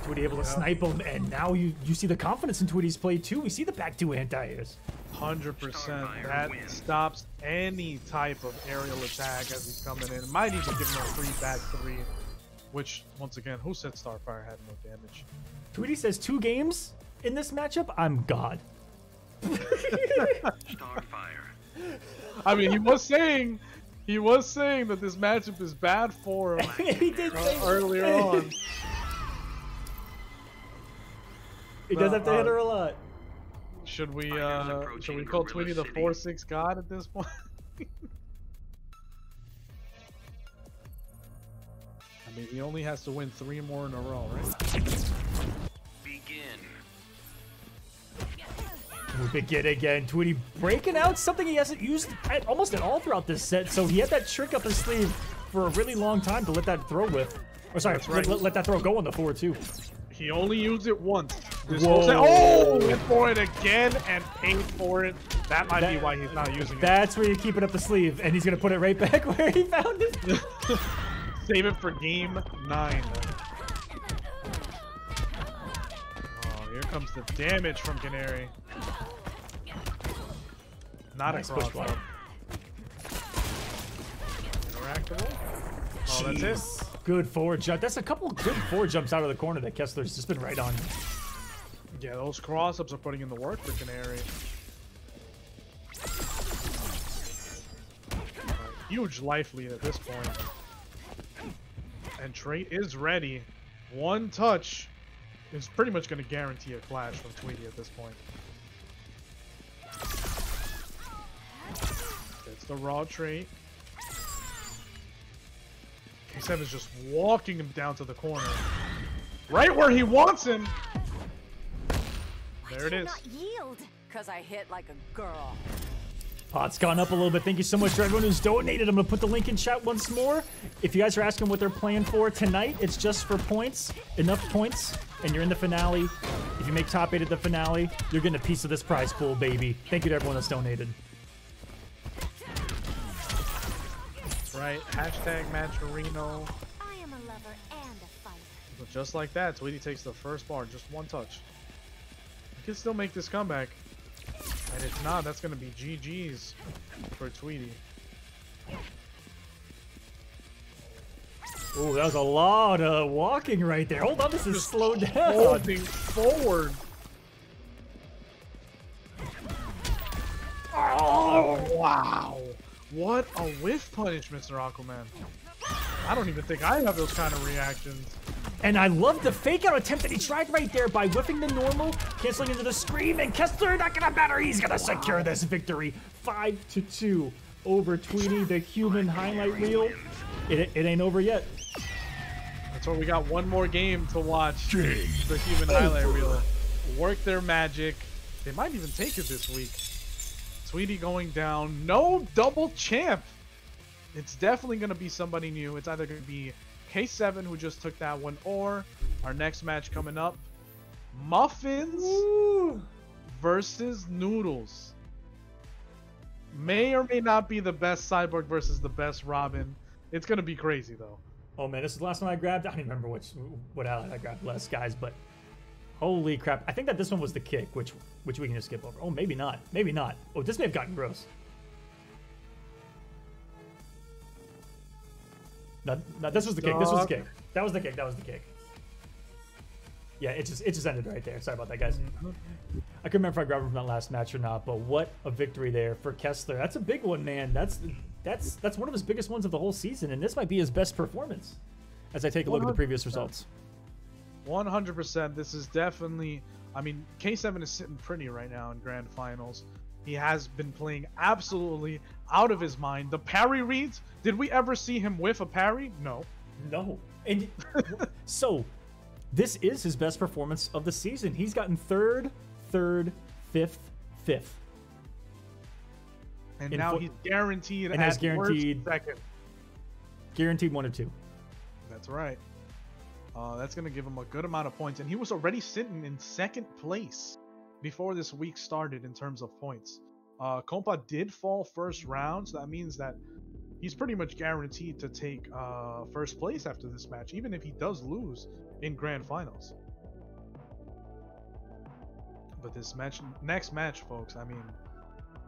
Speaker 1: Tweety able to snipe him, and now you see the confidence in Tweety's play too. We see the back 2 anti-airs.
Speaker 2: 100%. That stops any type of aerial attack as he's coming in. Might even give him a free back 3. Which, once again, who said Starfire had no damage?
Speaker 1: Tweety says 2 games in this matchup, I'm God.
Speaker 4: Starfire.
Speaker 2: I mean, he was saying that this matchup is bad for him
Speaker 1: He did say
Speaker 2: earlier on.
Speaker 1: He does have to hit her a lot.
Speaker 2: Should we
Speaker 4: approaching
Speaker 2: call
Speaker 4: Gorilla
Speaker 2: Tweety the
Speaker 4: City.
Speaker 2: 4-6 god at this point? I mean, he only has to win 3 more in a row, right?
Speaker 4: Begin.
Speaker 1: We begin again. Tweety breaking out something he hasn't used almost at all throughout this set. So he had that trick up his sleeve for a really long time to let that throw with. Or sorry,
Speaker 2: right.
Speaker 1: let that throw go on the 4-2.
Speaker 2: He only used it once. This
Speaker 1: Whoa.
Speaker 2: whole set, oh, went for it again and paid for it. That might be why he's not using it.
Speaker 1: That's where you keep it up the sleeve, and he's gonna put it right back where he found it.
Speaker 2: Save it for game 9. Oh, here comes the damage from Canary. Not
Speaker 1: Nice
Speaker 2: a
Speaker 1: push
Speaker 2: cross
Speaker 1: block.
Speaker 2: Interactable. Oh, that's it.
Speaker 1: Jeez. Good forward jump. That's a couple good forward jumps out of the corner that Kessler's just been right on.
Speaker 2: Yeah, those cross-ups are putting in the work for Canary. Huge life lead at this point. And Trait is ready. One touch is pretty much going to guarantee a clash from Tweety at this point. It's the raw Trait. K7 is just walking him down to the corner. Right where he wants him! There it is.
Speaker 6: Cause I hit like a girl.
Speaker 1: Pot's gone up a little bit. Thank you so much to everyone who's donated. I'm going to put the link in chat once more. If you guys are asking what they're playing for tonight, it's just for points. Enough points, and you're in the finale. If you make top 8 at the finale, you're getting a piece of this prize pool, baby. Thank you to everyone that's donated.
Speaker 2: That's right. Hashtag Matcherino.
Speaker 7: I am a lover and a fighter.
Speaker 2: But just like that, Tweety takes the first bar, just one touch. He can still make this comeback. And if not, that's going to be GG's for Tweety.
Speaker 1: Oh, that was a lot of walking right there. Hold on, this is slowed down.
Speaker 2: Holding forward. Oh, wow. What a whiff punish, Mr. Aquaman. I don't even think I have those kind of reactions.
Speaker 1: And I love the fake out attempt that he tried right there by whiffing the normal, canceling into the scream, and Kessler not gonna matter. He's gonna secure this victory. 5-2 over Tweety, the human highlight reel. It ain't over yet.
Speaker 2: That's why we got one more game to watch. The human highlight reel work their magic. They might even take it this week. Tweety going down. No double champ. It's definitely going to be somebody new. It's either going to be K7 who just took that one, or our next match coming up, Muffins versus Noodles. May or may not be the best Cyborg versus the best Robin. It's going to be crazy though.
Speaker 1: Oh man, this is the last one I grabbed. I don't even remember what ally I grabbed last, guys, but holy crap. I think that this one was the kick, which we can just skip over. Oh, maybe not. Maybe not. Oh, this may have gotten gross. No, this was the kick. This was the kick. That was the kick. That was the kick. Yeah, it just ended right there. Sorry about that, guys. I couldn't remember if I grabbed him from that last match or not, but what a victory there for Kessler. That's a big one, man. That's one of his biggest ones of the whole season, and this might be his best performance as I take a look at the previous results.
Speaker 2: 100%. This is definitely, I mean, K7 is sitting pretty right now in grand finals. He has been playing absolutely out of his mind. The parry reads, did we ever see him whiff a parry? No.
Speaker 1: No. And so this is his best performance of the season. He's gotten third, fifth.
Speaker 2: And now he's guaranteed
Speaker 1: and
Speaker 2: at
Speaker 1: has guaranteed
Speaker 2: second.
Speaker 1: Guaranteed 1 or 2.
Speaker 2: That's right. That's going to give him a good amount of points. And he was already sitting in second place before this week started in terms of points. Compa did fall first round, so that means that he's pretty much guaranteed to take first place after this match, even if he does lose in grand finals. But this next match, folks, I mean,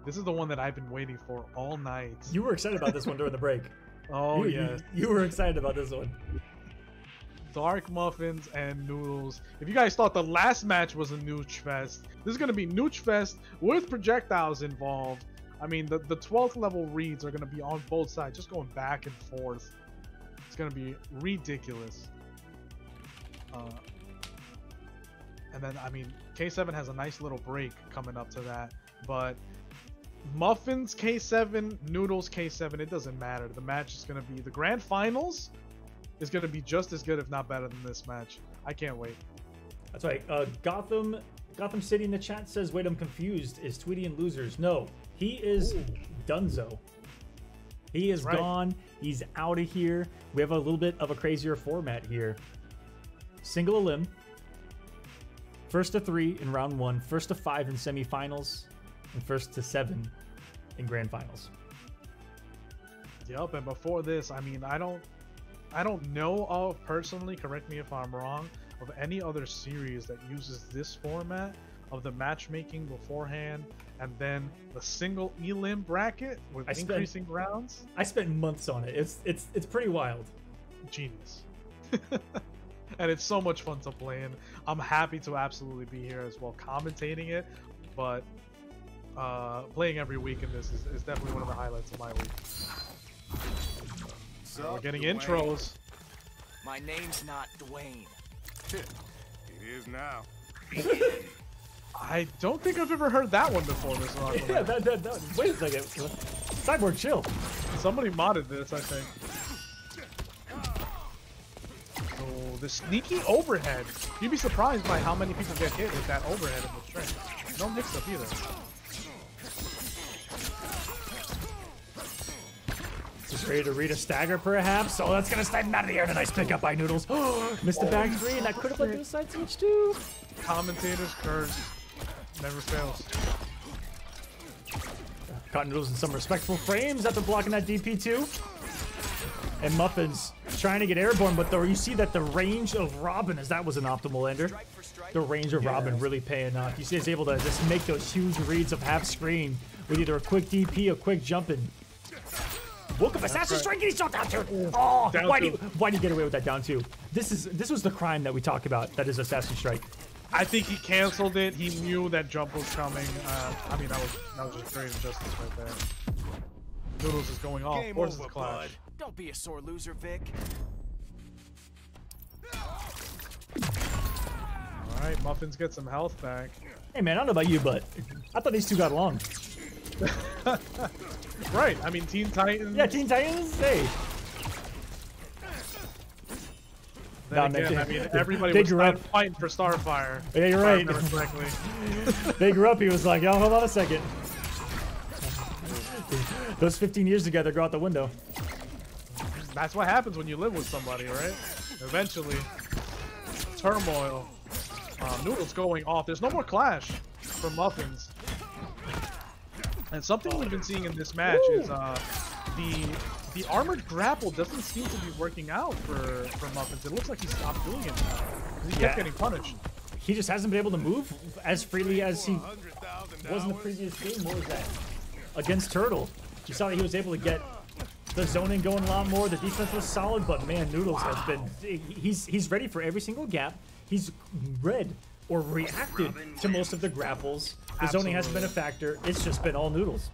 Speaker 2: this is the one that I've been waiting for all night.
Speaker 1: You were excited about this one during the break.
Speaker 2: Oh, yes.
Speaker 1: You were excited about this one.
Speaker 2: Dark Muffins and Noodles. If you guys thought the last match was a Nooch Fest, this is going to be Nooch Fest with projectiles involved. I mean, the 12th level reads are going to be on both sides, just going back and forth. It's going to be ridiculous. And then, I mean, K7 has a nice little break coming up to that. But Muffins K7, Noodles K7, it doesn't matter. The match is going to be, the grand finals is going to be just as good, if not better than this match. I can't wait.
Speaker 1: That's right. Gotham City in the chat says, wait, I'm confused. Is Tweety and losers? No, he is Dunzo. He is gone. He's out of here. We have a little bit of a crazier format here. Single elim. First to 3 in round 1. First to 5 in semifinals. And first to 7 in grand finals.
Speaker 2: Yep, and before this, I mean, I don't know of personally, correct me if I'm wrong, of any other series that uses this format of the matchmaking beforehand and then the single elim bracket with increasing rounds.
Speaker 1: I spent months on it. It's pretty wild.
Speaker 2: Genius. And it's so much fun to play in. I'm happy to absolutely be here as well commentating it, but playing every week in this is definitely one of the highlights of my week. We're getting intros.
Speaker 5: My name's not Dwayne.
Speaker 8: It is now.
Speaker 2: I don't think I've ever heard that one before, Mr. Aquaman.
Speaker 1: Yeah, that, wait a second. Cyborg, chill.
Speaker 2: Somebody modded this, I think. Oh, the sneaky overhead. You'd be surprised by how many people get hit with that overhead in the string. No mix-up either.
Speaker 1: Just ready to read a stagger, perhaps. Oh, that's gonna snipe him out of the air. A nice pickup by Noodles. Missed the back 3, and that could have led to a side switch too.
Speaker 2: Commentators curse never fails.
Speaker 1: Caught Noodles in some respectful frames after blocking that DP2. And Muffins trying to get airborne, but though you see that the range of Robin, as that was an optimal ender, the range of Robin really paying off. You see he's able to just make those huge reads of half screen with either a quick DP or quick jumping. Woke up Assassin Strike and he's shot down 2. Oh, why do you get away with that down 2? This was the crime that we talk about. That is Assassin Strike.
Speaker 2: I think he canceled it. He knew that jump was coming. I mean, that was just great injustice right there. Noodles is going off. Forces the clash.
Speaker 5: Don't be a sore loser, Vic.
Speaker 2: All right, Muffins get some health back.
Speaker 1: Hey man, I don't know about you, but I thought these two got along.
Speaker 2: Right. I mean, Teen Titans.
Speaker 1: Yeah, Teen Titans. Hey.
Speaker 2: Then again, I mean, everybody was kind of fighting for Starfire.
Speaker 1: Yeah, you're right. They grew up. He was like, "Yo, hold on a second." Those 15 years together go out the window.
Speaker 2: That's what happens when you live with somebody, right? Eventually, turmoil. Noodles going off. There's no more clash for Muffins. And something we've been seeing in this match is the armored grapple doesn't seem to be working out for Muffins. It looks like he stopped doing it now. He kept getting punished.
Speaker 1: He just hasn't been able to move as freely as he was in the previous game. What was that? Against Turtle. You saw that he was able to get the zoning going a lot more. The defense was solid, but man, Noodles has been... He's ready for every single gap. He's read or reacted to most of the grapples. The zoning hasn't been a factor. It's just been all Noodles.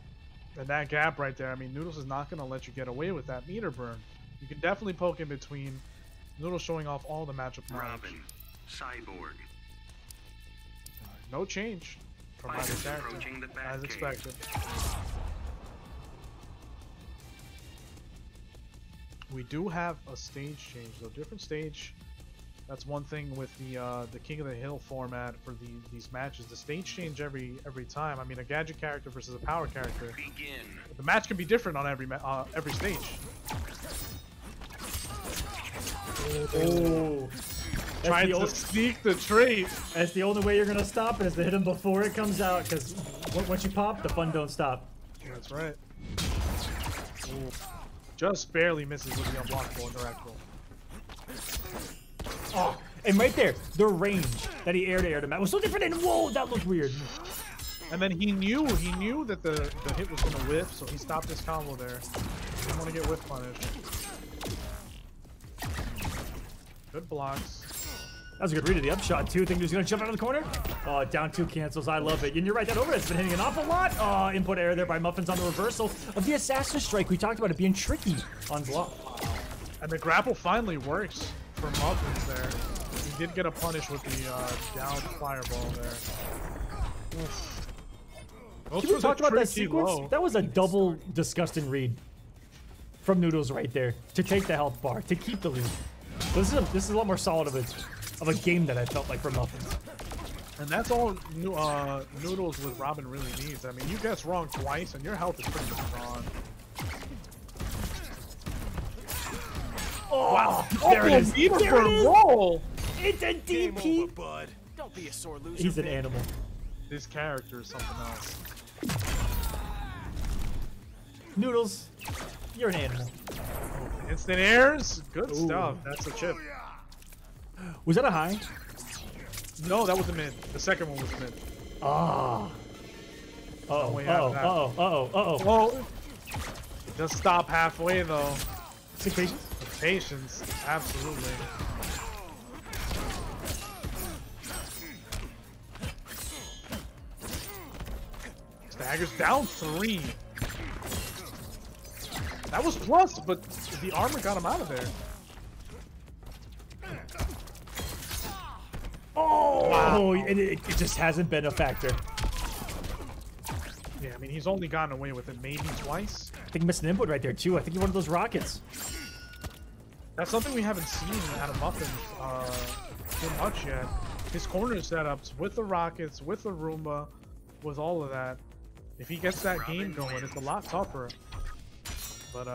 Speaker 2: And that gap right there, I mean, Noodles is not going to let you get away with that meter burn. You can definitely poke in between. Noodles showing off all the matchup knowledge.
Speaker 4: Robin, Cyborg.
Speaker 2: No change from either character, as expected. We do have a stage change, though. Different stage. That's one thing with the King of the Hill format for these matches. The stage change every time. I mean, a gadget character versus a power character.
Speaker 4: Begin.
Speaker 2: The match can be different on every stage.
Speaker 1: Oh.
Speaker 2: Trying to sneak the trait.
Speaker 1: That's the only way you're going to stop it, is to hit him before it comes out, because once you pop, the fun don't stop.
Speaker 2: That's right. Ooh. Just barely misses with the unblockable direct roll.
Speaker 1: Oh, and right there, the range that he air to match was so different, and whoa, that looked weird.
Speaker 2: And then he knew that the hit was going to whiff, so he stopped his combo there. He didn't want to get whiff punished. Good blocks.
Speaker 1: That was a good read of the upshot, too. Think he's going to jump out of the corner? Oh, down 2 cancels. I love it. And you're right, that overhead's been hitting an awful lot. Oh, input error there by Muffins on the reversal of the Assassin Strike. We talked about it being tricky on block.
Speaker 2: And the grapple finally works for Muffins there. He did get a punish with the down fireball there.
Speaker 1: Can we talk about that sequence?
Speaker 2: Low.
Speaker 1: That was a double disgusting read from Noodles right there to take the health bar, to keep the lead. This is a lot more solid of a game that I felt like from Muffins.
Speaker 2: And that's all Noodles with Robin really needs. I mean, you guess wrong twice, and your health is pretty much gone.
Speaker 1: Oh, wow!
Speaker 2: Oh,
Speaker 1: There it is.
Speaker 2: Beat him
Speaker 1: There
Speaker 2: for
Speaker 1: it
Speaker 2: a
Speaker 1: is.
Speaker 2: roll.
Speaker 1: It's a
Speaker 8: Game
Speaker 1: DP.
Speaker 8: over, bud.
Speaker 5: Don't be a sore loser.
Speaker 1: He's an
Speaker 5: Vic.
Speaker 1: animal.
Speaker 2: This character is something else.
Speaker 1: Noodles, you're an animal.
Speaker 2: Instant airs, good
Speaker 1: Ooh.
Speaker 2: stuff. That's a chip.
Speaker 1: Was that a high?
Speaker 2: No, that was a mid. The second one was mid.
Speaker 1: Ah. Uh-oh,
Speaker 2: way out
Speaker 1: uh-oh,
Speaker 2: of that.
Speaker 1: uh-oh, uh-oh.
Speaker 2: Well, just stop halfway though.
Speaker 1: Take patience.
Speaker 2: Patience, absolutely. Staggers down 3. That was plus, but the armor got him out of there.
Speaker 1: Oh,
Speaker 2: Wow.
Speaker 1: and it just hasn't been a factor.
Speaker 2: Yeah, I mean, he's only gotten away with it maybe twice.
Speaker 1: I think he missed an input right there, too. I think he wanted those rockets.
Speaker 2: That's something we haven't seen out of Muffins too much yet. His corner setups with the rockets, with the Roomba, with all of that. If he gets that game going, it's a lot tougher. But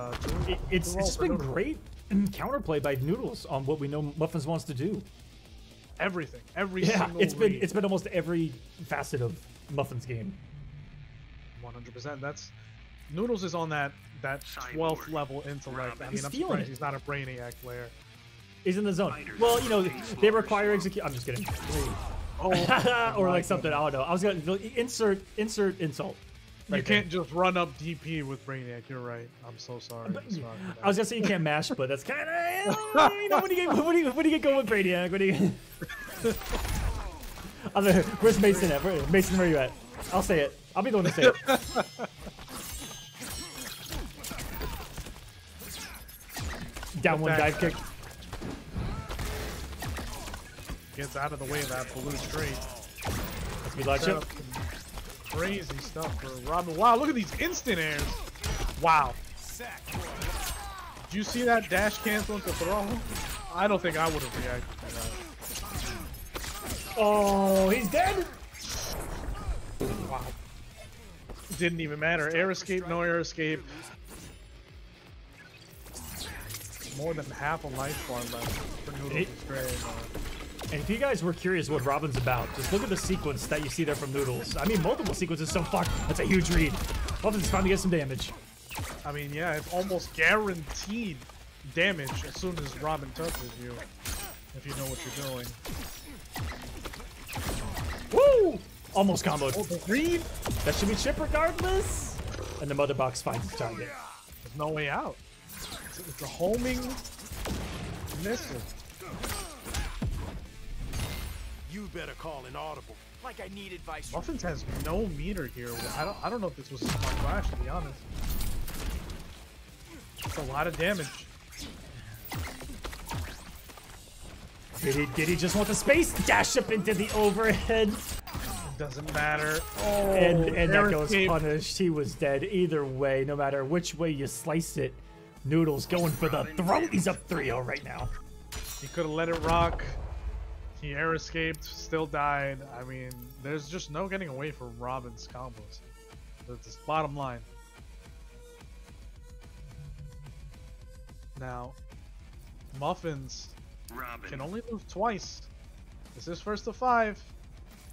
Speaker 1: It's just been great counterplay by Noodles on what we know Muffins wants to do.
Speaker 2: Everything, every
Speaker 1: Yeah,
Speaker 2: single
Speaker 1: it's
Speaker 2: read.
Speaker 1: been almost every facet of Muffins' game.
Speaker 2: 100%. That's Noodles is on that 12th level intellect. I mean,
Speaker 1: He's
Speaker 2: I'm
Speaker 1: feeling
Speaker 2: surprised
Speaker 1: it.
Speaker 2: he's not a Brainiac player.
Speaker 1: He's in the zone. Well, you know, they require execute. I'm just kidding.
Speaker 2: Oh,
Speaker 1: Or like something. I don't know. I was gonna insert insult.
Speaker 2: you
Speaker 1: right
Speaker 2: can't just run up DP with Brainiac. You're right. I'm so sorry.
Speaker 1: I was gonna say you can't mash, but that's kind of you know when you get going with Brainiac. When you where's Mason at? Mason, where you at? I'll say it. I'll be the one to say it. Down one dive kick.
Speaker 2: Gets out of the way of that blue straight.
Speaker 1: Let's be large up.
Speaker 2: Crazy stuff for Robin. Wow, look at these instant airs. Wow. Did you see that dash cancel into throw? I don't think I would have reacted to that.
Speaker 1: Oh, he's dead.
Speaker 2: Wow. Didn't even matter. Air escape, no air escape. More than half a life bar left for Noodles. It's great.
Speaker 1: And if you guys were curious what Robin's about, just look at the sequence that you see there from Noodles. I mean, multiple sequences so far. That's a huge read. Muffins finally get some damage.
Speaker 2: I mean, yeah, it's almost guaranteed damage as soon as Robin touches you, if you know what you're doing.
Speaker 1: Woo! Almost comboed.
Speaker 2: Oh, the read?
Speaker 1: That should be chip regardless. And the mother box finds its target.
Speaker 2: There's no way out. It's a homing missile.
Speaker 8: You better call an audible.
Speaker 5: Like I need advice from
Speaker 2: Muffins has no meter here. I don't know if this was a smart flash, to be honest. It's a lot of damage.
Speaker 1: Did he just want the space? Dash up into the overhead.
Speaker 2: Doesn't matter. Oh,
Speaker 1: And that
Speaker 2: air
Speaker 1: goes
Speaker 2: escape.
Speaker 1: punished. He was dead either way, no matter which way you slice it. Noodles going for the throat. He's up 3-0 right now.
Speaker 2: He could have let it rock. He air escaped, still died. I mean, there's just no getting away from Robin's combos. That's the bottom line. Now, Muffins can only lose twice. This is first to 5.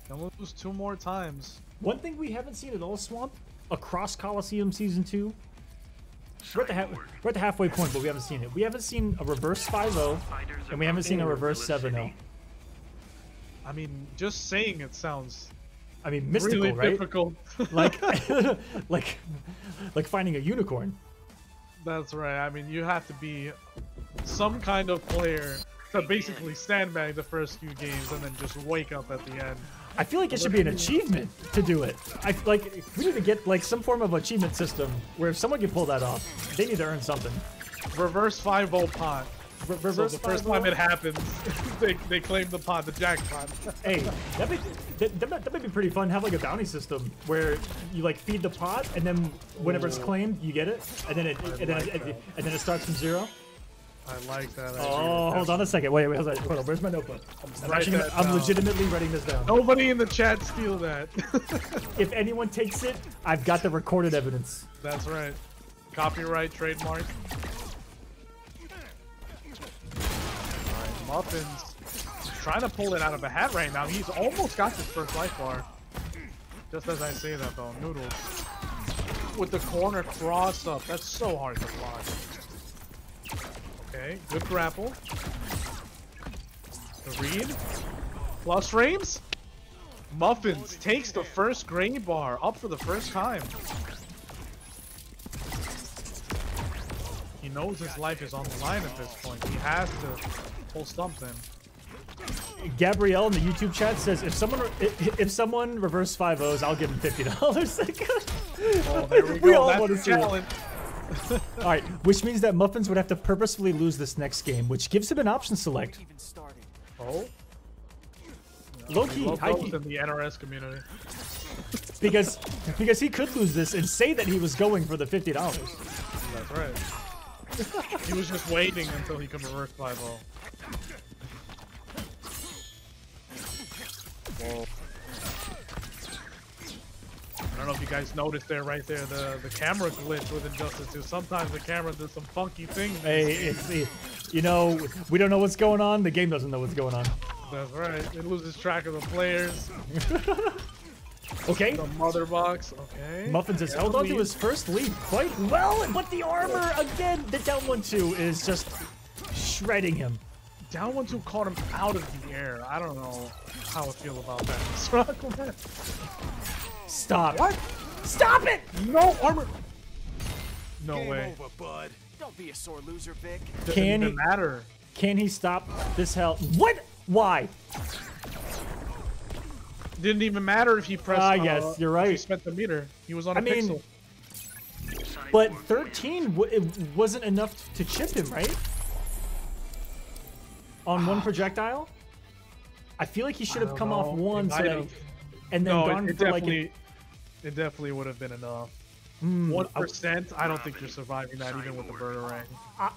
Speaker 2: Can lose 2 more times.
Speaker 1: One thing we haven't seen at all, Swamp, across Kolosseum Season 2, we're at the halfway point, but we haven't seen it. We haven't seen a reverse 5-0, and we haven't seen a reverse 7-0.
Speaker 2: I mean, just saying it sounds
Speaker 1: I mean, mystical,
Speaker 2: really
Speaker 1: right?
Speaker 2: difficult.
Speaker 1: Like, like finding a unicorn.
Speaker 2: That's right. I mean, you have to be some kind of player to basically sandbag the first few games and then just wake up at the end.
Speaker 1: I feel like it should be an achievement to do it. Like we need to get like some form of achievement system where if someone can pull that off, they need to earn something.
Speaker 2: Reverse 5-0 pot. So
Speaker 1: Reverse
Speaker 2: the first time it happens, they claim the pot, the jackpot.
Speaker 1: Hey, that may be pretty fun. Have like a bounty system where you like feed the pot, and then whenever it's claimed, you get it, and then it starts from 0.
Speaker 2: I like that.
Speaker 1: Oh, hold on a second. Wait, hold on. Where's my notebook? I'm legitimately writing this down.
Speaker 2: Nobody in the chat steal that.
Speaker 1: If anyone takes it, I've got the recorded evidence.
Speaker 2: That's right. Copyright, trademark. Alright, Muffins. He's trying to pull it out of a hat right now. He's almost got his first life bar. Just as I say that though, Noodles. With the corner cross up. That's so hard to block. Okay, good grapple. The read. Plus frames. Muffins takes the first gray bar up for the first time. He knows his life is on the line at this point. He has to pull something.
Speaker 1: Gabrielle in the YouTube chat says if someone reverse 5-0s, I'll give him $50.
Speaker 2: Oh, there we go.
Speaker 1: We all
Speaker 2: That's
Speaker 1: want to
Speaker 2: the
Speaker 1: see it.
Speaker 2: challenge.
Speaker 1: Alright, which means that Muffins would have to purposefully lose this next game, which gives him an option select.
Speaker 5: Even started.
Speaker 2: Oh.
Speaker 1: Low key,
Speaker 2: Love
Speaker 1: high
Speaker 2: those
Speaker 1: key.
Speaker 2: in the NRS community.
Speaker 1: Because he could lose this and say that he was going for the $50.
Speaker 2: That's right. He was just waiting until he could reverse 5-0. Whoa. I don't know if you guys noticed there, right there, the camera glitch with Injustice 2. Sometimes the camera does some funky things.
Speaker 1: Hey, you know, we don't know what's going on. The game doesn't know what's going on.
Speaker 2: That's right. It loses track of the players.
Speaker 1: Okay.
Speaker 2: The mother box. Okay.
Speaker 1: Muffins has held on to his first lead quite well, but the armor, again, the down 1-2 is just shredding him.
Speaker 2: Down 1-2 caught him out of the air. I don't know how I feel about that. Struggling.
Speaker 1: Stop.
Speaker 2: What?
Speaker 1: Stop it!
Speaker 2: No armor. No
Speaker 8: Game
Speaker 2: way.
Speaker 8: over, bud.
Speaker 5: Don't be a sore loser, Vic.
Speaker 2: Doesn't
Speaker 1: Can
Speaker 2: even
Speaker 1: he-
Speaker 2: matter.
Speaker 1: Can he stop this hell? What? Why?
Speaker 2: Didn't even matter if he pressed.
Speaker 1: Yes, you're
Speaker 2: If he
Speaker 1: right.
Speaker 2: spent the meter. He was on a
Speaker 1: I mean,
Speaker 2: pixel.
Speaker 1: But 13 it wasn't enough to chip him, right? On one projectile? I feel like he should have come off one
Speaker 2: It
Speaker 1: so that,
Speaker 2: might've.
Speaker 1: and then
Speaker 2: No,
Speaker 1: gone
Speaker 2: it
Speaker 1: for like
Speaker 2: definitely, it definitely would have been enough. 1%. I don't think you're surviving that even with the Birdarang.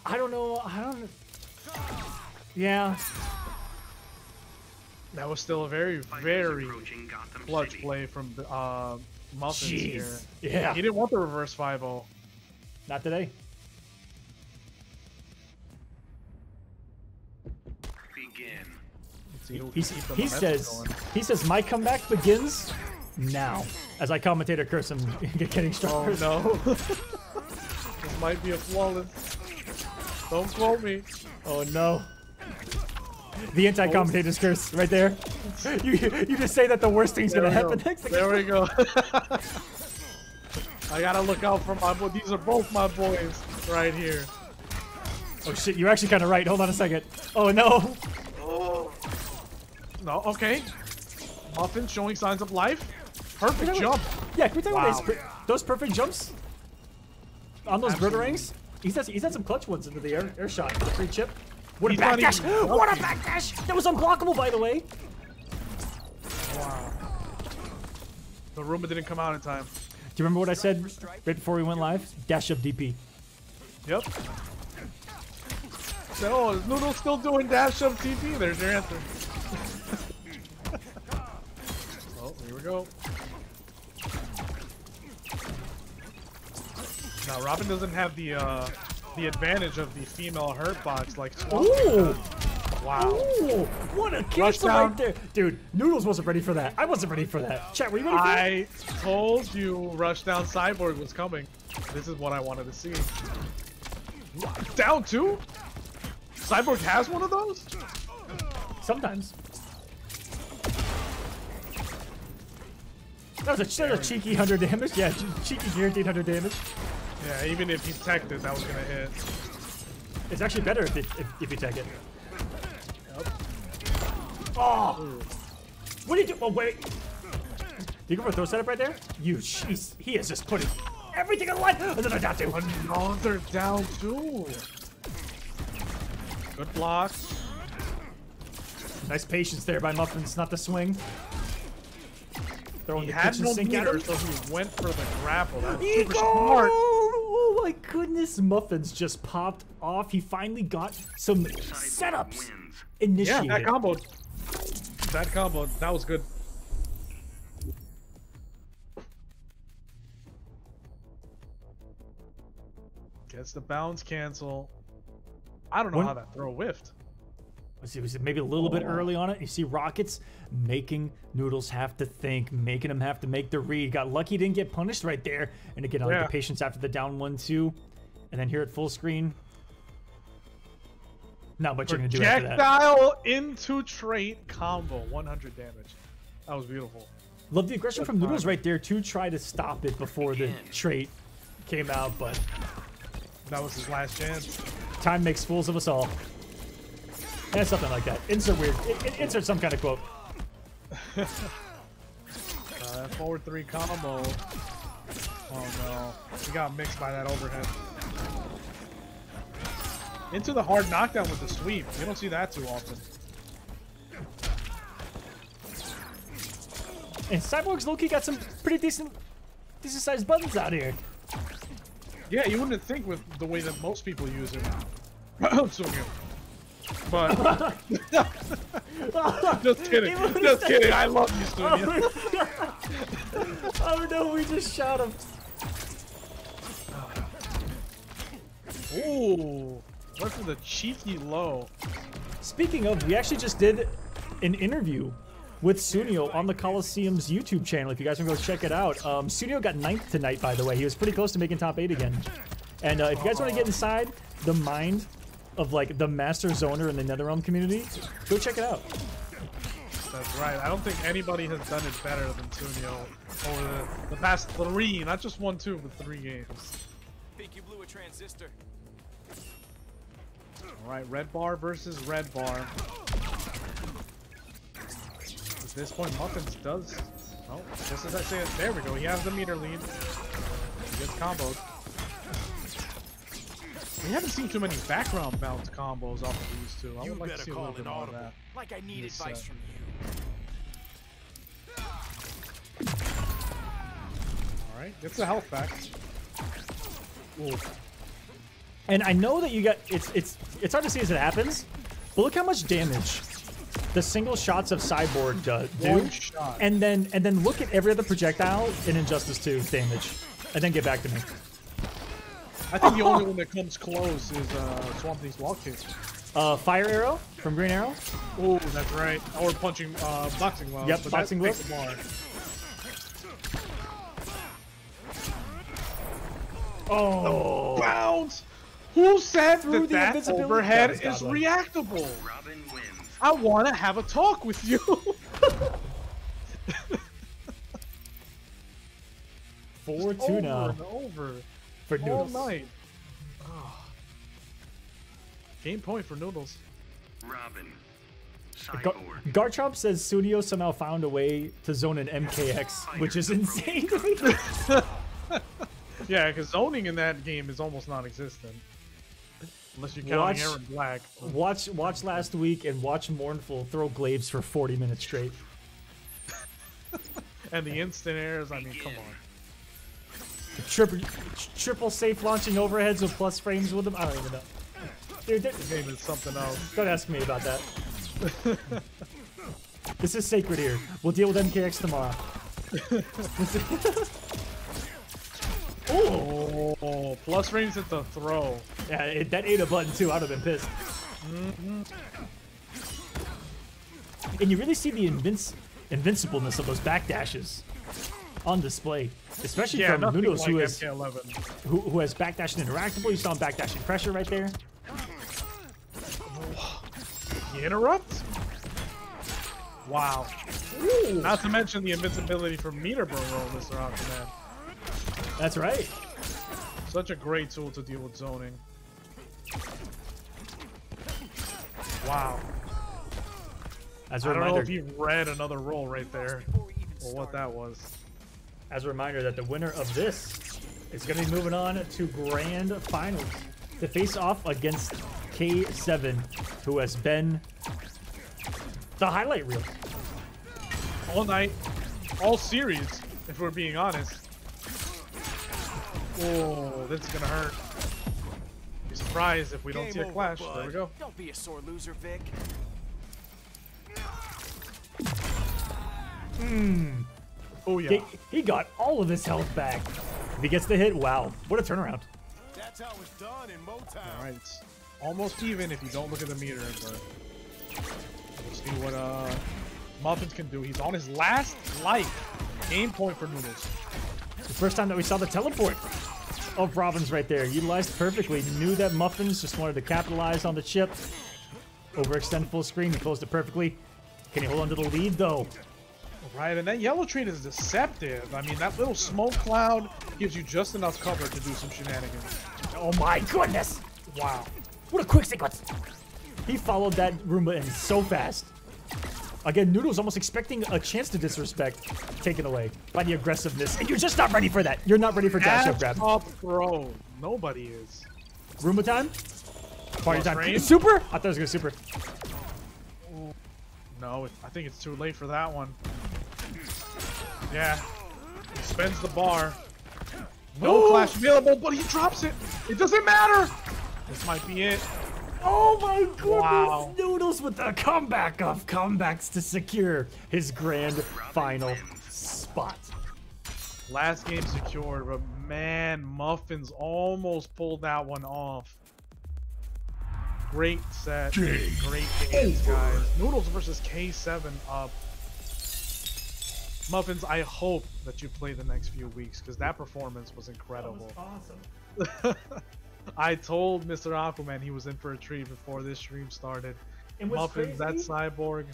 Speaker 1: I don't know. I don't. Yeah.
Speaker 2: That was still a very, very clutch play from Muffins here.
Speaker 1: Jeez. Yeah.
Speaker 2: He didn't want the reverse 5-0.
Speaker 1: Not today.
Speaker 4: Begin.
Speaker 2: Let's see who can keep the
Speaker 1: He
Speaker 2: momentum
Speaker 1: says
Speaker 2: going.
Speaker 1: my comeback begins now. As I commentator curse him getting stronger.
Speaker 2: Oh no. This might be a flawless. Don't quote me.
Speaker 1: Oh no. The anti-commentator's curse right there. You just say that the worst thing's gonna happen next.
Speaker 2: There we go. I gotta look out for my boy. These are both my boys right here.
Speaker 1: Oh shit, you're actually kind of right. Hold on a second. Oh no.
Speaker 2: No, okay. Muffin showing signs of life. Perfect jump.
Speaker 1: Yeah, can we talk about
Speaker 2: Wow.
Speaker 1: those perfect jumps on those Birdarangs? He's had some clutch ones into the air shot. The free chip. What a
Speaker 2: He's not
Speaker 1: backdash!
Speaker 2: even
Speaker 1: What a
Speaker 2: jumping.
Speaker 1: backdash! That was unblockable, by the way.
Speaker 2: Wow. The rumor didn't come out in time.
Speaker 1: Do you remember what I said right before we went live? Dash up DP.
Speaker 2: Yep. So, oh, is Noodle still doing dash up TP? There's your answer. Oh, here we go. Now Robin doesn't have the advantage of the female hurt box like Swamp.
Speaker 1: Ooh!
Speaker 2: Wow.
Speaker 1: Ooh! What a cancel
Speaker 2: down.
Speaker 1: right there! Dude, Noodles wasn't ready for that. I wasn't ready for that. Chat, were you ready for that?
Speaker 2: I told you Rushdown Cyborg was coming. This is what I wanted to see. Down 2? Cyborg has one of those?
Speaker 1: Sometimes. That was a cheeky 100 damage. Yeah, cheeky guaranteed 100 damage.
Speaker 2: Yeah, even if he teched it, that was gonna hit.
Speaker 1: It's actually better if you tech it. Oh! What did you do? Oh, wait. Did you go for a throw setup right there? You, jeez. He is just putting everything on the line. Another down two.
Speaker 2: Another down two. Good block.
Speaker 1: Nice patience there by Muffins, not the swing. Throwing
Speaker 2: He
Speaker 1: the
Speaker 2: had
Speaker 1: kitchen
Speaker 2: no
Speaker 1: sink at
Speaker 2: meter,
Speaker 1: him.
Speaker 2: so he went for the grapple. That's
Speaker 1: Eagle!
Speaker 2: super smart.
Speaker 1: Oh my goodness, Muffins just popped off. He finally got some setups initiated.
Speaker 2: Yeah, that combo. That combo. That was good. Gets the bounce cancel. I don't know how that throw whiffed.
Speaker 1: Was it maybe a little bit early on it? You see Rockets making Noodles have to think, making him have to make the read. Got lucky, didn't get punished right there. And again, I like the patience after the down 1-2. And then here at full screen. Not much you're going to do after that.
Speaker 2: Projectile into trait combo. 100 damage. That was beautiful.
Speaker 1: Love the aggression from Noodles right there to try to stop it before the trait came out, but
Speaker 2: that was his last chance.
Speaker 1: Time makes fools of us all. Yeah, something like that. Insert weird. Insert some kind of quote.
Speaker 2: Forward 3 combo. Oh no. He got mixed by that overhead. Into the hard knockdown with the sweep. You don't see that too often.
Speaker 1: And Cyborg's low-key got some pretty decent sized buttons out here.
Speaker 2: Yeah, you wouldn't think with the way that most people use it. So good. But just kidding. Just kidding. I love you, Studio.
Speaker 1: Oh no, we just shot him.
Speaker 2: Ooh. Went for the cheeky low.
Speaker 1: Speaking of, we actually just did an interview with Sunio on the Kolosseum's YouTube channel. If you guys want to go check it out. Sunio got 9th tonight, by the way. He was pretty close to making top 8 again. And if you guys want to get inside the mind of like the master zoner in the NetherRealm community, go check it out.
Speaker 2: That's right. I don't think anybody has done it better than Sunio over the past 3, not just 1, 2, but 3 games.
Speaker 5: Think you blew a transistor.
Speaker 2: All right, red bar versus red bar. At this point, Muffins does. Oh, just as I say it, there we go. He has the meter lead. He gets comboed. We haven't seen too many background bounce combos off of these two. I would like to see a little bit more of that.
Speaker 5: Like I need advice from you.
Speaker 2: Alright, gets the health back. Ooh.
Speaker 1: And I know that you got it's hard to see as it happens, but look how much damage the single shots of Cyborg do. And then look at every other projectile in Injustice 2's damage. And then get back to me.
Speaker 2: I think the only one that comes close is Swamp Thing's Walk Kick.
Speaker 1: Fire Arrow from Green Arrow.
Speaker 2: Oh, that's right. Or punching boxing gloves.
Speaker 1: Yep, boxing gloves. Oh,
Speaker 2: bounce! Who said that overhead is reactable? I want to have a talk with you.
Speaker 1: 4-2 now.
Speaker 2: And over.
Speaker 1: For Noodles.
Speaker 2: All night. Oh. Game point for Noodles.
Speaker 4: Robin.
Speaker 1: Garchomp says Sunio somehow found a way to zone an MKX, which is insane.
Speaker 2: Yeah, because zoning in that game is almost non-existent. Unless you're counting Aaron Black.
Speaker 1: Watch last week and watch Mournful throw glaives for 40 minutes straight.
Speaker 2: And the instant airs, I mean, come on.
Speaker 1: Triple safe launching overheads with plus frames with them. I don't even know. Dude,
Speaker 2: the game is something else.
Speaker 1: Don't ask me about that. This is sacred here. We'll deal with MKX tomorrow.
Speaker 2: Oh, plus frames at the throw.
Speaker 1: Yeah, that ate a button too. I'd have been pissed. And you really see the invincibleness of those backdashes on display, especially from Noodles,
Speaker 2: like
Speaker 1: who has backdash and interactable. You saw him backdashing pressure right there.
Speaker 2: He interrupts? Wow. Ooh. Not to mention the invincibility from meter burn roll, Mr. Aquaman.
Speaker 1: That's right.
Speaker 2: Such a great tool to deal with zoning. Wow.
Speaker 1: As a
Speaker 2: I don't know
Speaker 1: reminder,
Speaker 2: if he read another roll right there,
Speaker 5: Before we even
Speaker 2: or what
Speaker 5: started.
Speaker 2: that was.
Speaker 1: as a reminder that the winner of this is going to be moving on to grand finals to face off against K7, who has been the highlight reel.
Speaker 2: All night, all series, if we're being honest. Oh, this is gonna hurt. Be surprised if we don't
Speaker 8: Game
Speaker 2: see a
Speaker 8: over,
Speaker 2: clash.
Speaker 8: bud.
Speaker 2: There we go.
Speaker 5: Don't be a sore loser, Vic.
Speaker 2: Oh yeah.
Speaker 1: He got all of his health back. If he gets the hit, wow, what a turnaround.
Speaker 8: That's how it's done in Motown.
Speaker 2: All right, it's almost even if you don't look at the meter. But we'll see what Muffins can do. He's on his last life. Game point for Noodles.
Speaker 1: The first time that we saw the teleport of Robin's right there, utilized perfectly. Knew that Muffins just wanted to capitalize on the chip. Overextend full screen, he closed it perfectly. Can he hold on to the lead though?
Speaker 2: Right, and that yellow train is deceptive. I mean, that little smoke cloud gives you just enough cover to do some shenanigans.
Speaker 1: Oh my goodness!
Speaker 2: Wow.
Speaker 1: What a quick sequence! He followed that Roomba in so fast. Again, Noodle's almost expecting a chance to disrespect taken away by the aggressiveness, and you're just not ready for that. You're not ready for dash up grab.
Speaker 2: Up throw. Nobody is.
Speaker 1: Roomba time? Party time.
Speaker 2: Train?
Speaker 1: Super? I thought it was gonna super.
Speaker 2: No, I think it's too late for that one. Yeah. He spends the bar. No clash available, but he drops it. It doesn't matter. This might be it.
Speaker 1: Oh my goodness!
Speaker 2: Wow.
Speaker 1: Noodles with the comeback of comebacks to secure his grand final spot.
Speaker 2: Last game secured, but man, Muffins almost pulled that one off. Great set. Great games, guys. Noodles versus K7 up. Muffins, I hope that you play the next few weeks because that performance was incredible.
Speaker 1: Awesome.
Speaker 2: I told Mr. Aquaman he was in for a treat before this stream started.
Speaker 1: And what's
Speaker 2: Muffins, that
Speaker 1: crazy
Speaker 2: cyborg.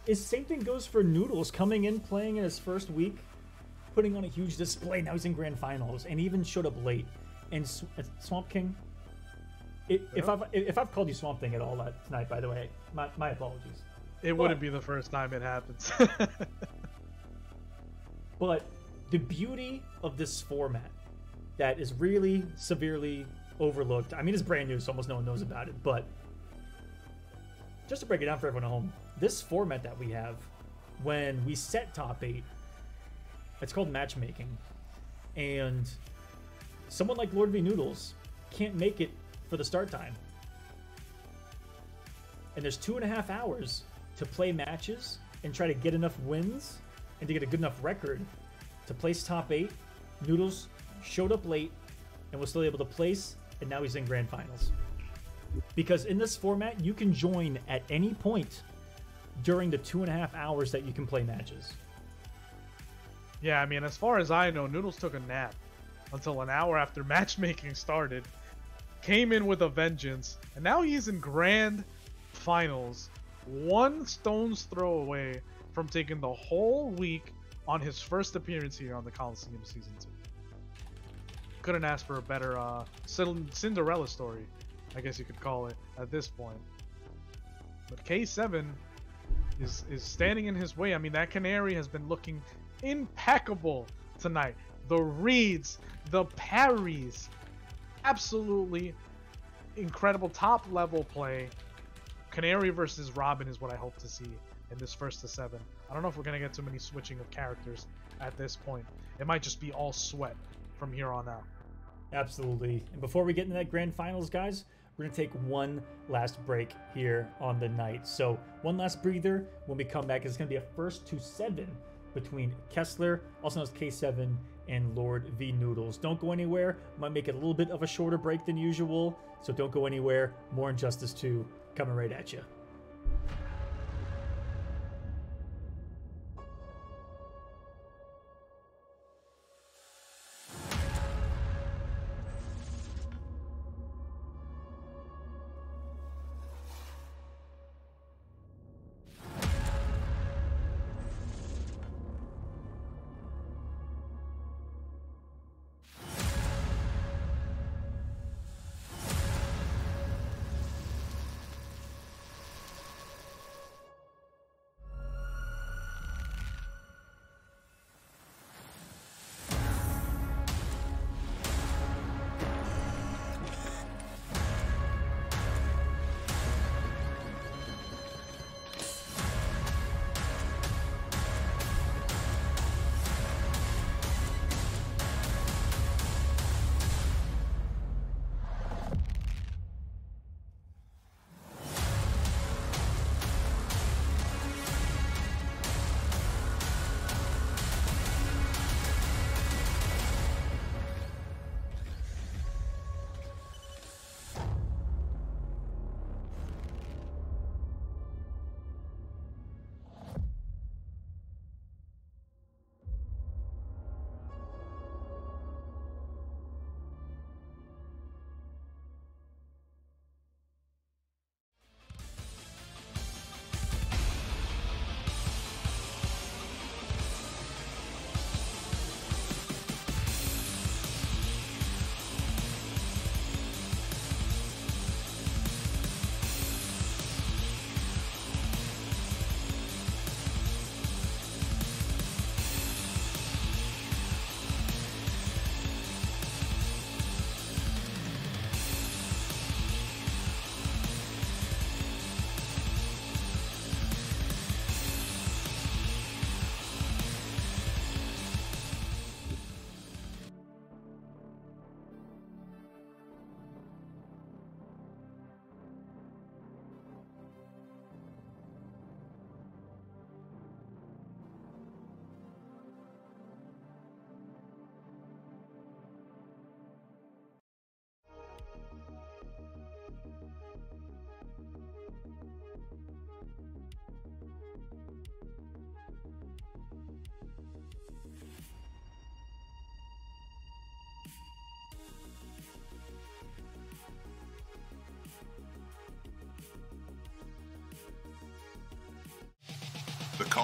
Speaker 1: is same thing goes for Noodles coming in, playing in his first week, putting on a huge display. Now he's in grand finals, and he even showed up late. And Swamp King, if I've called you Swamp Thing at all tonight, by the way, my apologies.
Speaker 2: It wouldn't be the first time it happens.
Speaker 1: But the beauty of this format that is really severely overlooked. I mean, it's brand new, so almost no one knows about it. But just to break it down for everyone at home, this format that we have, when we set top 8, it's called matchmaking. And someone like Lord V Noodles can't make it for the start time. And there's 2.5 hours to play matches and try to get enough wins and to get a good enough record to place top 8. Noodles showed up late and was still able to place, and now he's in grand finals. Because in this format, you can join at any point during the 2.5 hours that you can play matches.
Speaker 2: Yeah, I mean, as far as I know, Noodles took a nap until an hour after matchmaking started, came in with a vengeance, and now he's in grand finals, one stone's throw away from taking the whole week on his first appearance here on the Kolosseum Season 2. Couldn't ask for a better Cinderella story, I guess you could call it, at this point. But K7 is standing in his way. I mean, that Canary has been looking impeccable tonight. The reads, the parries, absolutely incredible top level play. Canary versus Robin is what I hope to see in this first to 7. I don't know if we're going to get too many switching of characters at this point. It might just be all sweat from here on out.
Speaker 1: Absolutely. And before we get into that grand finals, guys, we're going to take one last break here on the night. So one last breather. When we come back, it's going to be a first to 7 between Kessler, also known as K7, and Lord V Noodles. Don't go anywhere. Might make it a little bit of a shorter break than usual, so don't go anywhere. More Injustice 2 coming right at you.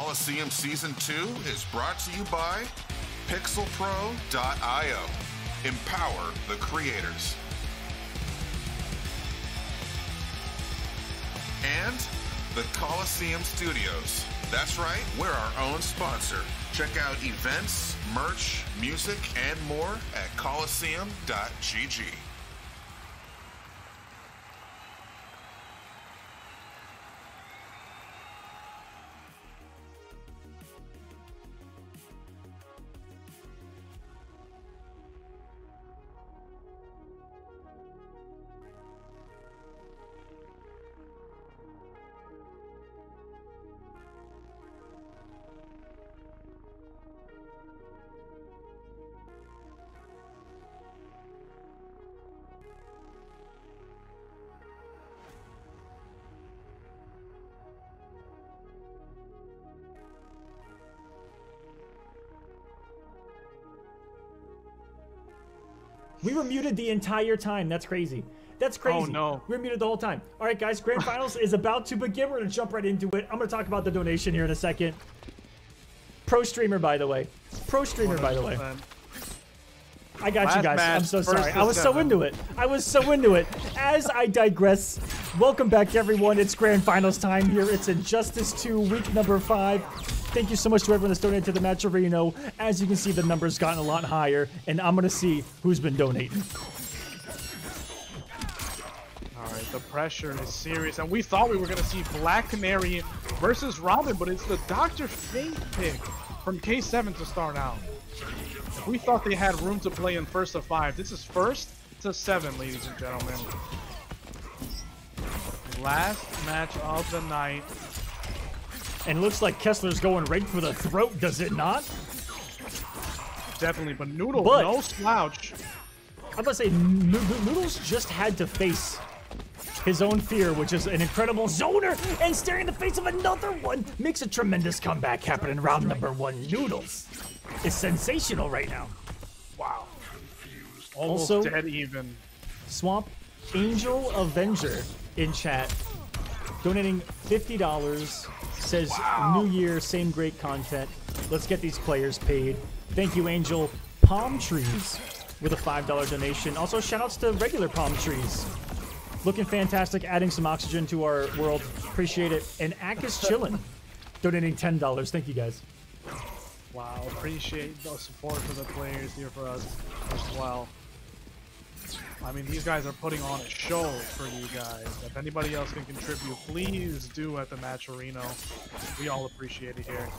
Speaker 3: Kolosseum Season 2 is brought to you by PixelPro.io. Empower the creators. And the Kolosseum Studios. That's right, we're our own sponsor. Check out events, merch, music, and more at Kolosseum.gg.
Speaker 1: We were muted the entire time. That's crazy. That's crazy.
Speaker 2: Oh, no.
Speaker 1: We were muted the whole time. All right, guys. Grand Finals is about to begin. We're going to jump right into it. I'm going to talk about the donation here in a second. Pro streamer, by the way. Pro streamer, by the way. I got you guys. I'm so sorry. I was so into it. I was so into it. As I digress, welcome back, everyone. It's Grand Finals time here. It's Injustice 2, week number 5. Thank you so much to everyone that's donated to the match arena. As you can see, the number's gotten a lot higher, and I'm going to see who's been donating.
Speaker 2: All right, the pressure is serious, and we thought we were going to see Black Canary versus Robin, but it's the Dr. Fate pick from K7 to start out. We thought they had room to play in first to 5. This is first to 7, ladies and gentlemen. Last match of the night.
Speaker 1: And it looks like Kessler's going right for the throat, does it not?
Speaker 2: Definitely, but Noodle,
Speaker 1: But-
Speaker 2: no slouch.
Speaker 1: I'm about to say, Noodles just had to face his own fear, which is an incredible zoner, and staring in the face of another one makes a tremendous comeback happen in round number 1. Noodles is sensational right now.
Speaker 2: Wow. Almost
Speaker 1: Also-
Speaker 2: dead even.
Speaker 1: Swamp Angel Avenger in chat, donating $50, says, New Year, same great content. Let's get these players paid. Thank you, Angel. Palm Trees with a $5 donation. Also, shoutouts to regular palm trees. Looking fantastic, adding some oxygen to our world. Appreciate it. And Ak is chillin', donating $10. Thank you, guys.
Speaker 2: Wow, appreciate the support for the players here for us as well. I mean, these guys are putting on a show for you guys. If anybody else can contribute, please do at the match arena. We all appreciate it here.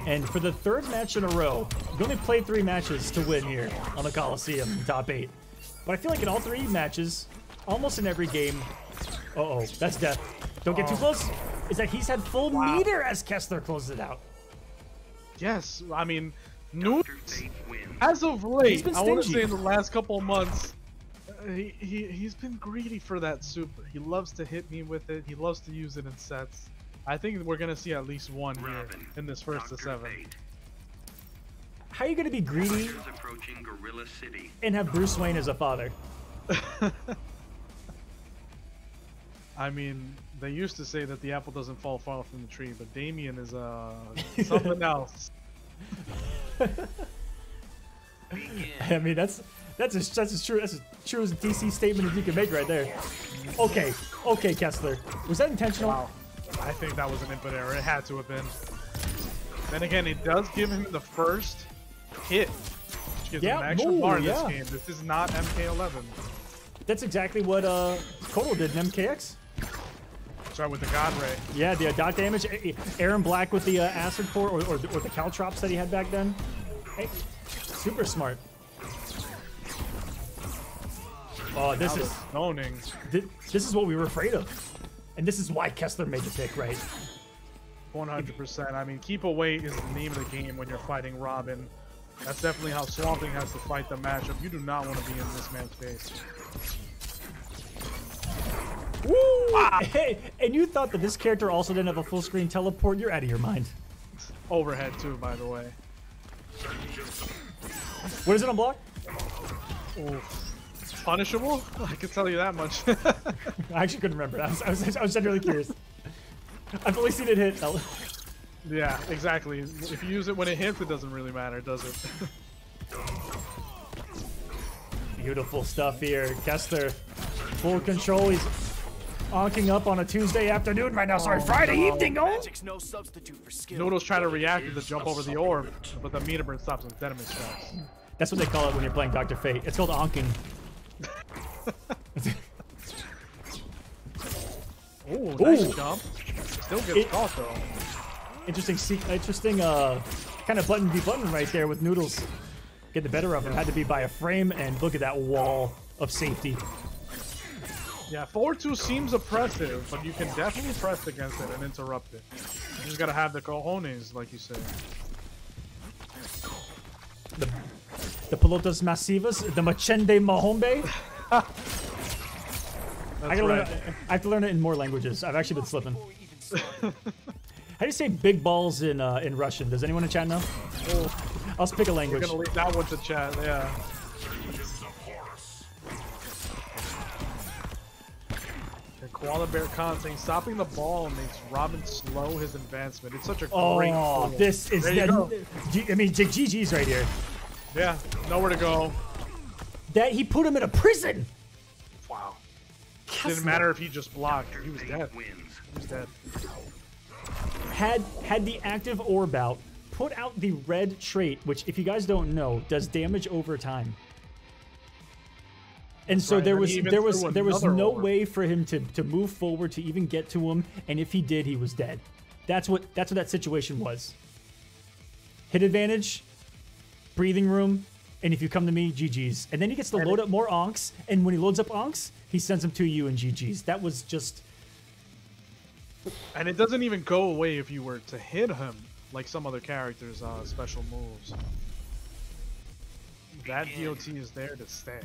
Speaker 1: And for the 3rd match in a row, you only played 3 matches to win here on the Coliseum in top 8. But I feel like in all 3 matches, almost in every game, uh-oh, that's death. Don't get too close. Is that he's had full meter as Kessler closes it out.
Speaker 2: Yes, I mean, Noodles,
Speaker 4: Fate wins.
Speaker 2: as of late,
Speaker 1: He's been
Speaker 2: I want to
Speaker 1: stingy.
Speaker 2: say in the last couple of months, he's been greedy for that super. He loves to hit me with it. He loves to use it in sets. I think we're going to see at least one here
Speaker 4: Robin,
Speaker 2: in this first to
Speaker 4: Dr.
Speaker 2: 7.
Speaker 4: Fate.
Speaker 1: How are you going to be greedy
Speaker 4: Fighters approaching Gorilla City.
Speaker 1: and have Bruce Wayne as a father?
Speaker 2: I mean, they used to say that the apple doesn't fall far from the tree, but Damien is something else.
Speaker 1: I mean, that's as true as DC statement as you can make right there. Okay, Kessler. Was that intentional?
Speaker 2: Wow. I think that was an input error. It had to have been. Then again, it does give him the first hit, which gives him an extra bar in this game. This is not MK11.
Speaker 1: That's exactly what Kodo did in MKX.
Speaker 2: Sorry, with the God Ray.
Speaker 1: Yeah, the dot damage. Aaron Black with the acid core or the caltrops that he had back then. Hey, super smart. Oh, this
Speaker 2: Now
Speaker 1: is
Speaker 2: the zoning.
Speaker 1: this is what we were afraid of, and this is why Kessler made the pick, right?
Speaker 2: 100%. I mean, keep away is the name of the game when you're fighting Robin. That's definitely how Swamp Thing has to fight the matchup. You do not want to be in this man's face.
Speaker 1: Woo! Hey, and you thought that this character also didn't have a full screen teleport? You're out of your mind.
Speaker 2: Overhead too, by the way.
Speaker 1: What is it on block?
Speaker 2: Oof. Punishable? I can tell you that much.
Speaker 1: I actually couldn't remember. I was genuinely curious. I've only seen it hit.
Speaker 2: Yeah, exactly. If you use it when it hits, it doesn't really matter, does it?
Speaker 1: Beautiful stuff here. Kessler, full control. He's onking up on a Tuesday afternoon right now. Sorry, Friday evening. Oh.
Speaker 5: Magic's no substitute for skill.
Speaker 2: Noodles trying to react with the jump over the orb, but the meter burn stops him dead in his tracks.
Speaker 1: That's what they call it when you're playing Dr. Fate. It's called onking.
Speaker 2: Ooh, nice jump. Still gets caught though.
Speaker 1: Interesting kind of button v button right there with Noodles. Get the better of him. Had to be by a frame, and look at that wall of safety.
Speaker 2: Yeah, 4-2 seems oppressive, but you can definitely press against it and interrupt it. You just gotta have the cojones, like you said.
Speaker 1: The pelotas masivas, the machende mahombe. I have to learn it in more languages. I've actually been slipping. How do you say big balls in Russian? Does anyone in chat know?
Speaker 2: Oh,
Speaker 1: I'll speak a language.
Speaker 2: we're gonna leave that one to chat, yeah. And Koala Bear Khan saying stopping the ball makes Robin slow his advancement. It's such a great tool.
Speaker 1: This is
Speaker 2: There you go.
Speaker 1: I mean, GG's right here.
Speaker 2: Yeah, nowhere to go.
Speaker 1: That he put him in a prison.
Speaker 2: Wow. Didn't matter if he just blocked. He was dead.
Speaker 4: Wins.
Speaker 2: He was dead.
Speaker 1: Had the active orb out, put out the red trait, which, if you guys don't know, does damage over time. And so
Speaker 2: Right,
Speaker 1: there
Speaker 2: and
Speaker 1: was
Speaker 2: he even
Speaker 1: there was
Speaker 2: threw
Speaker 1: there was
Speaker 2: another
Speaker 1: no
Speaker 2: orb.
Speaker 1: way for him to move forward to even get to him, and if he did, he was dead. That's what that situation was. Hit advantage, breathing room, and if you come to me, GG's. And then he gets to load up more onks, and when he loads up onks, he sends them to you in GG's. That was just...
Speaker 2: And it doesn't even go away if you were to hit him, like some other characters' special moves. That DOT is there to stay.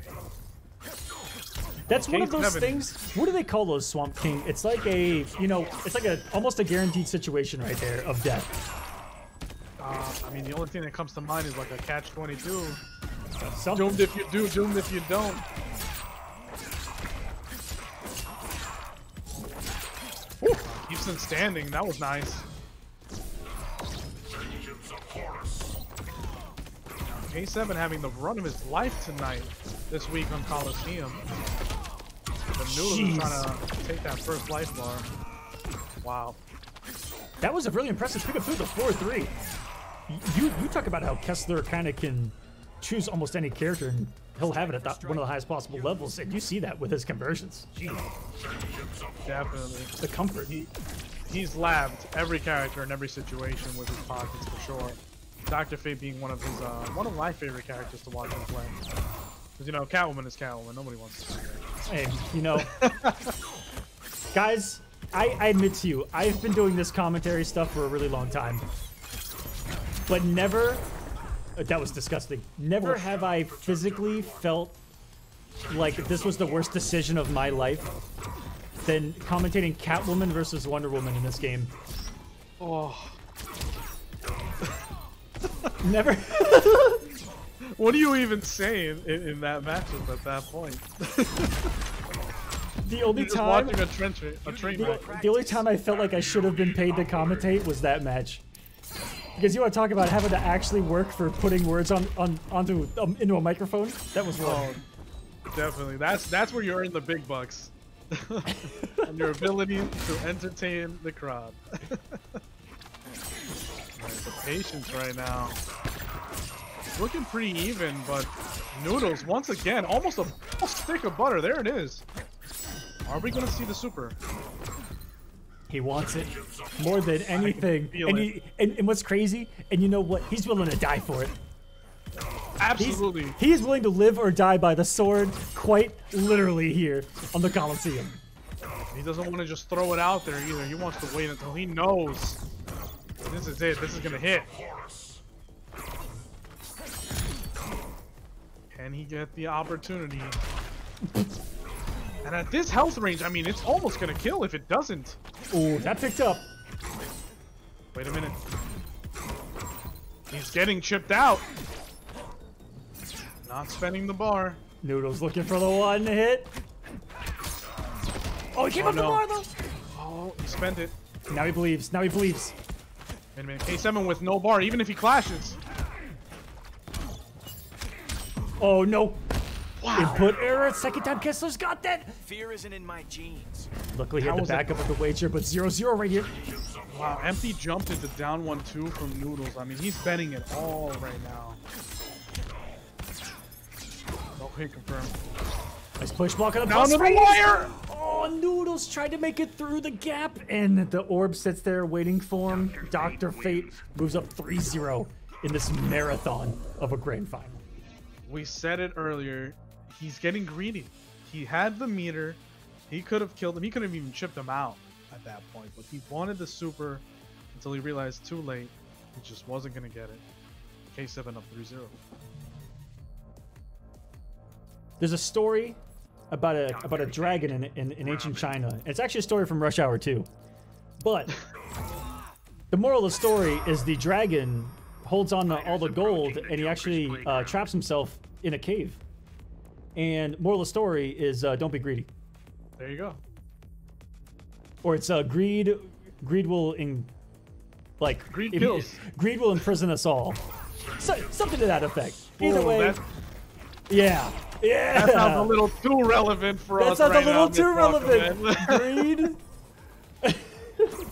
Speaker 1: That's one of
Speaker 2: Case
Speaker 1: those
Speaker 2: 7.
Speaker 1: things. What do they call those, Swamp King? It's like a, it's like almost a guaranteed situation right there of death.
Speaker 2: I mean, the only thing that comes to mind is like a catch-22.
Speaker 1: Something.
Speaker 2: Doomed if you do, doomed if you don't. Keeps him standing. That was nice. K7 having the run of his life tonight, this week on Kolosseum. The Noodles is trying to take that first life bar. Wow.
Speaker 1: That was a really impressive pick up through the 4-3. You talk about how Kessler kind of can choose almost any character and he'll have it at one of the highest possible levels, and you see that with his conversions. Jeez.
Speaker 2: Definitely.
Speaker 1: The comfort.
Speaker 2: He's labbed every character in every situation with his pockets for sure. Dr. Fate being one of my favorite characters to watch him play. Because, Catwoman is Catwoman. Nobody wants to see her.
Speaker 1: Hey, guys, I admit to you, I've been doing this commentary stuff for a really long time. But never, that was disgusting. Never have I physically felt like this was the worst decision of my life than commentating Catwoman versus Wonder Woman in this game.
Speaker 2: Oh.
Speaker 1: Never.
Speaker 2: What do you even say in that matchup at that point?
Speaker 1: The only
Speaker 2: You're just
Speaker 1: time
Speaker 2: watching a train wreck.
Speaker 1: the only time I felt like I should have been paid to commentate was that match. Because you want to talk about having to actually work for putting words onto into a microphone? That was wrong.
Speaker 2: Definitely. That's where you earn the big bucks. And your ability to entertain the crowd. The patience right now. Looking pretty even, but Noodles, once again, almost a stick of butter. There it is. Are we going to see the super?
Speaker 1: He wants it more than anything. And what's crazy, and you know what? He's willing to die for it.
Speaker 2: Absolutely.
Speaker 1: He's willing to live or die by the sword, quite literally here on the Kolosseum.
Speaker 2: He doesn't want to just throw it out there either. He wants to wait until he knows. This is it. This is going to hit. Can he get the opportunity? And at this health range, I mean, it's almost going to kill if it doesn't.
Speaker 1: Ooh, that picked up.
Speaker 2: Wait a minute. He's getting chipped out. Not spending the bar.
Speaker 1: Noodles looking for the one hit. Oh, he came up the bar though.
Speaker 2: Oh, he spent it.
Speaker 1: Now he believes. Now he believes.
Speaker 2: Wait a minute. K7 with no bar, even if he clashes.
Speaker 1: Oh, no.
Speaker 2: Wow.
Speaker 1: Input error. Second time Kessler's got that.
Speaker 5: Fear isn't in my genes.
Speaker 1: Luckily, he had the backup of the wager, but 0-0 right here.
Speaker 2: Wow, empty jumped into down 1-2 from Noodles. I mean, he's betting it all right now. No hit confirmed.
Speaker 1: Nice push block on the
Speaker 2: Down to the wire!
Speaker 1: Oh, Noodles tried to make it through the gap, and the orb sits there waiting for him. Dr. Fate moves up 3-0 in this marathon of a grand final.
Speaker 2: We said it earlier. He's getting greedy. He had the meter. He could have killed him. He could have even chipped him out at that point. But he wanted the super until he realized too late he just wasn't going to get it. K7 up 3-0.
Speaker 1: There's a story about a dragon in ancient China. It's actually a story from Rush Hour 2. But the moral of the story is the dragon holds on to all the gold, and he actually traps himself in a cave. And moral of the story is don't be greedy.
Speaker 2: There you go.
Speaker 1: Or it's greed will
Speaker 2: Greed kills.
Speaker 1: Greed will imprison us all. So, something to that effect. Either
Speaker 2: Ooh,
Speaker 1: way, yeah.
Speaker 2: That sounds a little too relevant for us
Speaker 1: That sounds
Speaker 2: right
Speaker 1: a little
Speaker 2: now,
Speaker 1: too
Speaker 2: Mr.
Speaker 1: relevant. Greed.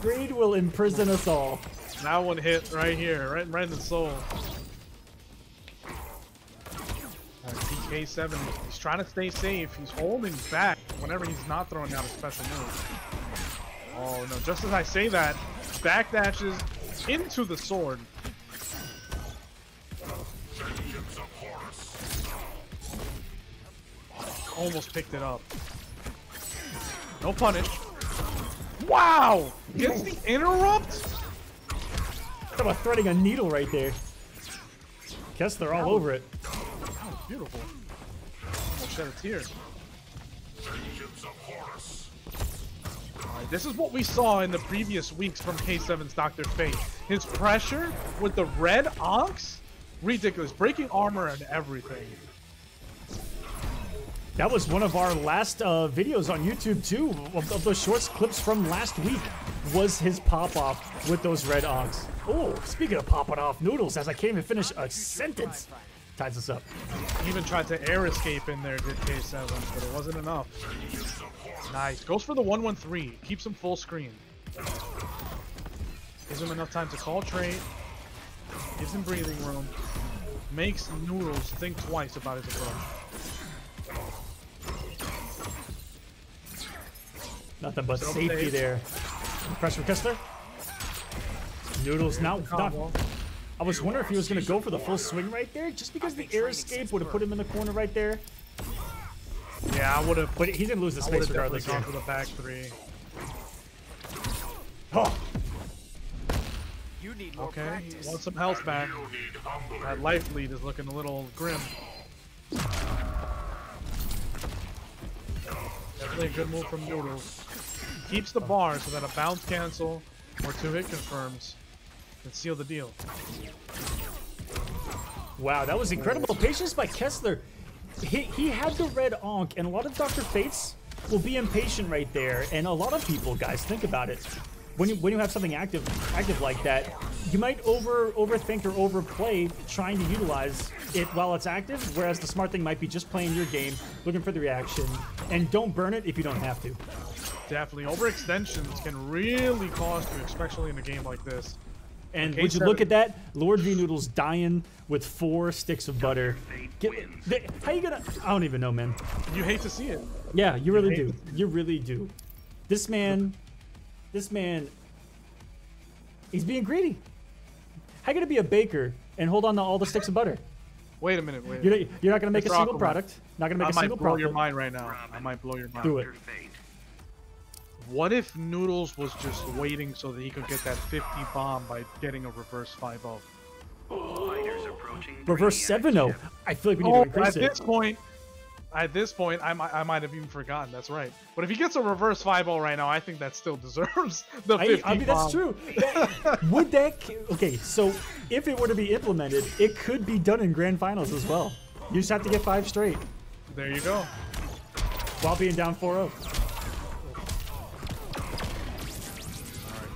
Speaker 1: Greed will imprison us all.
Speaker 2: That one hit right here, right in the soul. PK7, he's trying to stay safe. He's holding back whenever he's not throwing out a special move. Oh no, just as I say that, backdashes into the sword. Almost picked it up. No punish. Wow! Gets the interrupt?
Speaker 1: Talk about threading a needle right there. Kessler all over it.
Speaker 2: That was beautiful. Almost shed a tear. Alright, this is what we saw in the previous weeks from K7's Dr. Fate. His pressure with the red Ox? Ridiculous. Breaking armor and everything.
Speaker 1: That was one of our last videos on YouTube too, of those short clips from last week, was his pop-off with those red Ox. Oh, speaking of popping off, Noodles, as I can't even finish a sentence, ties us up.
Speaker 2: He even tried to air escape in there, did K7, but it wasn't enough. Nice. Goes for the 1-1-3. Keeps him full screen. Gives him enough time to call trade. Gives him breathing room. Makes Noodles think twice about his approach.
Speaker 1: Nothing but safety there. Pressure from Kessler. Noodles now. I was wondering if he was going to go for the full swing right there, just because the air escape would have put him in the corner right there.
Speaker 2: Yeah, I would have.
Speaker 1: But he's going to lose the space regardless.
Speaker 2: Gone for the back three.
Speaker 1: Oh.
Speaker 5: You need more
Speaker 2: Okay,
Speaker 5: practice.
Speaker 2: he wants some health back. That life lead is looking a little grim. Definitely a good move from Noodles. Keeps the bar so that a bounce cancel or 2-hit confirms can seal the deal.
Speaker 1: Wow, that was incredible patience by Kessler. He had the red Ankh, and a lot of Dr. Fates will be impatient right there. And a lot of people, guys, think about it. When you have something active like that, you might overthink or overplay trying to utilize it while it's active, whereas the smart thing might be just playing your game, looking for the reaction, and don't burn it if you don't have to.
Speaker 2: Definitely. Overextensions can really cost you, especially in a game like this.
Speaker 1: And would you look at that? Lord V Noodles dying with 4 sticks of butter. How you gonna... I don't even know, man.
Speaker 2: You hate to see it.
Speaker 1: Yeah, you really do. You really do. This man, he's being greedy. How you gonna be a baker and hold on to all the sticks of butter?
Speaker 2: Wait a minute,
Speaker 1: You're not gonna make a single
Speaker 2: Aquaman.
Speaker 1: product. Not gonna make a single
Speaker 2: I might blow
Speaker 1: profit.
Speaker 2: your mind right now. I might blow your mind.
Speaker 1: Do it.
Speaker 2: What if Noodles was just waiting so that he could get that 50 bomb by getting a reverse 5-0?
Speaker 1: Reverse 7-0. I feel like we need to increase it.
Speaker 2: At this point, I might have even forgotten. That's right. But if he gets a reverse 5-0 right now, I think that still deserves the 50
Speaker 1: I mean,
Speaker 2: bomb.
Speaker 1: that's true. Would that... Okay, so if it were to be implemented, it could be done in grand finals as well. You just have to get 5 straight.
Speaker 2: There you go.
Speaker 1: While being down 4-0.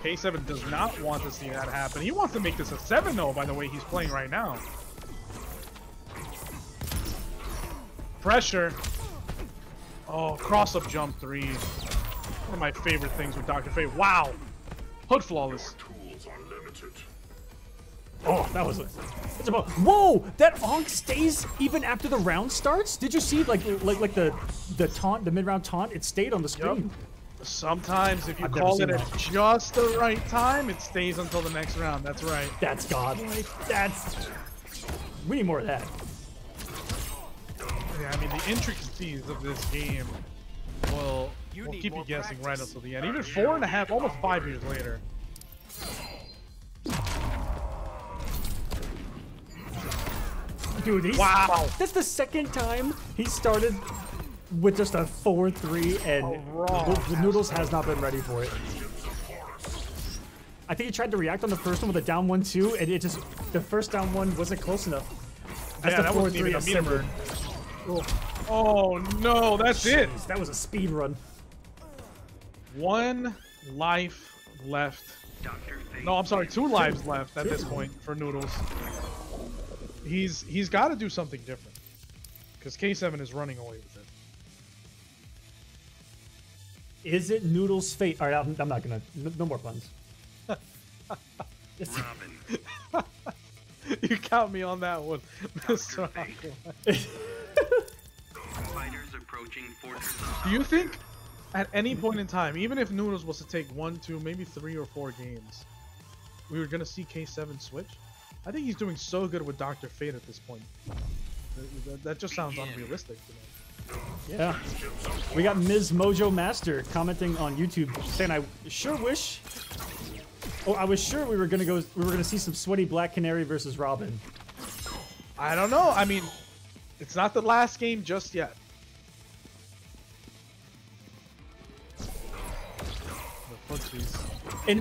Speaker 2: K7 does not want to see that happen. He wants to make this a 7-0 by the way he's playing right now. Pressure. Oh, cross-up jump 3. One of my favorite things with Dr. Fate. Wow. Hood flawless.
Speaker 1: Oh, that was it's about. Whoa! That Onk stays even after the round starts. Did you see like the taunt, the mid-round taunt? It stayed on the screen.
Speaker 2: Yep. Sometimes if you
Speaker 1: I've
Speaker 2: call
Speaker 1: never
Speaker 2: it
Speaker 1: seen
Speaker 2: at just the right time, it stays until the next round. That's right.
Speaker 1: That's godlike. We need more of that.
Speaker 2: Yeah, I mean the intricacies of this game will keep you guessing right until the end. Even 4.5, almost 5 years later.
Speaker 1: Dude, wow! That's the second time he started with just a 4-3, and the Noodles has not been ready for it. I think he tried to react on the first one with a down 1-2, and it just the first down one wasn't close enough. That's
Speaker 2: Yeah,
Speaker 1: the
Speaker 2: that wasn't even a meter burn. Oh no, that's it.
Speaker 1: That was a speed run.
Speaker 2: 1 life left. No, I'm sorry, 2 lives left at this point for Noodles. He's got to do something different because K7 is running away with it.
Speaker 1: Is it Noodles' fate? All right, I'm not gonna. No more puns.
Speaker 4: Robin.
Speaker 2: You count me on that one, Mr. Aquaman.
Speaker 4: Fighters approaching Fortress of
Speaker 2: Do you think at any point in time, even if Noodles was to take 1, 2, maybe 3 or 4 games, we were gonna see K7 switch? I think he's doing so good with Dr. Fate at this point. That just sounds unrealistic to me.
Speaker 1: Yeah. We got Ms. Mojo Master commenting on YouTube saying, I sure wish. Oh, I was sure we were gonna see some sweaty Black Canary versus Robin.
Speaker 2: I don't know. I mean, it's not the last game just yet. The footsies.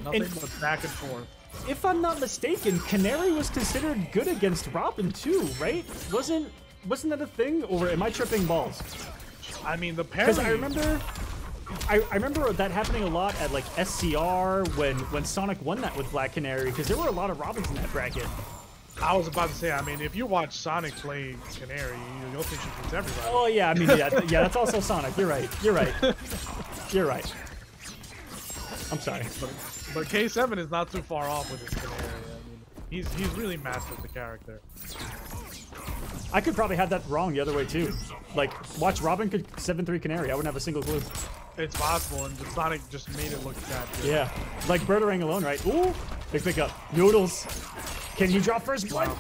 Speaker 2: Nothing but back and forth.
Speaker 1: If I'm not mistaken, Canary was considered good against Robin too, right? Wasn't that a thing, or am I tripping balls?
Speaker 2: I mean, the parry.
Speaker 1: Because I remember that happening a lot at like SCR when Sonic won that with Black Canary, because there were a lot of Robins in that bracket.
Speaker 2: I was about to say, I mean, if you watch Sonic play Canary, you'll think she beats everybody.
Speaker 1: Oh yeah, I mean, yeah, that's also Sonic. You're right. You're right. You're right. I'm sorry.
Speaker 2: But K7 is not too far off with his Canary. I mean, he's really mastered the character.
Speaker 1: I could probably have that wrong the other way too. Like, watch Robin could 7-3 Canary. I wouldn't have a single clue.
Speaker 2: It's possible, and Sonic just made it look that good.
Speaker 1: Yeah, like Birdarang alone, right? Ooh, big pickup. Noodles. Can you drop first blood?
Speaker 2: Wow.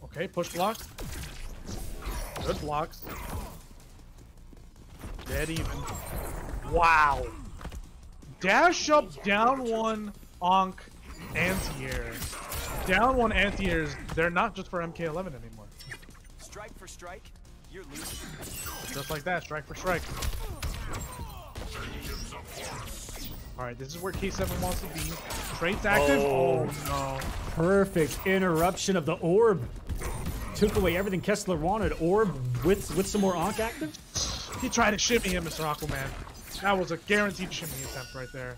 Speaker 2: Okay, push block. Good blocks. Dead even. Wow. Dash up, down 1, Onk, anti-air. Down 1 anti-airs, they're not just for MK11 anymore.
Speaker 5: Strike for strike, you're losing.
Speaker 2: Just like that, strike for strike. Alright, this is where K7 wants to be. Traits active. Oh no.
Speaker 1: Perfect interruption of the orb. Took away everything Kessler wanted. Orb with some more Onk active.
Speaker 2: He tried to shimmy him, Mr. Aquaman. That was a guaranteed shimmy attempt right there.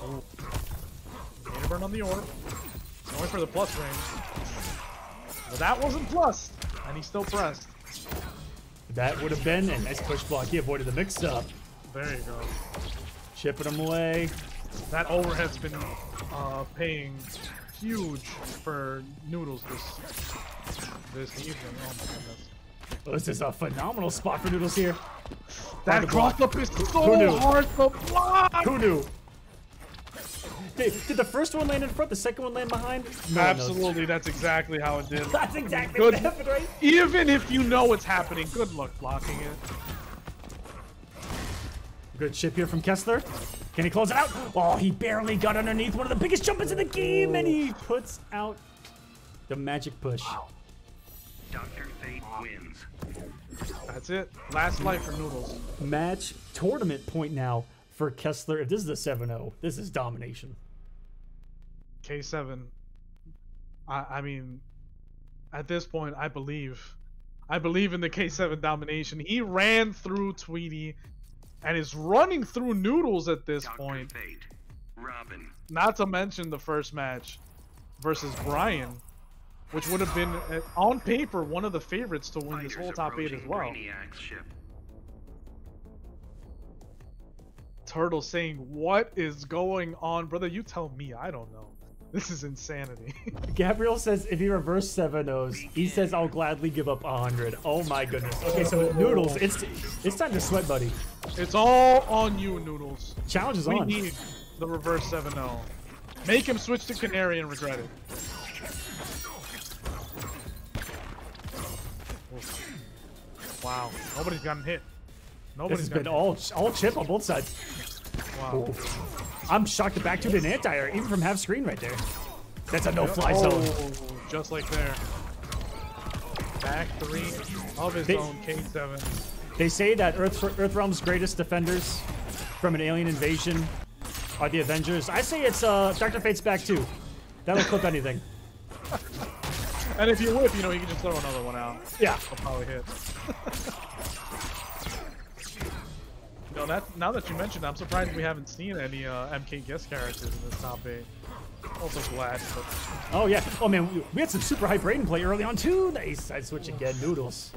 Speaker 2: Oh. Made a burn on the orb. Going for the plus range. But that wasn't plus, and he still pressed.
Speaker 1: That would have been a nice push block. He avoided the mix-up.
Speaker 2: There you go.
Speaker 1: Chipping him away.
Speaker 2: That overhead's been paying huge for Noodles this evening. Oh my goodness.
Speaker 1: Oh, this is a phenomenal spot for Noodles here.
Speaker 2: That cross-up is so hard to block!
Speaker 1: Who knew? Did the first one land in front, the second one land behind? No
Speaker 2: Absolutely, that's exactly how it did.
Speaker 1: That's exactly what happened, right?
Speaker 2: Even if you know what's happening, good luck blocking it.
Speaker 1: Good chip here from Kessler. Can he close it out? Oh, he barely got underneath one of the biggest jumpers in the game, and he puts out the magic push. Wow.
Speaker 4: Dr. Fate wins.
Speaker 2: That's it. Last life for Noodles.
Speaker 1: Match tournament point now for Kessler. If this is a 7-0, this is domination.
Speaker 2: K7. I mean, at this point, I believe in the K7 domination. He ran through Tweety. and is running through Noodles at this
Speaker 4: Dr.
Speaker 2: point.
Speaker 4: Fate, Robin.
Speaker 2: Not to mention the first match versus Brian, which would have been, on paper, one of the favorites to win this
Speaker 4: Fighters
Speaker 2: whole top 8 as
Speaker 4: approaching
Speaker 2: well.
Speaker 4: Brainiac's ship.
Speaker 2: Turtle saying, "What is going on, brother? You tell me. I don't know. This is insanity."
Speaker 1: Gabriel says if he reverse 7-0s, he says I'll gladly give up 100. Oh my goodness. Okay, so Noodles, it's time to sweat, buddy.
Speaker 2: It's all on you, Noodles.
Speaker 1: Challenge is
Speaker 2: We
Speaker 1: on.
Speaker 2: need the reverse 7-0. Make him switch to Canary and regret it. Wow, nobody's gotten hit.
Speaker 1: This
Speaker 2: Nobody's
Speaker 1: has been
Speaker 2: gotten
Speaker 1: all chip on both sides.
Speaker 2: hit. Wow.
Speaker 1: I'm shocked the back two did an anti-air, even from half screen right there. That's a no-fly zone.
Speaker 2: Just like there. Back three of his own K7.
Speaker 1: They say that Earthrealm's greatest defenders from an alien invasion are the Avengers. I say it's Dr. Fate's back too. That'll clip anything.
Speaker 2: And if you whip, you know, you can just throw another one out.
Speaker 1: Yeah.
Speaker 2: It'll probably hit. No, now that you mentioned it, I'm surprised we haven't seen any MK guest characters in this top 8. Also glad, but...
Speaker 1: Oh yeah. Oh man, we had some super hype Raiden play early on too. Nice. Side switch again. Noodles.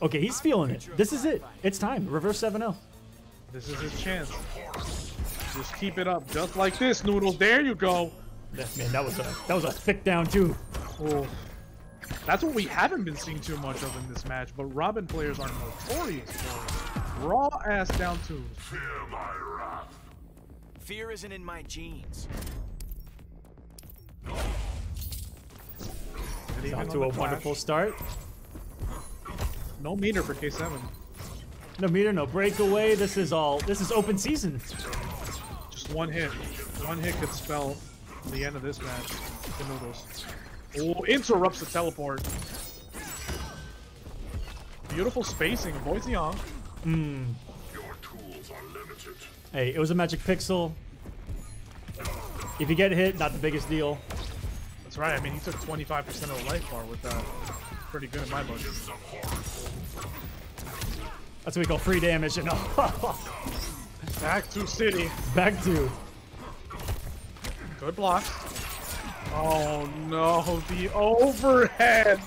Speaker 1: Okay, he's feeling it. This is it. It's time. Reverse 7-0.
Speaker 2: This is his chance. Just keep it up, just like this, Noodles. There you go.
Speaker 1: Man, that was a thick down too.
Speaker 2: Oh. That's what we haven't been seeing too much of in this match, but Robin players are notorious for it. Raw ass down twos.
Speaker 5: Fear isn't in my genes.
Speaker 1: Off to a wonderful start.
Speaker 2: No meter for K7.
Speaker 1: No meter, no breakaway. This is open season.
Speaker 2: Just one hit. One hit could spell the end of this match for Noodles. Oh, interrupts the teleport. Beautiful spacing. Boy's young.
Speaker 1: Hey, it was a magic pixel. If you get hit, not the biggest deal.
Speaker 2: That's right. I mean, he took 25% of the life bar with that. Pretty good in my book.
Speaker 1: That's what we call free damage. And
Speaker 2: Back to City.
Speaker 1: back to.
Speaker 2: Good block. Oh no, the overhead.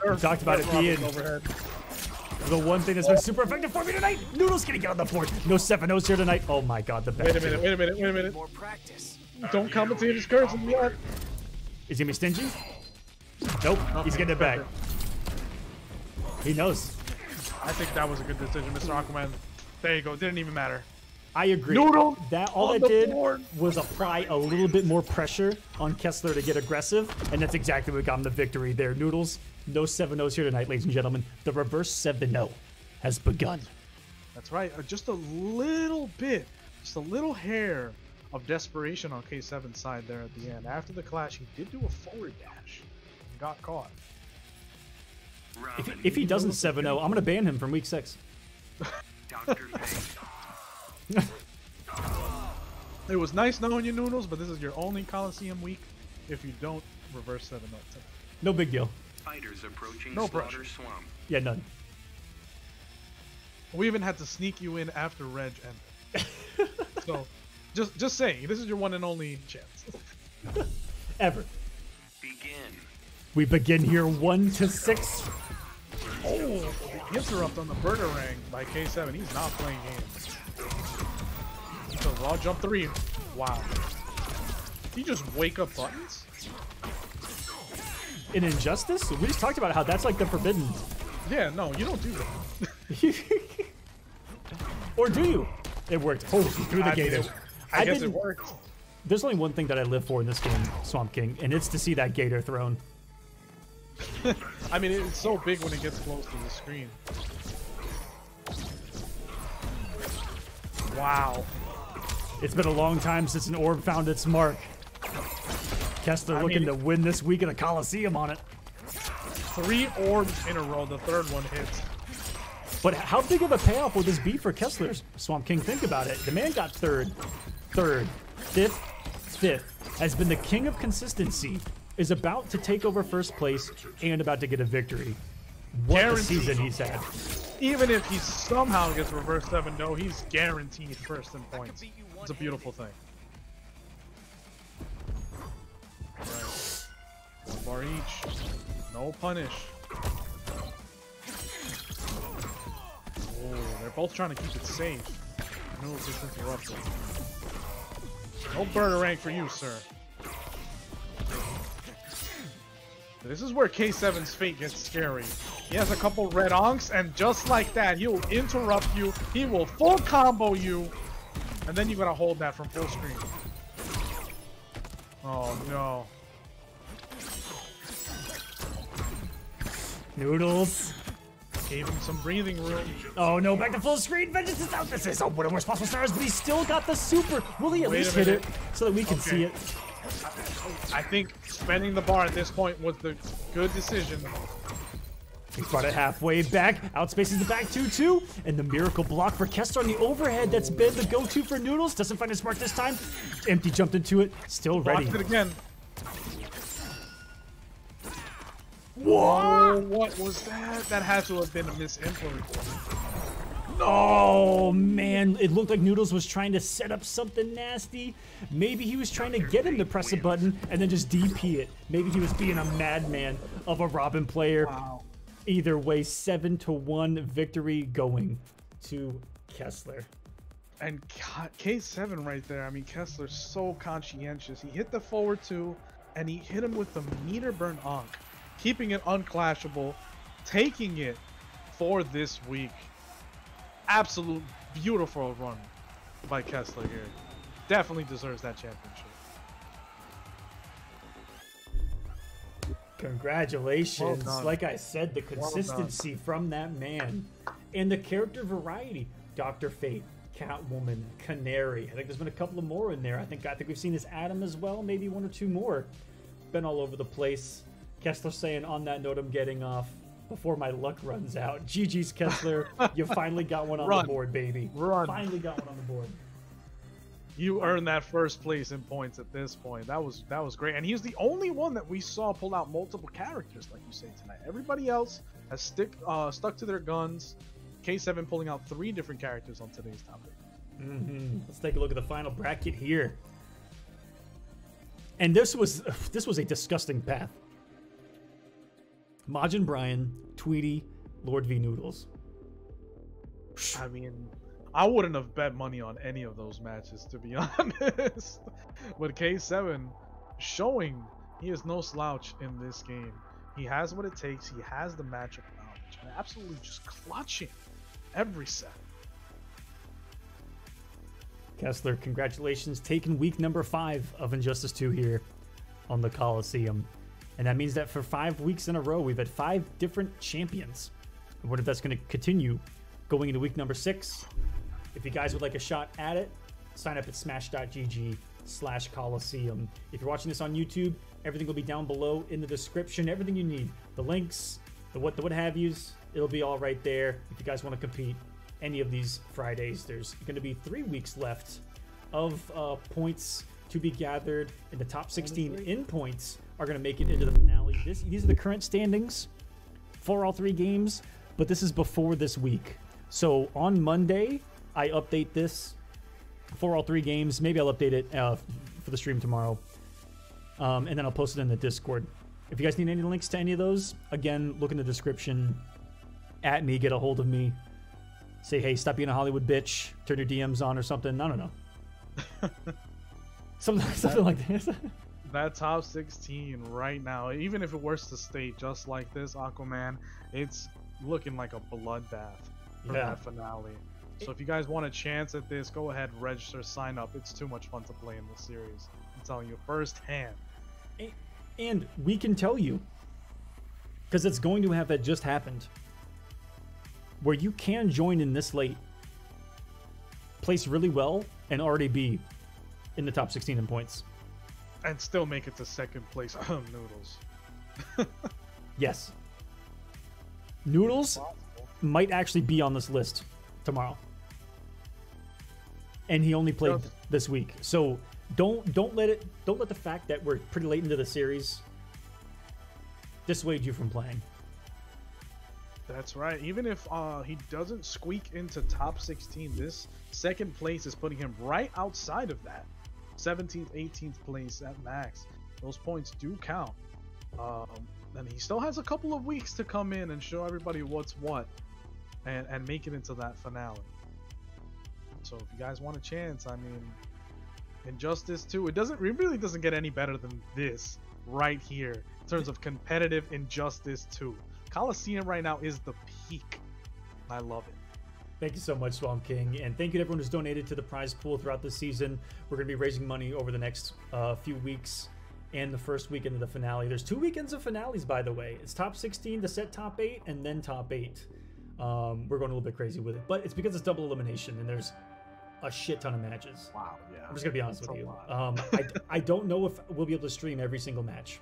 Speaker 1: We talked about it being
Speaker 2: overhead.
Speaker 1: the one thing that's been super effective for me tonight. Noodles gonna get on the board. No 7-0s here tonight. Oh my god, the back
Speaker 2: Wait a
Speaker 1: two.
Speaker 2: minute. Wait a minute.
Speaker 5: More practice.
Speaker 2: Don't commentate his cursing yet.
Speaker 1: Is he gonna be stingy? Nope, he's getting it back. He knows.
Speaker 2: I think that was a good decision, Mr. Aquaman. There you go. Didn't even matter.
Speaker 1: I agree.
Speaker 2: Noodle
Speaker 1: That all
Speaker 2: on
Speaker 1: that
Speaker 2: the
Speaker 1: did
Speaker 2: board.
Speaker 1: was apply a little bit more pressure on Kessler to get aggressive, and that's exactly what got him the victory there. Noodles, no 7-0s here tonight, ladies and gentlemen. The reverse 7-0 has begun.
Speaker 2: That's right. Just a little bit, just a little hair of desperation on K7's side there at the end. After the clash, he did do a forward dash and got caught.
Speaker 1: If he doesn't 7-0, I'm going to ban him from week 6.
Speaker 4: Dr. Fate.
Speaker 2: It was nice knowing you, Noodles, but this is your only Kolosseum week if you don't reverse 7-0.
Speaker 1: No big deal.
Speaker 4: Fighters approaching
Speaker 2: No
Speaker 4: Slaughter
Speaker 2: pressure.
Speaker 4: Swamp.
Speaker 1: Yeah, none.
Speaker 2: We even had to sneak you in after Reg ended. So, just saying, this is your one and only chance.
Speaker 1: Ever.
Speaker 4: Begin.
Speaker 1: We begin here 1 to 6.
Speaker 2: Oh, the interrupt on the Burnerang by K7. He's not playing games. So raw jump 3. Wow. He just wake up buttons?
Speaker 1: In Injustice, we just talked about how that's like the forbidden.
Speaker 2: Yeah, no, you don't do that.
Speaker 1: Or do you? It worked. Oh, he threw the gator.
Speaker 2: I guess it
Speaker 1: didn't-
Speaker 2: worked.
Speaker 1: There's only one thing that I live for in this game, Swamp King, and it's to see that gator thrown.
Speaker 2: I mean, it's so big when it gets close to the screen. Wow.
Speaker 1: It's been a long time since an orb found its mark. Kessler looking to win this week at the Kolosseum on it.
Speaker 2: 3 orbs in a row. The third one hits.
Speaker 1: But how big of a payoff will this be for Kessler? Swamp King, think about it. The man got third, fifth, has been the king of consistency, is about to take over first place, and about to get a victory. What a
Speaker 2: Guaranteed.
Speaker 1: season he's had.
Speaker 2: Even if he somehow gets reverse 7-0, he's guaranteed first in points. It's a beautiful thing. Right. 1 bar each. No punish. Oh, they're both trying to keep it safe. Noodles just interrupted. No burner rank for you, sir. This is where K7's fate gets scary. He has a couple red onks, and just like that, he'll interrupt you. He will full combo you, and then you gotta hold that from full screen. Oh no.
Speaker 1: Noodles.
Speaker 2: Gave him some breathing room.
Speaker 1: Oh no, back to full screen. Vengeance is out. This is one of the worst possible stars, but he's still got the super. Will he at least hit it so that we can see it?
Speaker 2: I think spending the bar at this point was the good decision.
Speaker 1: He's brought it halfway back, outspaces the back 2-2, and the miracle block for Kessler on the overhead that's been the go-to for Noodles. Doesn't find his mark this time. Empty jumped into it, still ready.
Speaker 2: Blocked it again.
Speaker 1: What?
Speaker 2: Oh, what was that? That had to have been a misimplement.
Speaker 1: Oh man, it looked like Noodles was trying to set up something nasty. Maybe he was trying to get him to press a button and then just DP it. Maybe he was being a madman of a Robin player.
Speaker 2: Wow.
Speaker 1: Either way, 7-1 victory going to Kessler.
Speaker 2: And K7 right there, I mean, Kessler's so conscientious. He hit the forward 2, and he hit him with the meter burn Ankh, keeping it unclashable, taking it for this week. Absolute beautiful run by Kessler here. Definitely deserves that championship.
Speaker 1: Congratulations.
Speaker 2: Well done.
Speaker 1: Like I said, the consistency from that man. And the character variety. Dr. Fate, Catwoman, Canary. I think there's been a couple of more in there. I think we've seen this Adam as well, maybe 1 or 2 more. Been all over the place. Kessler saying, on that note, I'm getting off before my luck runs out. GG's, Kessler. You finally got one on the board, baby.
Speaker 2: Run.
Speaker 1: Finally got one on the board.
Speaker 2: You earned that first place in points at this point. That was great. And he's the only one that we saw pull out multiple characters, like you say tonight. Everybody else has stuck to their guns. K7 pulling out 3 different characters on today's topic.
Speaker 1: Let's take a look at the final bracket here. And this was a disgusting path. Majin Brian, Tweety, Lord V Noodles.
Speaker 2: I mean, I wouldn't have bet money on any of those matches, to be honest. But K7 showing he is no slouch in this game. He has what it takes. He has the matchup knowledge. And absolutely just clutching every set.
Speaker 1: Kessler, congratulations. Taking week number 5 of Injustice 2 here on the Kolosseum. And that means that for 5 weeks in a row, we've had 5 different champions. I wonder if that's going to continue going into week number 6. If you guys would like a shot at it, sign up at smash.gg/Kolosseum. If you're watching this on YouTube, everything will be down below in the description. Everything you need, the links, the what have yous, it'll be all right there. If you guys want to compete any of these Fridays, there's going to be 3 weeks left of points to be gathered, and the top 16 in points are going to make it into the finale. These are the current standings for all 3 games, but this is before this week. So on Monday, I update this for all 3 games. Maybe I'll update it for the stream tomorrow. And then I'll post it in the Discord. If you guys need any links to any of those, again, look in the description. At me, get a hold of me. Say, hey, stop being a Hollywood bitch. Turn your DMs on or something. I don't know. something like this.
Speaker 2: That top 16 right now, even if it were to stay just like this, Aquaman, it's looking like a bloodbath for that finale. So if you guys want a chance at this, go ahead, register, sign up. It's too much fun to play in this series. I'm telling you firsthand.
Speaker 1: And we can tell you, because it's going to have just happened, where you can join in this late, place really well, and already be in the top 16 in points.
Speaker 2: And still make it to second place. Noodles.
Speaker 1: Yes. Noodles might actually be on this list tomorrow. And he only played this week. So don't let the fact that we're pretty late into the series dissuade you from playing.
Speaker 2: That's right. Even if he doesn't squeak into top 16, this second place is putting him right outside of that. 17th, 18th place at max. Those points do count. And he still has a couple of weeks to come in and show everybody what's what and make it into that finale. So if you guys want a chance, I mean, Injustice 2, it really doesn't get any better than this right here in terms of competitive Injustice 2. Kolosseum right now is the peak. I love it.
Speaker 1: Thank you so much, Swamp King, and thank you to everyone who's donated to the prize pool throughout the season. We're going to be raising money over the next few weeks and the first weekend of the finale. There's 2 weekends of finales, by the way. It's top 16 to set top 8, and then top 8. We're going a little bit crazy with it, but it's because it's double elimination, and there's a shit ton of matches.
Speaker 2: Wow, yeah.
Speaker 1: I'm just going to be honest with you. I don't know if we'll be able to stream every single match.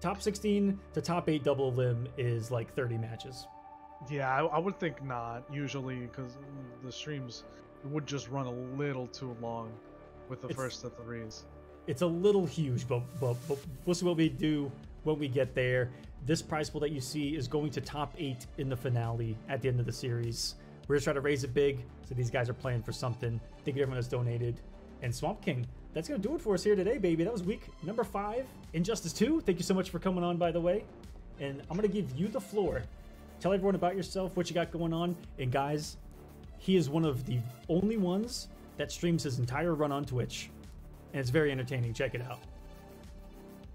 Speaker 1: Top 16 to top 8 double elim is like 30 matches.
Speaker 2: Yeah, I would think not, usually, because the streams would just run a little too long with the first of threes.
Speaker 1: It's a little huge, but we'll see what we do when we get there. This prize pool that you see is going to top 8 in the finale at the end of the series. We're just trying to raise it big, so these guys are playing for something. Thank you to everyone that's donated. And Swamp King, that's going to do it for us here today, baby. That was week number 5, Injustice 2. Thank you so much for coming on, by the way. And I'm going to give you the floor. Tell everyone about yourself, what you got going on. And guys, he is one of the only ones that streams his entire run on Twitch. And it's very entertaining. Check it out.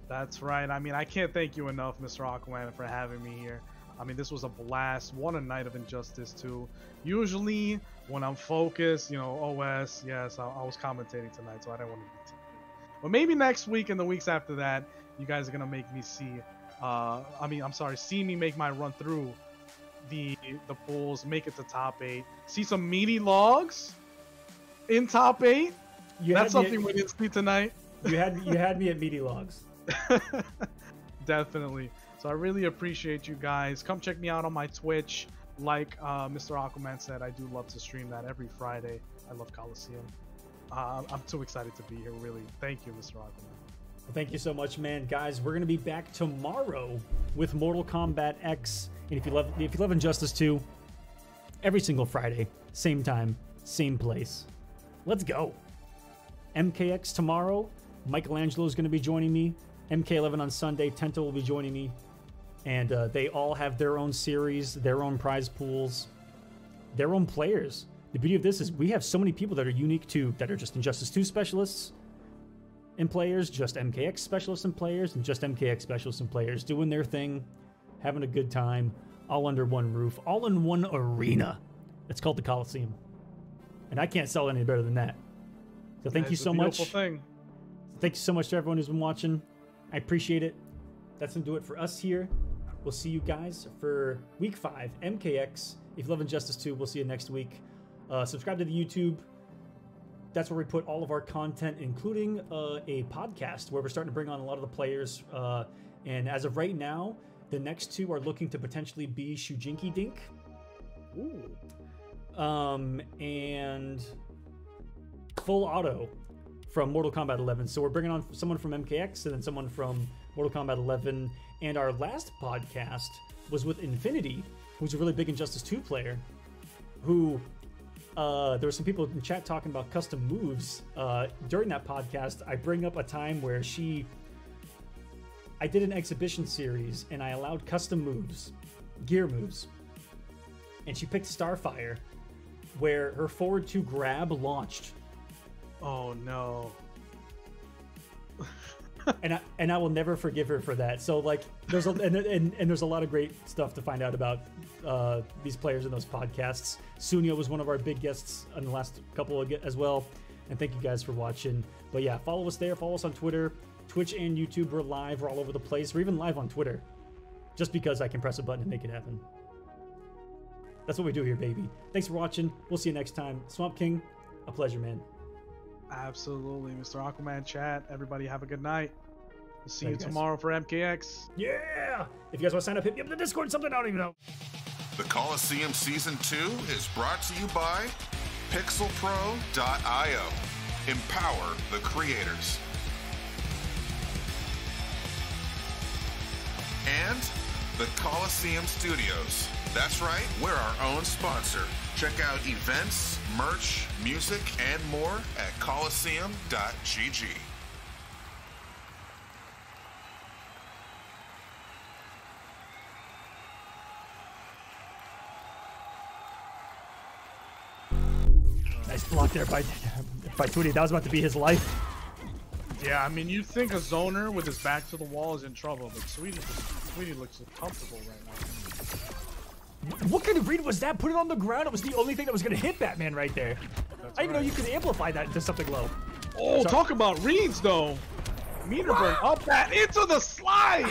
Speaker 2: That's right. I mean, I can't thank you enough, Mr. Aquaman, for having me here. I mean, this was a blast. What a night of Injustice 2. Usually, when I'm focused, you know, OS, yes, I was commentating tonight, so I didn't want to be TV. But maybe next week and the weeks after that, you guys are going to make me see, see me make my run through the pools, make it to top 8, see some meaty logs in top 8. That's something we didn't see tonight.
Speaker 1: You had me at meaty logs.
Speaker 2: Definitely. So I really appreciate you guys. Come check me out on my Twitch. Like Mr. Aquaman said, I do love to stream that every Friday. I love Kolosseum. I'm too excited to be here, really. Thank you, Mr. Aquaman.
Speaker 1: Well, thank you so much, man. Guys, we're going to be back tomorrow with Mortal Kombat X. And if you love Injustice 2, every single Friday, same time, same place. Let's go. MKX tomorrow. Michelangelo is going to be joining me. MK11 on Sunday. Tenta will be joining me. And they all have their own series, their own prize pools, their own players. The beauty of this is we have so many people that are unique to, that are just Injustice 2 specialists and players, just MKX specialists and players, and just MKX specialists and players doing their thing, having a good time, all under one roof, all in one arena. It's called the Kolosseum. And I can't sell any better than that. So thank you so much.
Speaker 2: Thing.
Speaker 1: Thank you so much to everyone who's been watching. I appreciate it. That's going to do it for us here. We'll see you guys for week 5, MKX. If you love Injustice 2, we'll see you next week. Subscribe to the YouTube. That's where we put all of our content, including a podcast where we're starting to bring on a lot of the players. And as of right now, the next 2 are looking to potentially be Shujinki Dink.
Speaker 2: Ooh.
Speaker 1: And Full Auto from Mortal Kombat 11. So we're bringing on someone from MKX and then someone from Mortal Kombat 11. And our last podcast was with Infinity, who's a really big Injustice 2 player, who there were some people in chat talking about custom moves. During that podcast, I bring up a time where I did an exhibition series and I allowed custom moves, gear moves. And she picked Starfire, where her forward 2 grab launched.
Speaker 2: Oh no.
Speaker 1: and I will never forgive her for that. So like there's a lot of great stuff to find out about these players in those podcasts. Sunio was one of our big guests on the last couple as well. And thank you guys for watching. But yeah, follow us there. Follow us on Twitter, Twitch, and YouTube. We're live. We're all over the place. We're even live on Twitter, just because I can press a button and make it happen. That's what we do here, baby. Thanks for watching. We'll see you next time. Swamp King, a pleasure, man.
Speaker 2: Absolutely, Mr. Aquaman chat. Everybody have a good night. We'll see you tomorrow for MKX.
Speaker 1: Yeah! If you guys want to sign up, hit me up in the Discord, something I don't even know.
Speaker 3: The Kolosseum Season 2 is brought to you by pixelpro.io. Empower the creators. And the Kolosseum Studios. That's right, we're our own sponsor. Check out events, merch, music, and more at Kolosseum.gg.
Speaker 1: Nice block there by Tweety. That was about to be his life.
Speaker 2: Yeah, I mean, you'd think a zoner with his back to the wall is in trouble, but Sweetie looks so comfortable right now.
Speaker 1: What kind of read was that? Put it on the ground. It was the only thing that was going to hit Batman right there. I didn't know you could amplify that into something low.
Speaker 2: Oh, talk about reads, though. Meter burn up that into the slide.